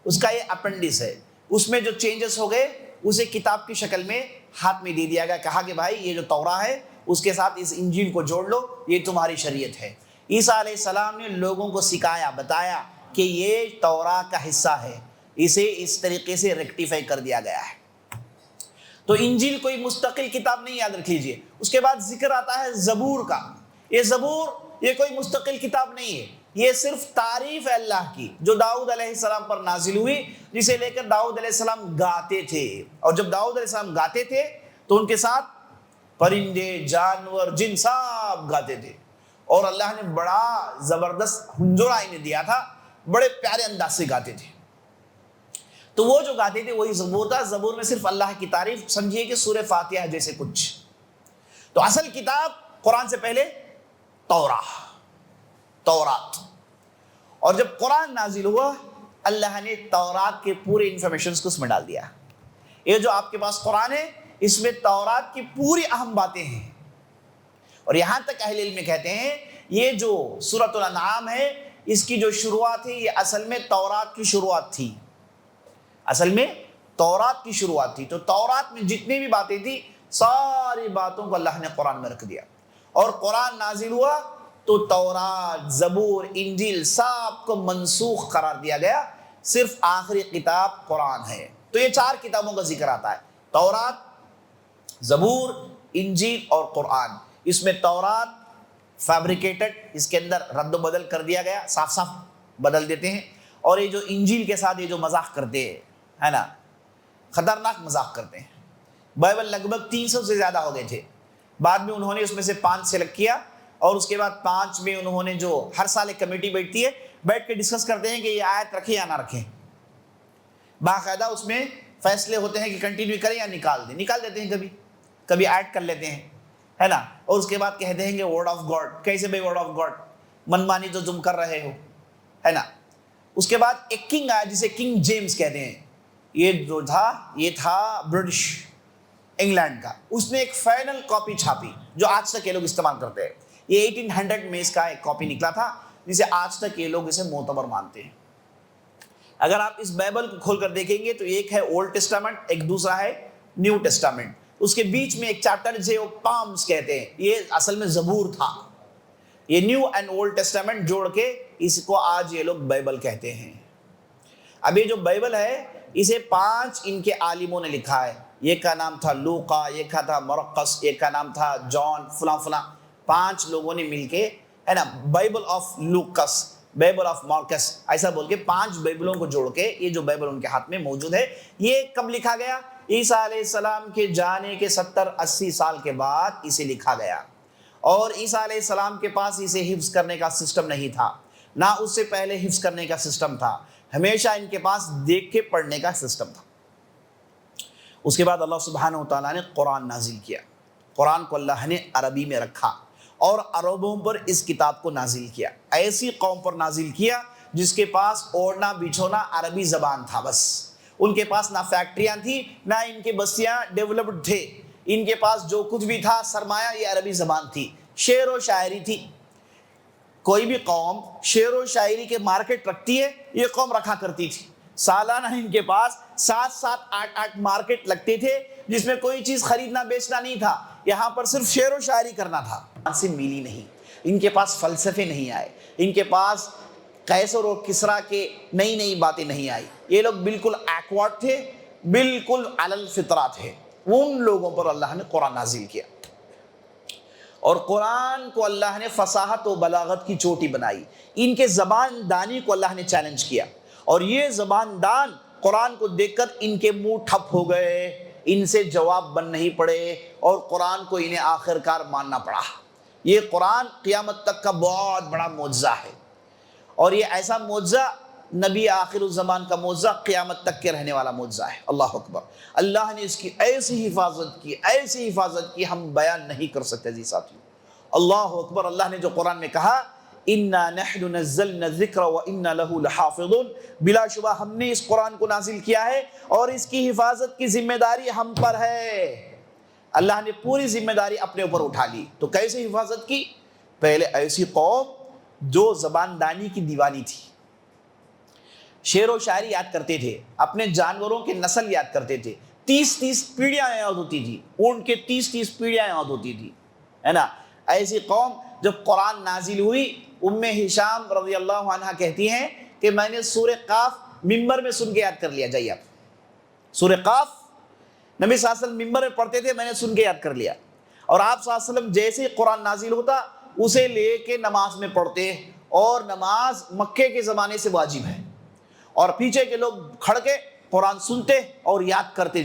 اس کا یہ اپنڈکس ہے، اس میں جو چینجز ہو گئے اسے کتاب کی شکل میں ہاتھ میں دے دیا گیا، کہا کہ بھائی یہ جو تورات ہے اس کے ساتھ اس انجیل کو جوڑ لو، یہ تمہاری شریعت ہے۔ عیسیٰ علیہ السلام نے لوگوں کو سکھایا، بتایا کہ یہ تورات کا حصہ ہے، اسے اس طریقے سے ریکٹیفائی کر دیا گیا ہے۔ تو انجیل کوئی مستقل کتاب نہیں، یاد رکھ لیجئے۔ اس کے بعد ذکر آتا ہے زبور کا، یہ زبور یہ کوئی مستقل کتاب نہیں ہے، یہ صرف تعریف ہے اللہ کی جو داؤد علیہ السلام پر نازل ہوئی، جسے لے کر داؤد علیہ السلام گاتے تھے، اور جب داؤد علیہ السلام گاتے تھے تو ان کے ساتھ پرندے، جانور، جن سب گاتے تھے، اور اللہ نے بڑا زبردست ہنجوڑا انہیں دیا تھا، بڑے پیارے انداز سے گاتے تھے۔ تو وہ جو گاتے تھے وہی زبور تھا۔ زبور میں صرف اللہ کی تعریف، سمجھیے کہ سورہ فاتحہ جیسے کچھ۔ تو اصل کتاب قرآن سے پہلے تورات، اور جب قرآن نازل ہوا اللہ نے تورات کے پورے انفارمیشنز کو اس میں ڈال دیا۔ یہ جو آپ کے پاس قرآن ہے اس میں تورات کی پوری اہم باتیں ہیں، اور یہاں تک اہل علم کہتے ہیں یہ جو سورۃ الانعام ہے اس کی جو شروعات ہے یہ اصل میں تورات کی شروعات تھی، اصل میں تورات کی شروعات تھی۔ تو تورات میں جتنی بھی باتیں تھیں ساری باتوں کو اللہ نے قرآن میں رکھ دیا، اور قرآن نازل ہوا تو تورات، زبور، انجیل سب کو منسوخ قرار دیا گیا، صرف آخری کتاب قرآن ہے۔ تو یہ 4 کتابوں کا ذکر آتا ہے، تورات، زبور، انجیل اور قرآن۔ اس میں تورات فیبریکیٹڈ، اس کے اندر رد و بدل کر دیا گیا، صاف صاف بدل دیتے ہیں، اور یہ جو انجیل کے ساتھ یہ جو مذاق کرتے ہیں ہے نا، خطرناک مذاق کرتے ہیں۔ بائبل لگ بھگ 300 سے زیادہ ہو گئے تھے، بعد میں انہوں نے اس میں سے 5 سلیکٹ کیا، اور اس کے بعد 5 میں انہوں نے جو ہر سال ایک کمیٹی بیٹھتی ہے، بیٹھ کے ڈسکس کرتے ہیں کہ یہ آیت رکھیں یا نہ رکھیں، باقاعدہ اس میں فیصلے ہوتے ہیں کہ کنٹینیو کریں یا نکال دیں، نکال دیتے ہیں، کبھی ایڈ کر لیتے ہیں ہے نا، اور اس کے بعد کہتے ہیں کہ ورڈ آف گاڈ، کیسے بھائی ورڈ آف گاڈ، منمانی تو تم کر رہے ہو ہے نا۔ اس کے بعد ایک کنگ آیا جسے کنگ جیمز کہتے ہیں، یہ جو تھا یہ تھا برٹش انگلینڈ کا، اس نے ایک فائنل کاپی چھاپی جو آج تک یہ لوگ استعمال کرتے ہیں۔ یہ 1800 میں اس کا ایک کاپی نکلا تھا جسے آج تک یہ لوگ اسے معتبر مانتے ہیں۔ اگر آپ اس بائبل کو کھول کر دیکھیں گے تو ایک ہے اولڈ ٹیسٹامنٹ، ایک دوسرا ہے نیو ٹیسٹامنٹ، اس کے بیچ میں ایک چیپٹر جسے وہ پامس کہتے ہیں، یہ اصل میں زبور تھا۔ یہ نیو اینڈ اولڈ ٹیسٹامنٹ جوڑ کے اس کو آج یہ لوگ بائبل کہتے ہیں۔ اب یہ جو بائبل ہے اسے 5 ان کے عالموں نے لکھا ہے، ایک کا نام تھا لوقا، ایک کا تھا مرقس، ایک کا نام تھا جان، فلاں فلاں، 5 لوگوں نے مل کے ہے نا Bible of locus, Bible of marks, ایسا بول کے 5 بائبلوں کو جوڑ کے یہ جو بائبل ان کے ہاتھ میں موجود ہے، یہ کب لکھا گیا؟ عیسیٰ علیہ السلام کے جانے کے 70-80 سال کے بعد اسے لکھا گیا، اور عیسیٰ علیہ السلام کے پاس اسے حفظ کرنے کا سسٹم نہیں تھا، نہ اس سے پہلے حفظ کرنے کا سسٹم تھا، ہمیشہ ان کے پاس دیکھ کے پڑھنے کا سسٹم تھا۔ اس کے بعد اللہ سبحانہ وتعالیٰ نے قرآن نازل کیا، قرآن کو اللہ نے عربی میں رکھا اور عربوں پر اس کتاب کو نازل کیا، ایسی قوم پر نازل کیا جس کے پاس اوڑھنا بچھونا عربی زبان تھا بس، ان کے پاس نہ فیکٹریاں تھیں، نہ ان کے بستیاں ڈیولپڈ تھے، ان کے پاس جو کچھ بھی تھا سرمایہ یہ عربی زبان تھی، شعر و شاعری تھی۔ کوئی بھی قوم شعر و شاعری کے مارکیٹ رکھتی ہے، یہ قوم رکھا کرتی تھی۔ سالانہ ان کے پاس 7 8 مارکیٹ لگتے تھے، جس میں کوئی چیز خریدنا بیچنا نہیں تھا، یہاں پر صرف شعر و شاعری کرنا تھا۔ سے ملی نہیں، ان کے پاس فلسفے نہیں آئے، ان کے پاس قیصر اور کسریٰ کے نئی باتیں نہیں آئی، یہ لوگ بالکل ایکورڈ تھے، بالکل علی الفطرہ تھے۔ ان لوگوں پر اللہ نے قرآن نازل کیا، اور قرآن کو اللہ نے فصاحت و بلاغت کی چوٹی بنائی، ان کے زبان دانی کو اللہ نے چیلنج کیا، اور یہ زبان دان قرآن کو دیکھ کر ان کے منہ ٹھپ ہو گئے، ان سے جواب بن نہیں پڑے، اور قرآن کو انہیں آخر کار ماننا پڑا۔ یہ قرآن قیامت تک کا بہت بڑا معجزہ ہے، اور یہ ایسا معجزہ نبی آخر الزمان کا معجزہ، قیامت تک کے رہنے والا معجزہ ہے۔ اللہ اکبر، اللہ نے اس کی ایسی حفاظت کی ہم بیان نہیں کر سکتے جی ساتھیوں۔ اللہ اکبر، اللہ نے جو قرآن میں کہا اِنَّا نَحْنُ نَزَّلْنَا الذِّكْرَ وَإِنَّا لَهُ لَحَافِظُونَ، بلا شبہ ہم نے اس قرآن کو نازل کیا ہے اور اس کی حفاظت کی ذمہ داری ہم پر ہے۔ اللہ نے پوری ذمہ داری اپنے اوپر اٹھا لی۔ تو کیسے حفاظت کی؟ پہلے ایسی قوم جو زبان دانی کی دیوانی تھی، شعر و شاعری یاد کرتے تھے، اپنے جانوروں کے نسل یاد کرتے تھے، 30 پیڑھیاں یاد ہوتی تھی، اونٹ کے 30 پیڑھیاں یاد ہوتی تھی، ہے نا۔ ایسی قوم جب قرآن نازل ہوئی، ام ہشام رضی اللہ عنہ کہتی ہیں کہ میں نے سورہ قاف ممبر میں سن کے یاد کر لیا۔ جائیے آپ سورہ قاف نبی صلی اللہ علیہ وسلم ممبر میں پڑھتے تھے، میں نے سن کے یاد کر لیا، اور آپ صلی اللہ علیہ وسلم جیسے ہی قرآن نازل ہوتا اسے لے کے نماز میں پڑھتے، اور نماز مکے کے زمانے سے واجب ہے، اور پیچھے کے لوگ کھڑ کے قرآن سنتے اور یاد کرتے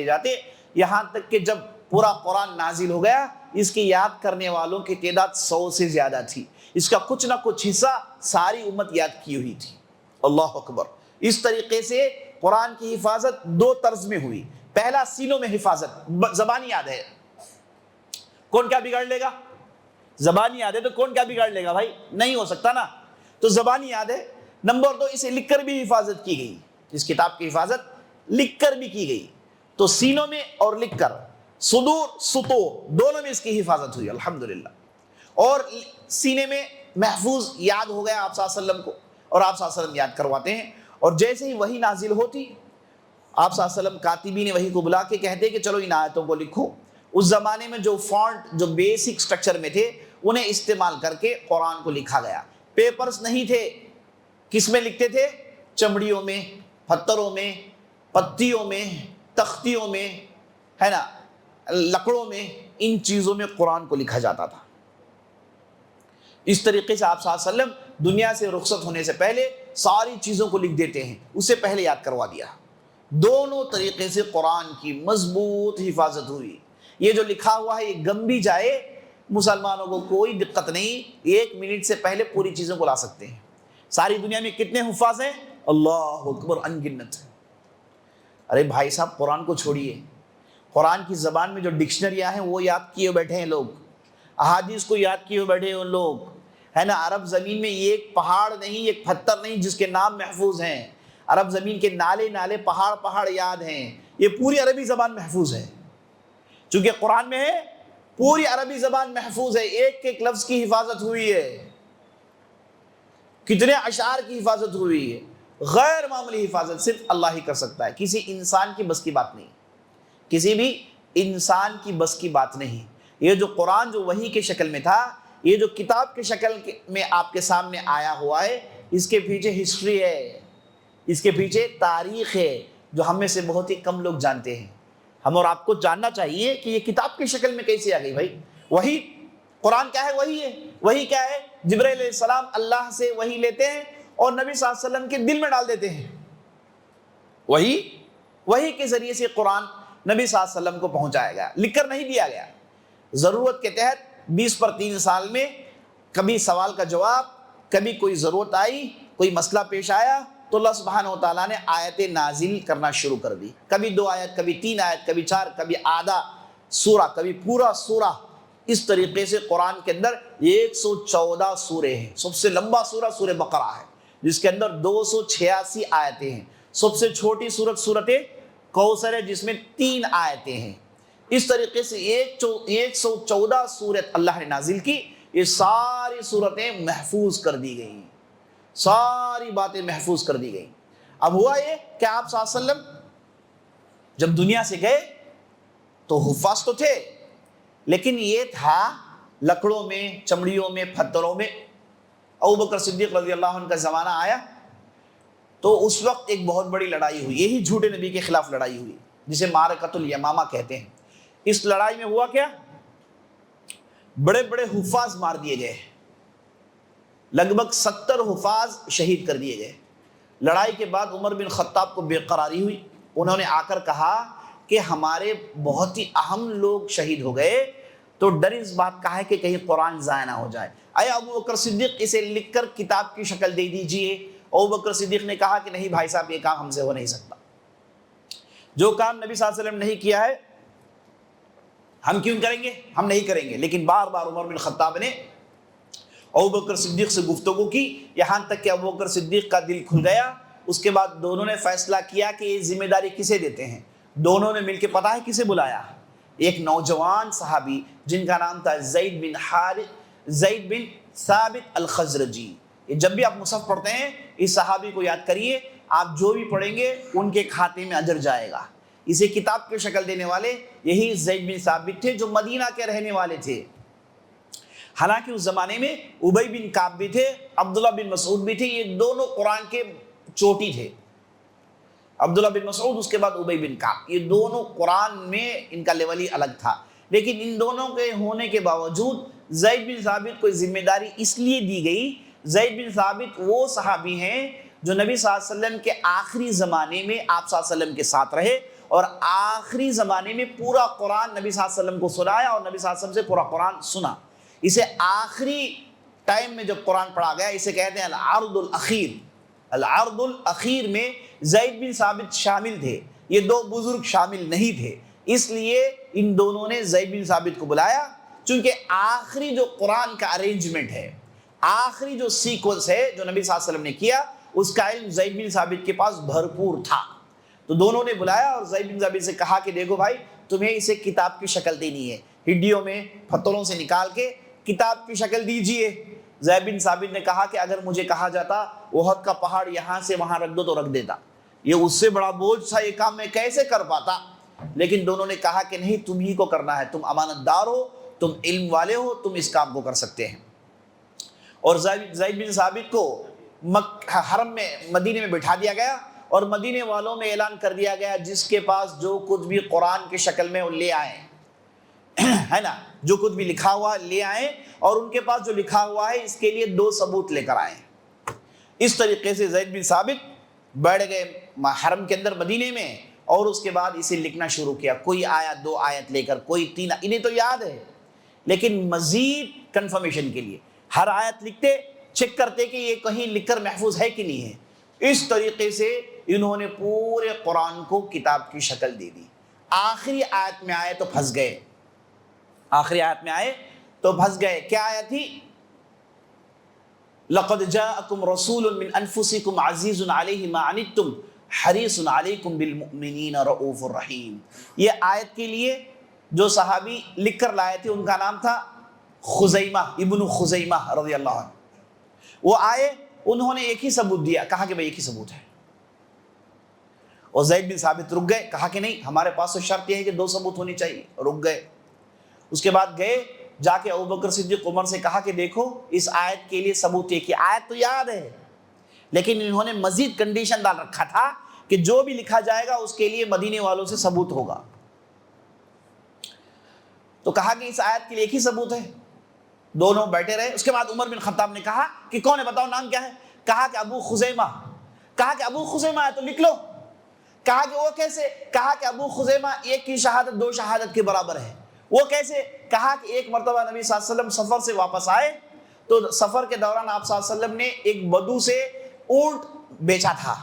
جاتے، یہاں تک کہ جب پورا قرآن نازل ہو گیا، اس کی یاد کرنے والوں کی تعداد 100 سے زیادہ تھی، اس کا کچھ نہ کچھ حصہ ساری امت یاد کی ہوئی تھی۔ اللہ اکبر۔ اس طریقے سے قرآن کی حفاظت 2 طرز میں ہوئی۔ پہلا سینوں میں حفاظت، زبانی یاد ہے، کون کیا بگاڑ لے گا؟ زبانی یاد ہے تو کون کیا بگاڑ لے گا بھائی؟ نہیں ہو سکتا نا، تو زبانی یاد ہے۔ نمبر 2، اسے لکھ کر بھی حفاظت کی گئی، اس کتاب کی حفاظت لکھ کر بھی کی گئی، تو سینوں میں اور لکھ کر، صدور سطور دونوں میں اس کی حفاظت ہوئی الحمدللہ۔ اور سینے میں محفوظ یاد ہو گیا آپ صلی اللہ علیہ وسلم کو، اور آپ صلی اللہ علیہ وسلم یاد کرواتے ہیں، اور جیسے ہی وحی نازل ہوتی، آپ صلی اللہ علیہ وسلم کاتبین وحی کو بلا کے کہتے کہ چلو ان آیتوں کو لکھو۔ اس زمانے میں جو فونٹ جو بیسک سٹرکچر میں تھے انہیں استعمال کر کے قرآن کو لکھا گیا۔ پیپرز نہیں تھے، کس میں لکھتے تھے؟ چمڑیوں میں، پتھروں میں، پتیوں میں، تختیوں میں، ہے نا، لکڑوں میں، ان چیزوں میں قرآن کو لکھا جاتا تھا۔ اس طریقے سے آپ صلی اللہ علیہ وسلم دنیا سے رخصت ہونے سے پہلے ساری چیزوں کو لکھ دیتے ہیں، اس سے پہلے یاد کروا دیا۔ دونوں طریقے سے قرآن کی مضبوط حفاظت ہوئی۔ یہ جو لکھا ہوا ہے یہ گم بھی جائے، مسلمانوں کو کوئی دقت نہیں، 1 منٹ سے پہلے پوری چیزوں کو لا سکتے ہیں۔ ساری دنیا میں کتنے حفاظ ہیں؟ اللہ اکبر، ان گنت۔ ارے بھائی صاحب، قرآن کو چھوڑیے، قرآن کی زبان میں جو ڈکشنریاں ہیں وہ یاد کیے بیٹھے ہیں لوگ، احادیث کو یاد کیے بیٹھے ہیں لوگ، ہے نا۔ عرب زمین میں ایک پہاڑ نہیں، ایک پتھر نہیں جس کے نام محفوظ ہیں۔ عرب زمین کے نالے پہاڑ یاد ہیں۔ یہ پوری عربی زبان محفوظ ہے، چونکہ قرآن میں ہے، پوری عربی زبان محفوظ ہے، ایک ایک لفظ کی حفاظت ہوئی ہے، کتنے اشعار کی حفاظت ہوئی ہے۔ غیر معمولی حفاظت صرف اللہ ہی کر سکتا ہے، کسی انسان کی بس کی بات نہیں، کسی بھی انسان کی بس کی بات نہیں۔ یہ جو قرآن جو وحی کے شکل میں تھا، یہ جو کتاب کے شکل میں آپ کے سامنے آیا ہوا ہے، اس کے پیچھے ہسٹری ہے، اس کے پیچھے تاریخ ہے، جو ہم میں سے بہت ہی کم لوگ جانتے ہیں۔ ہم اور آپ کو جاننا چاہیے کہ یہ کتاب کی شکل میں کیسے آ گئی بھائی۔ وحی، قرآن کیا ہے؟ وحی ہے۔ وحی کیا ہے؟ جبرائیل علیہ السلام اللہ سے وحی لیتے ہیں اور نبی صلی اللہ علیہ وسلم کے دل میں ڈال دیتے ہیں۔ وحی کے ذریعے سے قرآن نبی صلی اللہ علیہ وسلم کو پہنچایا گیا، لکھ کر نہیں دیا گیا۔ ضرورت کے تحت 20 پر 3 سال میں کبھی سوال کا جواب، کبھی کوئی ضرورت آئی، کوئی مسئلہ پیش آیا تو اللہ سبحانہ و تعالیٰ نے آیتیں نازل کرنا شروع کر دی، کبھی 2 آیت، کبھی 3 آیت، کبھی 4، کبھی آدھا سورہ، کبھی پورا سورہ۔ اس طریقے سے قرآن کے اندر 114 سورے ہیں۔ سب سے لمبا سورہ سورہ بقرہ ہے، جس کے اندر 286 آیتیں ہیں۔ سب سے چھوٹی سورت سورت کوثر ہے جس میں 3 آیتیں ہیں۔ اس طریقے سے 114 سورت اللہ نے نازل کی، یہ ساری سورتیں محفوظ کر دی گئیں، ساری باتیں محفوظ کر دی گئیں۔ اب ہوا یہ کہ آپ صلی اللہ علیہ وسلم جب دنیا سے گئے تو حفاظ تو تھے، لیکن یہ تھا لکڑوں میں، چمڑیوں میں، پتھروں میں۔ ابوبکر صدیق رضی اللہ عنہ کا زمانہ آیا تو اس وقت ایک بہت بڑی لڑائی ہوئی، یہی جھوٹے نبی کے خلاف لڑائی ہوئی جسے معرکۃ الیمامہ کہتے ہیں۔ اس لڑائی میں ہوا کیا؟ بڑے بڑے حفاظ مار دیے گئے، لگ بھگ 70 حفاظ شہید کر دیے گئے۔ لڑائی کے بعد عمر بن خطاب کو بے قراری ہوئی، انہوں نے آ کر کہا کہ ہمارے بہت ہی اہم لوگ شہید ہو گئے، تو ڈر اس بات کا ہے کہ کہیں قرآن ضائع نہ ہو جائے، اے ابو بکر صدیق اسے لکھ کر کتاب کی شکل دے دیجئے۔ ابو بکر صدیق نے کہا کہ نہیں بھائی صاحب، یہ کام ہم سے ہو نہیں سکتا، جو کام نبی صلی اللہ علیہ وسلم نہیں کیا ہے ہم کیوں کریں گے، ہم نہیں کریں گے۔ لیکن بار بار عمر بن خطاب نے ابوبکر صدیق سے گفتگو کی، یہاں تک کہ ابوبکر صدیق کا دل کھل گیا۔ اس کے بعد دونوں نے فیصلہ کیا کہ یہ ذمہ داری کسے دیتے ہیں۔ دونوں نے مل کے پتہ ہے کسے بلایا؟ ایک نوجوان صحابی جن کا نام تھا زید بن ثابت الخزرجی۔ یہ جب بھی آپ مصحف پڑھتے ہیں اس صحابی کو یاد کریے، آپ جو بھی پڑھیں گے ان کے کھاتے میں اجر جائے گا۔ اسے کتاب کی شکل دینے والے یہی زید بن ثابت تھے جو مدینہ کے رہنے والے تھے۔ حالانکہ اس زمانے میں ابی بن کعب بھی تھے، عبداللہ بن مسعود بھی تھے، یہ دونوں قرآن کے چوٹی تھے۔ عبداللہ بن مسعود، اس کے بعد ابی بن کعب، یہ دونوں قرآن میں ان کا لیول ہی الگ تھا۔ لیکن ان دونوں کے ہونے کے باوجود زید بن ثابت کو ذمہ داری اس لیے دی گئی۔ زید بن ثابت وہ صحابی ہیں جو نبی صلی اللہ علیہ وسلم کے آخری زمانے میں آپ صلی اللہ علیہ وسلم کے ساتھ رہے، اور آخری زمانے میں پورا قرآن نبی صلی اللہ علیہ وسلم کو سنایا، اور نبی صلی اللہ علیہ وسلم سے پورا قرآن سنا۔ اسے آخری ٹائم میں جب قرآن پڑھا گیا، اسے کہتے ہیں العرض الاخیر۔ العرض الاخیر میں زید بن ثابت شامل تھے، یہ دو بزرگ شامل نہیں تھے، اس لیے ان دونوں نے زید بن ثابت کو بلایا، چونکہ آخری جو قرآن کا ارینجمنٹ ہے، آخری جو سیکوینس ہے جو نبی صلی اللہ علیہ وسلم نے کیا، اس کا علم زید بن ثابت کے پاس بھرپور تھا۔ تو دونوں نے بلایا اور زید بن ثابت سے کہا کہ دیکھو بھائی، تمہیں اسے کتاب کی شکل دینی ہے، ہڈیوں میں پتھروں سے نکال کے کتاب کی شکل دیجئے۔ زید بن ثابت نے کہا کہ اگر مجھے کہا جاتا احد کا پہاڑ یہاں سے وہاں رکھ دو تو رکھ دیتا، یہ اس سے بڑا بوجھ تھا، یہ کام میں کیسے کر پاتا۔ لیکن دونوں نے کہا کہ نہیں، تم ہی کو کرنا ہے، تم امانت دار ہو، تم علم والے ہو، تم اس کام کو کر سکتے ہیں۔ اور زید بن ثابت کو حرم میں مدینے میں بٹھا دیا گیا، اور مدینے والوں میں اعلان کر دیا گیا جس کے پاس جو کچھ بھی قرآن کی شکل میں لے آئیں، ہے نا، جو کچھ بھی لکھا ہوا لے آئیں، اور ان کے پاس جو لکھا ہوا ہے اس کے لیے 2 ثبوت لے کر آئیں۔ اس طریقے سے زید بن ثابت بیٹھ گئے حرم کے اندر مدینے میں، اور اس کے بعد اسے لکھنا شروع کیا، کوئی آیت 2 آیت لے کر، کوئی 3، انہیں تو یاد ہے، لیکن مزید کنفرمیشن کے لیے ہر آیت لکھتے، چیک کرتے کہ یہ کہیں لکھ کر محفوظ ہے کہ نہیں ہے۔ اس طریقے سے انہوں نے پورے قرآن کو کتاب کی شکل دے دی۔ آخری آیت میں آئے تو پھنس گئے، آخری آیت میں آئے تو پھنس گئے۔ کیا آیت تھی؟ لَقَدْ جَاءَكُمْ رَسُولٌ مِّنْ أَنفُسِكُمْ عَزِيزٌ عَلَيْهِ مَا عَنِتُّمْ حَرِيصٌ عَلَيْكُمْ بِالْمُؤْمِنِينَ رَءُوفٌ رَحِيمٌ۔ یہ آیت کے لیے جو صحابی لکھ کر لائے تھے ان کا نام تھا خزیمہ، ابن خزیمہ رضی اللہ عنہ۔ وہ آئے، انہوں نے ایک ہی ثبوت دیا، کہا کہ بھئی ایک ہی ثبوت ہے، اور زید بن ثابت رک گئے، کہا کہ نہیں، ہمارے پاس تو شرط یہ ہے کہ 2 ثبوت ہونی چاہیے، رک گئے۔ اس کے بعد گئے، جا کے ابوبکر صدیق عمر سے کہا کہ دیکھو اس آیت کے لیے ثبوت ہے، کہ آیت تو یاد ہے، لیکن انہوں نے مزید کنڈیشن ڈال رکھا تھا کہ جو بھی لکھا جائے گا اس کے لیے مدینے والوں سے ثبوت ہوگا۔ تو کہا کہ اس آیت کے لیے ایک ہی ثبوت ہے۔ دونوں بیٹھے رہے۔ اس کے بعد عمر بن خطاب نے کہا کہ کون ہے، بتاؤ نام کیا ہے؟ کہا کہ ابو خزیمہ۔ کہا کہ ابو خزیمہ ہے تو لکھ لو۔ کہا کہ وہ کیسے؟ کہا کہ ابو خزیمہ ایک کی شہادت 2 شہادت کے برابر ہے۔ وہ کیسے؟ کہا کہ ایک مرتبہ نبی صلی اللہ علیہ وسلم سفر سے واپس آئے تو سفر کے دوران آپ صلی اللہ علیہ وسلم نے ایک بدو سے اونٹ بیچا تھا،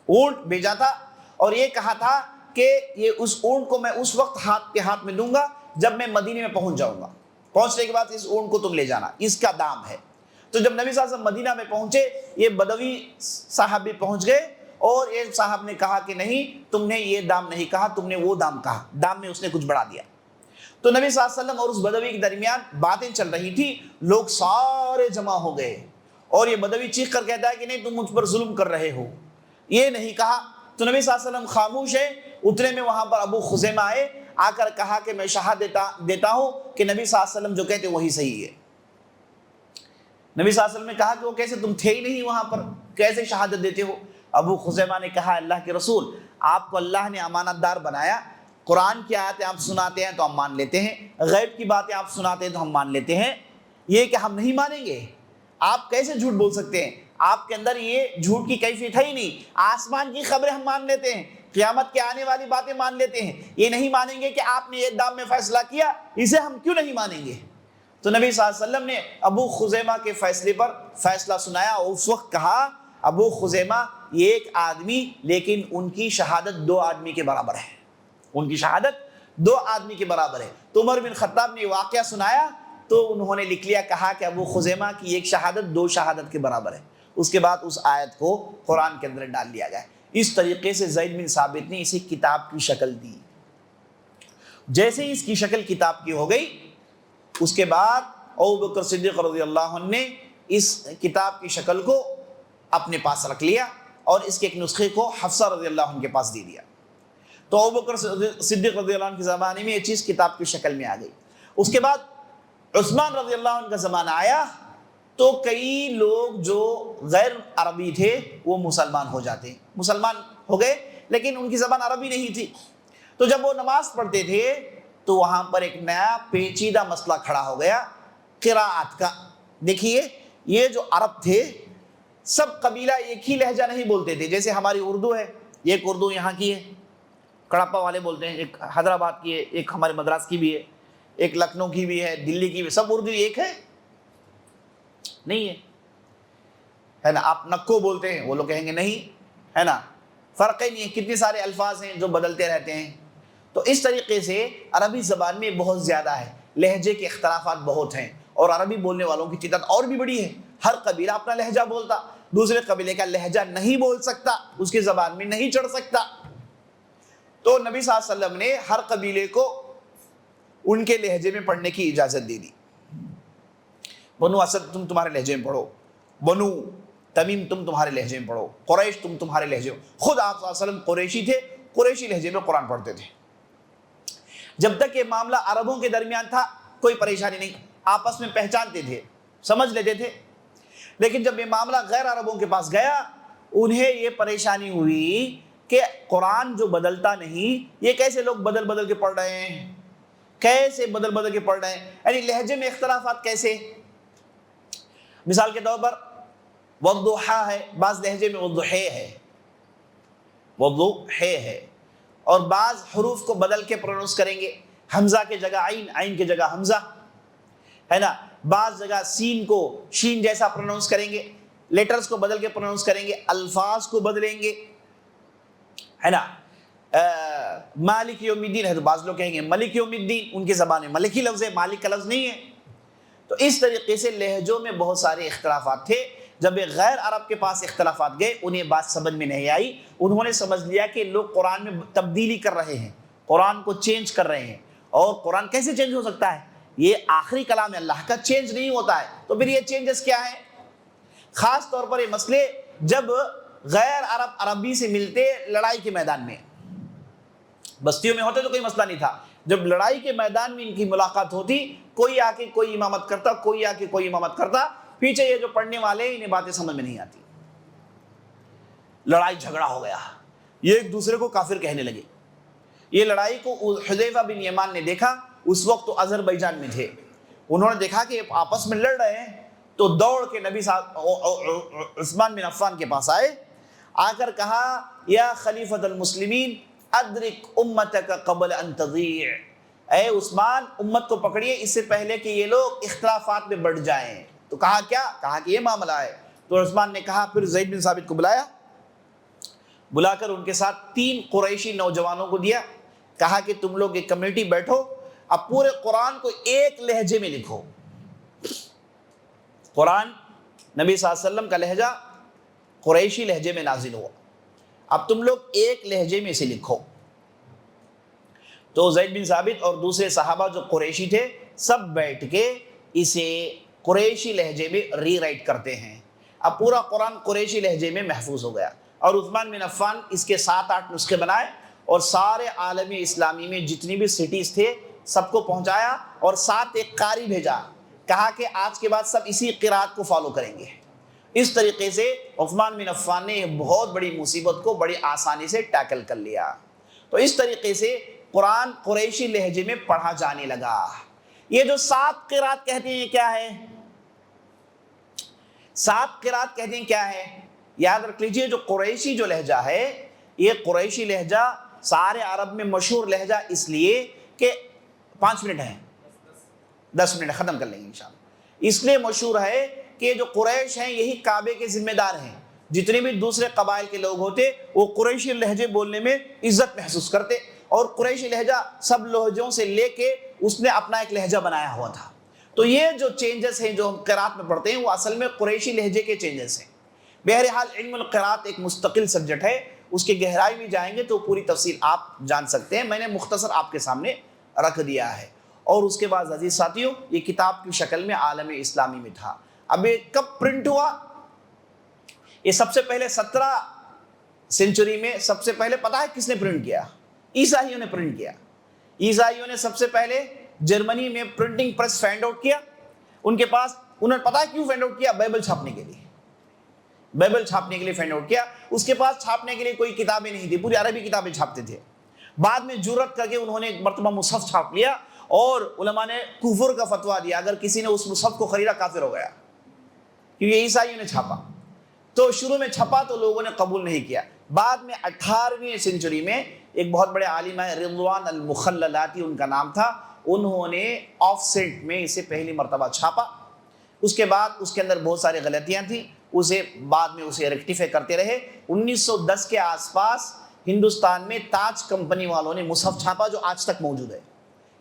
اونٹ بیچا تھا، اور یہ کہا تھا کہ یہ اس اونٹ کو میں اس وقت ہاتھ کے ہاتھ میں دوں گا جب میں مدینے میں پہنچ جاؤں گا، پہنچنے کے بعد اس اونٹ کو تم لے جانا، اس کا دام ہے۔ تو جب نبی صلی اللہ علیہ وسلم مدینہ میں پہنچے، یہ بدوی صاحب بھی پہنچ گئے، اور ایک صاحب نے کہا کہ نہیں تم نے یہ دام نہیں کہا، تم نے وہ دام کہا، دام میں اس نے کچھ بڑھا دیا۔ تو نبی صلی اللہ علیہ وسلم اور اس بدوی کے درمیان باتیں چل رہی تھی، لوگ سارے جمع ہو گئے اور یہ بدوی چیخ کر کہتا ہے کہ نہیں تم مجھ پر ظلم کر رہے ہو، یہ نہیں کہا۔ تو نبی صلی اللہ علیہ وسلم خاموش ہے۔ اتنے میں وہاں پر ابو خزیمہ آئے، آ کر کہا کہ میں شہادت دیتا ہوں کہ نبی صلی اللہ علیہ وسلم جو کہتے وہی صحیح ہے۔ نبی صلی اللہ علیہ وسلم نے کہا کہ وہ کیسے، تم تھے ہی نہیں وہاں پر، کیسے شہادت دیتے ہو؟ ابو خزیمہ نے کہا اللہ کے رسول آپ کو اللہ نے امانت دار بنایا، قرآن کی آیتیں آپ سناتے ہیں تو ہم مان لیتے ہیں، غیب کی باتیں آپ سناتے ہیں تو ہم مان لیتے ہیں، یہ کہ ہم نہیں مانیں گے؟ آپ کیسے جھوٹ بول سکتے ہیں؟ آپ کے اندر یہ جھوٹ کی کیفیت ہے ہی نہیں۔ آسمان کی خبریں ہم مان لیتے ہیں، قیامت کے آنے والی باتیں مان لیتے ہیں، یہ نہیں مانیں گے کہ آپ نے ایک دام میں فیصلہ کیا، اسے ہم کیوں نہیں مانیں گے؟ تو نبی صلی اللہ علیہ وسلم نے ابو خزیمہ کے فیصلے پر فیصلہ سنایا اور اس وقت کہا ابو خزیمہ یہ ایک آدمی، لیکن ان کی شہادت 2 آدمی کے برابر ہے، ان کی شہادت 2 آدمی کے برابر ہے۔ تو عمر بن خطاب نے واقعہ سنایا تو انہوں نے لکھ لیا، کہا کہ ابو خزیمہ کی ایک شہادت 2 شہادت کے برابر ہے۔ اس کے بعد اس آیت کو قرآن کے اندر ڈال لیا گیا۔ اس طریقے سے زید بن ثابت نے اسے کتاب کی شکل دی۔ جیسے اس کی شکل کتاب کی ہو گئی، اس کے بعد ابوبکر صدیق رضی اللہ عنہ نے اس کتاب کی شکل کو اپنے پاس رکھ لیا اور اس کے ایک نسخے کو حفصہ رضی اللہ عنہ کے پاس دے دیا۔ تو ابوبکر صدیق رضی اللہ عنہ کے زمانے میں یہ چیز کتاب کی شکل میں آ گئی۔ اس کے بعد عثمان رضی اللہ عنہ کا زمانہ آیا تو کئی لوگ جو غیر عربی تھے وہ مسلمان ہو جاتے، مسلمان ہو گئے لیکن ان کی زبان عربی نہیں تھی۔ تو جب وہ نماز پڑھتے تھے تو وہاں پر ایک نیا پیچیدہ مسئلہ کھڑا ہو گیا قراءت کا۔ دیکھیے یہ جو عرب تھے سب قبیلہ ایک ہی لہجہ نہیں بولتے تھے، جیسے ہماری اردو ہے، ایک اردو یہاں کی ہے، کڑپا والے بولتے ہیں، ایک حیدرآباد کی ہے، ایک ہمارے مدراس کی بھی ہے، ایک لکھنؤ کی بھی ہے، دلی کی بھی، سب اردو ایک ہے؟ نہیں ہے نا۔ آپ نکو بولتے ہیں، وہ لوگ کہیں گے نہیں، ہے نا، فرق ہی نہیں ہے، کتنے سارے الفاظ ہیں جو بدلتے رہتے ہیں۔ تو اس طریقے سے عربی زبان میں بہت زیادہ ہے، لہجے کے اختلافات بہت ہیں اور عربی بولنے والوں کی تعداد اور بھی بڑی ہے۔ ہر قبیلہ اپنا لہجہ بولتا، دوسرے قبیلے کا لہجہ نہیں بول سکتا، اس کی زبان میں نہیں چڑھ سکتا۔ تو نبی صلی اللہ علیہ وسلم نے ہر قبیلے کو ان کے لہجے میں پڑھنے کی اجازت دے دی۔ بنو اسد تم تمہارے لہجے میں پڑھو، بنو تمیم تم تمہارے لہجے میں پڑھو، قریش تم تمہارے لہجے میں۔ خود آپ صلی اللہ علیہ وسلم قریشی تھے، قریشی لہجے میں قرآن پڑھتے تھے۔ جب تک یہ معاملہ عربوں کے درمیان تھا کوئی پریشانی نہیں، آپس میں پہچانتے تھے، سمجھ لیتے تھے۔ لیکن جب یہ معاملہ غیر عربوں کے پاس گیا انہیں یہ پریشانی ہوئی کہ قرآن جو بدلتا نہیں، یہ کیسے لوگ بدل بدل کے پڑھ رہے ہیں، کیسے بدل بدل کے پڑھ رہے ہیں، یعنی لہجے میں اختلافات کیسے؟ مثال کے طور پر والضحیٰ ہے، بعض لہجے میں والضحیٰ ہے، والضحیٰ ہے، اور بعض حروف کو بدل کے پروننس کریں گے، حمزہ کے جگہ عین، عین کے جگہ حمزہ، ہے نا۔ بعض جگہ سین کو شین جیسا پروننس کریں گے، لیٹرز کو بدل کے پروننس کریں گے، الفاظ کو بدلیں گے، ہے نا۔ مالک یوم الدین ہے تو بعض لوگ کہیں گے ملک یوم الدین، ان کی زبان میں ملک ہی لفظ ہے، مالک کا لفظ نہیں ہے۔ تو اس طریقے سے لہجوں میں بہت سارے اختلافات تھے۔ جب غیر عرب کے پاس اختلافات گئے انہیں بات سمجھ میں نہیں آئی، انہوں نے سمجھ لیا کہ لوگ قرآن میں تبدیلی کر رہے ہیں، قرآن کو چینج کر رہے ہیں، اور قرآن کیسے چینج ہو سکتا ہے؟ یہ آخری کلام اللہ کا، چینج نہیں ہوتا ہے۔ تو پھر یہ چینجز کیا ہیں؟ خاص طور پر یہ مسئلے جب غیر عرب عربی سے ملتے لڑائی کے میدان میں، بستیوں میں ہوتے تو کوئی مسئلہ نہیں تھا، جب لڑائی کے میدان میں ان کی ملاقات ہوتی، کوئی آ کے کوئی امامت کرتا، کوئی آ کے کوئی امامت کرتا، پیچھے یہ جو پڑھنے والے انہیں باتیں سمجھ میں نہیں آتی، لڑائی جھگڑا ہو گیا، یہ ایک دوسرے کو کافر کہنے لگے۔ یہ لڑائی کو حذیفہ بن یمان نے دیکھا، اس وقت تو اذربائیجان میں تھے، انہوں نے دیکھا کہ آپس میں لڑ رہے ہیں، تو دوڑ کے نبی صاحب عثمان بن عفان کے پاس آئے، آ کر کہا یا خلیفۃ المسلمین ادرک امتک قبل ان تضیع، اے عثمان امت کو پکڑیے اس سے پہلے کہ یہ لوگ اختلافات میں بڑھ جائیں۔ تو کہا کیا؟ کہا کہ یہ معاملہ ہے۔ تو عثمان نے کہا، پھر زید بن ثابت کو بلایا، بلا کر ان کے ساتھ 3 قریشی نوجوانوں کو دیا، کہا کہ تم لوگ ایک کمیٹی بیٹھو، اب پورے قرآن کو ایک لہجے میں لکھو۔ قرآن نبی صلی اللہ علیہ وسلم کا لہجہ قریشی لہجے میں نازل ہوا، اب تم لوگ ایک لہجے میں اسے لکھو۔ تو زید بن ثابت اور دوسرے صحابہ جو قریشی تھے سب بیٹھ کے اسے قریشی لہجے میں ری رائٹ کرتے ہیں۔ اب پورا قرآن قریشی لہجے میں محفوظ ہو گیا، اور عثمان بن عفان اس کے 7-8 نسخے بنائے اور سارے عالم اسلامی میں جتنی بھی سٹیز تھے سب کو پہنچایا، اور ساتھ ایک قاری بھیجا، کہا کہ آج کے بعد سب اسی قرات کو فالو کریں گے۔ اس طریقے سے عثمان بن عفان نے بہت بڑی مصیبت کو بڑی آسانی سے ٹیکل کر لیا۔ تو اس طریقے سے قرآن قریشی لہجے میں پڑھا جانے لگا۔ یہ جو 7 قرات کہتے ہیں کیا ہے؟ 7 قرات کہتے ہیں کیا ہے؟ یاد رکھ لیجئے، جو قریشی جو لہجہ ہے، یہ قریشی لہجہ سارے عرب میں مشہور لہجہ اس لیے کہ 5 منٹ ہیں، 10 منٹ ختم کر لیں گے انشاءاللہ۔ اس لیے مشہور ہے کہ جو قریش ہیں یہی کعبے کے ذمہ دار ہیں، جتنے بھی دوسرے قبائل کے لوگ ہوتے وہ قریشی لہجے بولنے میں عزت محسوس کرتے، اور قریشی لہجہ سب لہجوں سے لے کے اس نے اپنا ایک لہجہ بنایا ہوا تھا۔ تو یہ جو چینجز ہیں جو ہم قرات میں پڑھتے ہیں وہ اصل میں قریشی لہجے کے چینجز ہیں۔ بہرحال علم القرات ایک مستقل سبجیکٹ ہے، اس کی گہرائی میں جائیں گے تو پوری تفصیل آپ جان سکتے ہیں، میں نے مختصر آپ کے سامنے رکھ دیا ہے۔ اور اس کے بعد عزیز ساتھیوں یہ کتاب کی شکل میں عالم اسلامی میں تھا۔ اب یہ کب پرنٹ ہوا؟ یہ سب سے پہلے 17 سینچری میں سب سے پہلے پتہ ہے کس نے پرنٹ کیا؟ عیسائیوں نے پرنٹ کیا۔ عیسائیوں نے سب سے پہلے جرمنی میں پرنٹنگ پریس فائنڈ آؤٹ کیا۔ ان کے پاس انہوں نے پتہ ہے کیوں فائنڈ آؤٹ کیا؟ بائبل چھاپنے کے لیے، بائبل چھاپنے کے لیے فائنڈ آؤٹ کیا۔ اس کے پاس چھاپنے کے لیے کوئی کتابیں نہیں تھی، پوری عربی کتابیں چھاپتے تھے۔ بعد میں جرأت کر کے انہوں نے ایک مرتبہ مصحف چھاپ لیا، اور علماء نے کفر کا فتویٰ دیا، اگر کسی نے اس مصحف کو خریدا کافر ہو گیا، کیونکہ عیسائیوں نے چھاپا۔ تو شروع میں چھپا تو لوگوں نے قبول نہیں کیا۔ بعد میں 18ویں سینچری میں ایک بہت بڑے عالم ہے رضوان المخللاتی ان کا نام تھا، انہوں نے آف سیٹ میں اسے پہلی مرتبہ چھاپا۔ اس کے بعد اس کے اندر بہت ساری غلطیاں تھیں، اسے بعد میں اسے ریکٹیفائی کرتے رہے۔ 1910 کے آس پاس ہندوستان میں تاج کمپنی والوں نے مصحف چھاپا جو آج تک موجود ہے۔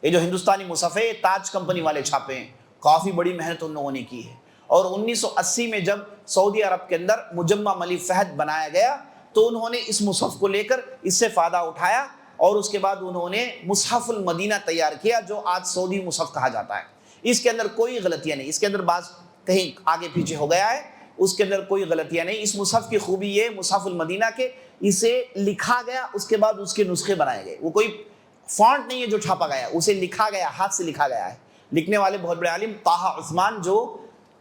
یہ جو ہندوستانی مصحف ہے یہ تاج کمپنی والے چھاپے ہیں، کافی بڑی محنت ان لوگوں نے کی ہے۔ اور 1980 میں جب سعودی عرب کے اندر مجمع ملک فہد بنایا گیا تو انہوں نے اس مصحف کو لے کر اس سے فائدہ اٹھایا، اور اس کے بعد انہوں نے مصحف المدینہ تیار کیا جو آج سعودی مصحف کہا جاتا ہے۔ اس کے اندر کوئی غلطیاں نہیں، اس کے اندر بعض کہیں آگے پیچھے ہو گیا ہے، اس کے اندر کوئی غلطیاں نہیں۔ اس مصحف کی خوبی یہ مصحف المدینہ کے اسے لکھا گیا، اس کے بعد اس کے نسخے بنائے گئے، وہ کوئی فونٹ نہیں ہے جو چھاپا گیا، اسے لکھا گیا، ہاتھ سے لکھا گیا ہے۔ لکھنے والے بہت بڑے عالم طہ عثمان جو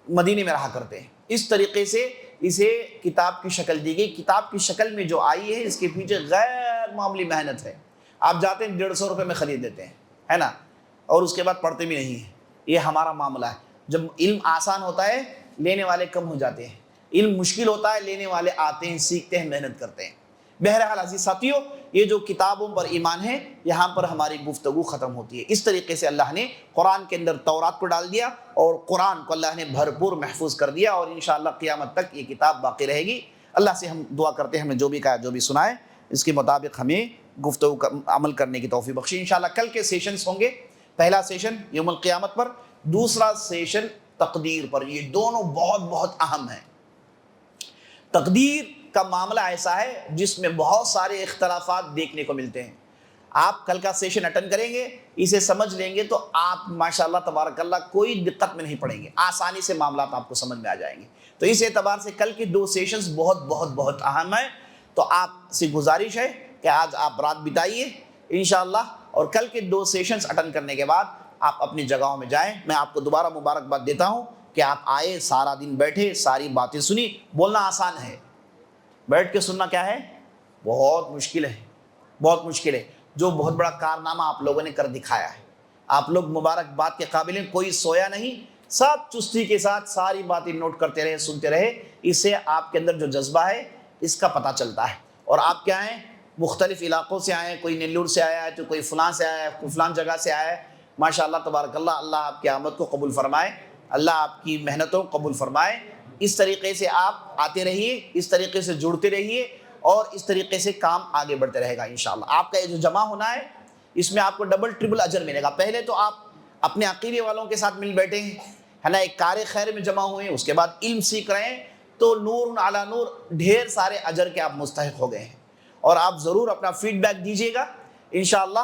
مدینے میں رہا کرتے ہیں۔ اس طریقے سے اسے کتاب کی شکل دی گئی۔ کتاب کی شکل میں جو آئی ہے اس کے پیچھے غیر معمولی محنت ہے۔ آپ جاتے ہیں 150 روپے میں خرید لیتے ہیں، ہے نا، اور اس کے بعد پڑھتے بھی نہیں ہیں۔ یہ ہمارا معاملہ ہے۔ جب علم آسان ہوتا ہے لینے والے کم ہو جاتے ہیں، علم مشکل ہوتا ہے لینے والے آتے ہیں، سیکھتے ہیں، محنت کرتے ہیں۔ بہرحال عزیز ساتھیوں یہ جو کتابوں پر ایمان ہے یہاں پر ہماری گفتگو ختم ہوتی ہے۔ اس طریقے سے اللہ نے قرآن کے اندر تورات کو ڈال دیا، اور قرآن کو اللہ نے بھرپور محفوظ کر دیا، اور انشاءاللہ قیامت تک یہ کتاب باقی رہے گی۔ اللہ سے ہم دعا کرتے ہیں ہمیں جو بھی کہا جو بھی سنائے اس کے مطابق ہمیں گفتگو عمل کرنے کی توفیق بخشی۔ انشاءاللہ کل کے سیشنز ہوں گے، پہلا سیشن یوم القیامت پر، دوسرا سیشن تقدیر پر۔ یہ دونوں بہت بہت اہم ہیں۔ تقدیر کا معاملہ ایسا ہے جس میں بہت سارے اختلافات دیکھنے کو ملتے ہیں۔ آپ کل کا سیشن اٹینڈ کریں گے، اسے سمجھ لیں گے تو آپ ماشاءاللہ تبارک اللہ کوئی دقت میں نہیں پڑیں گے، آسانی سے معاملات آپ کو سمجھ میں آ جائیں گے۔ تو اس اعتبار سے کل کے 2 سیشنز بہت بہت بہت اہم ہیں۔ تو آپ سے گزارش ہے کہ آج آپ رات بتائیے انشاءاللہ، اور کل کے 2 سیشنز اٹینڈ کرنے کے بعد آپ اپنی جگہوں میں جائیں۔ میں آپ کو دوبارہ مبارکباد دیتا ہوں کہ آپ آئے، سارا دن بیٹھے، ساری باتیں سنی۔ بولنا آسان ہے، بیٹھ کے سننا کیا ہے؟ بہت مشکل ہے، بہت مشکل ہے۔ جو بہت بڑا کارنامہ آپ لوگوں نے کر دکھایا ہے، آپ لوگ مبارکباد کے قابل ہیں۔ کوئی سویا نہیں، سب چستی کے ساتھ ساری باتیں نوٹ کرتے رہے، سنتے رہے۔ اس سے آپ کے اندر جو جذبہ ہے اس کا پتہ چلتا ہے۔ اور آپ کیا ہیں؟ مختلف علاقوں سے آئے ہیں، کوئی نیلور سے آیا ہے تو کوئی فلاں سے آیا ہے، کوئی فلاں جگہ سے آیا ہے۔ ماشاءاللہ تبارک اللہ، اللہ آپ کی آمد کو قبول فرمائے، اللہ آپ کی محنتوں کو قبول فرمائے۔ اس طریقے سے آپ آتے رہیے، اس طریقے سے جڑتے رہیے، اور اس طریقے سے کام آگے بڑھتے رہے گا انشاءاللہ۔ آپ کا یہ جو جمع ہونا ہے اس میں آپ کو ڈبل ٹربل اجر ملے گا۔ پہلے تو آپ اپنے عقیدے والوں کے ساتھ مل بیٹھے ہیں، ہے نا، ایک کار خیر میں جمع ہوئے ہیں، اس کے بعد علم سیکھ رہے ہیں، تو نور علی نور ڈھیر سارے اجر کے آپ مستحق ہو گئے ہیں۔ اور آپ ضرور اپنا فیڈ بیک دیجیے گا انشاءاللہ،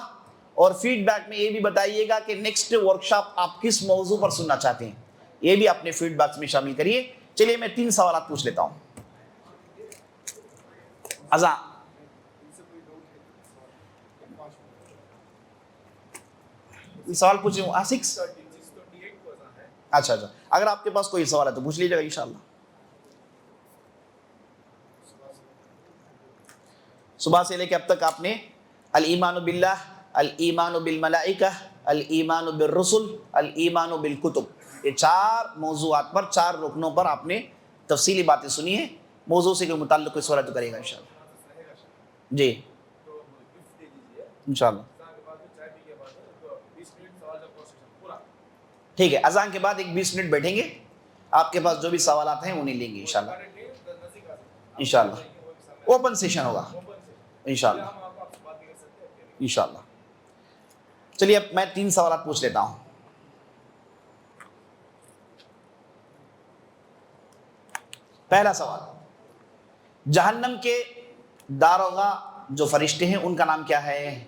اور فیڈ بیک میں یہ بھی بتائیے گا کہ نیکسٹ ورکشاپ آپ کس موضوع پر سننا چاہتے ہیں، یہ بھی اپنے فیڈ بیک میں شامل کریے۔ چلیے میں 3 سوالات پوچھ لیتا ہوں۔ اذان سوال پوچھ لوں؟ 6 اچھا، اگر آپ کے پاس کوئی سوال ہے تو پوچھ لیجیے گا انشاءاللہ۔ صبح سے لے کے اب تک آپ نے الایمان باللہ، الایمان بالملائکہ، الایمان بالرسل، الایمان بالکتب، یہ 4 موضوعات پر، 4 رکنوں پر آپ نے تفصیلی باتیں سنی ہیں۔ موضوع سے کوئی متعلق کوئی سوال تو کرے گا انشاءاللہ۔ جی انشاءاللہ ٹھیک ہے، اذان کے بعد ایک 20 منٹ بیٹھیں گے، آپ کے پاس جو بھی سوالات ہیں انہیں لیں گے انشاءاللہ۔ انشاءاللہ اوپن سیشن ہوگا انشاءاللہ، انشاءاللہ۔ چلیے اب میں 3 سوالات پوچھ لیتا ہوں۔ پہلا سوال، جہنم کے داروغہ جو فرشتے ہیں ان کا نام کیا ہے؟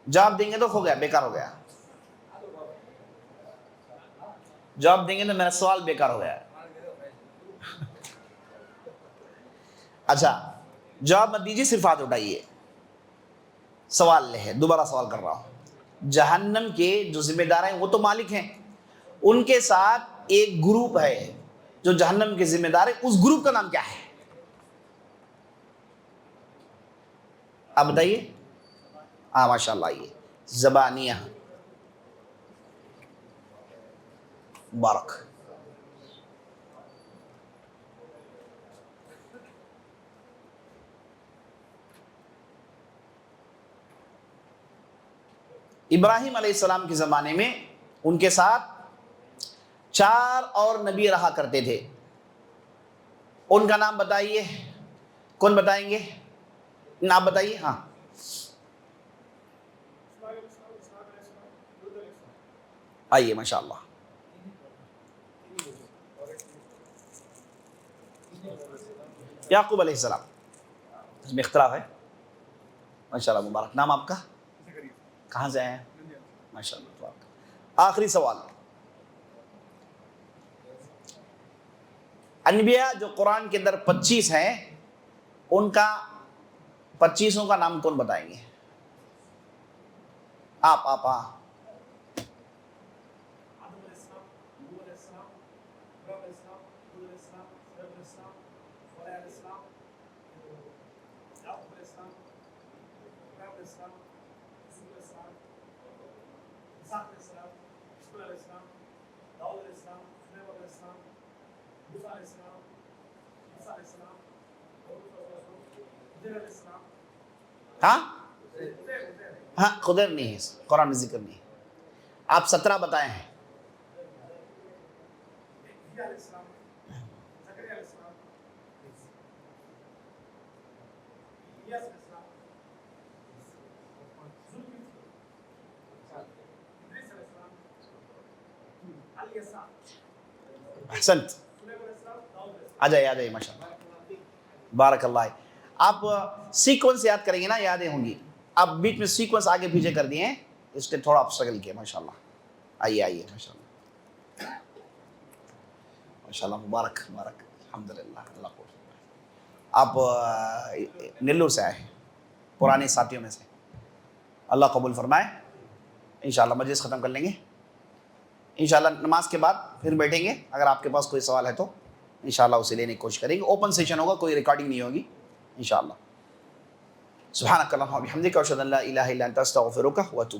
جواب دیں گے تو ہو گیا، بیکار ہو گیا۔ جواب دیں گے تو میرا سوال بیکار ہو گیا۔ اچھا جواب مت دیجیے، صرف ہاتھ اٹھائیے۔ سوال لے ہے، دوبارہ سوال کر رہا ہوں۔ جہنم کے جو ذمہ دار ہیں وہ تو مالک ہیں، ان کے ساتھ ایک گروپ ہے جو جہنم کے ذمہ دار ہے، اس گروپ کا نام کیا ہے؟ آپ بتائیے۔ ہاں ماشاء اللہ، یہ زبانیہ، مبارک۔ ابراہیم علیہ السلام کے زمانے میں ان کے ساتھ 4 اور نبی رہا کرتے تھے، ان کا نام بتائیے۔ کون بتائیں گے؟ آپ بتائیے۔ ہاں آئیے ماشاء اللہ۔ یعقوب علیہ السلام، اس میں اختلاف ہے، ماشاء اللہ مبارک۔ نام آپ کا؟ کہاں سے آئے ہیں؟ ماشاء اللہ مبارک۔ آخری سوال، انبیاء جو قرآن کے اندر 25 ہیں، ان کا 25 کا نام کون بتائیں گے؟ آپ ہاں۔ ہاں خدر نہیں ہے، قرآن میں ذکر نہیں ہے۔ آپ 17 بتائے ہیں۔ احسنت، آ جائیے ماشاء اللہ، بارک اللہ۔ آپ سیکوینس یاد کریں گے نا، یادیں ہوں گی۔ آپ بیچ میں سیکوینس آگے پیچھے کر دیے ہیں، اس نے تھوڑا آپ اسٹرگل کیا ماشاء اللہ۔ آئیے ماشاء اللہ، ماشاء اللہ مبارک مبارک، الحمدللہ، اللہ کو۔ آپ نیلور سے آئے ہیں، پرانے ساتھیوں میں سے، اللہ قبول فرمائے۔ انشاءاللہ مجلس ختم کر لیں گے انشاءاللہ، نماز کے بعد پھر بیٹھیں گے۔ اگر آپ کے پاس کوئی سوال ہے تو انشاءاللہ اسے لینے کی کوشش کریں گے۔ اوپن سیشن ہوگا، کوئی ریکارڈنگ نہیں ہوگی انشاءاللہ۔ سبحانک اللہم و بحمدک، اشہد ان لا الہ الا انت، استغفرک و اتوب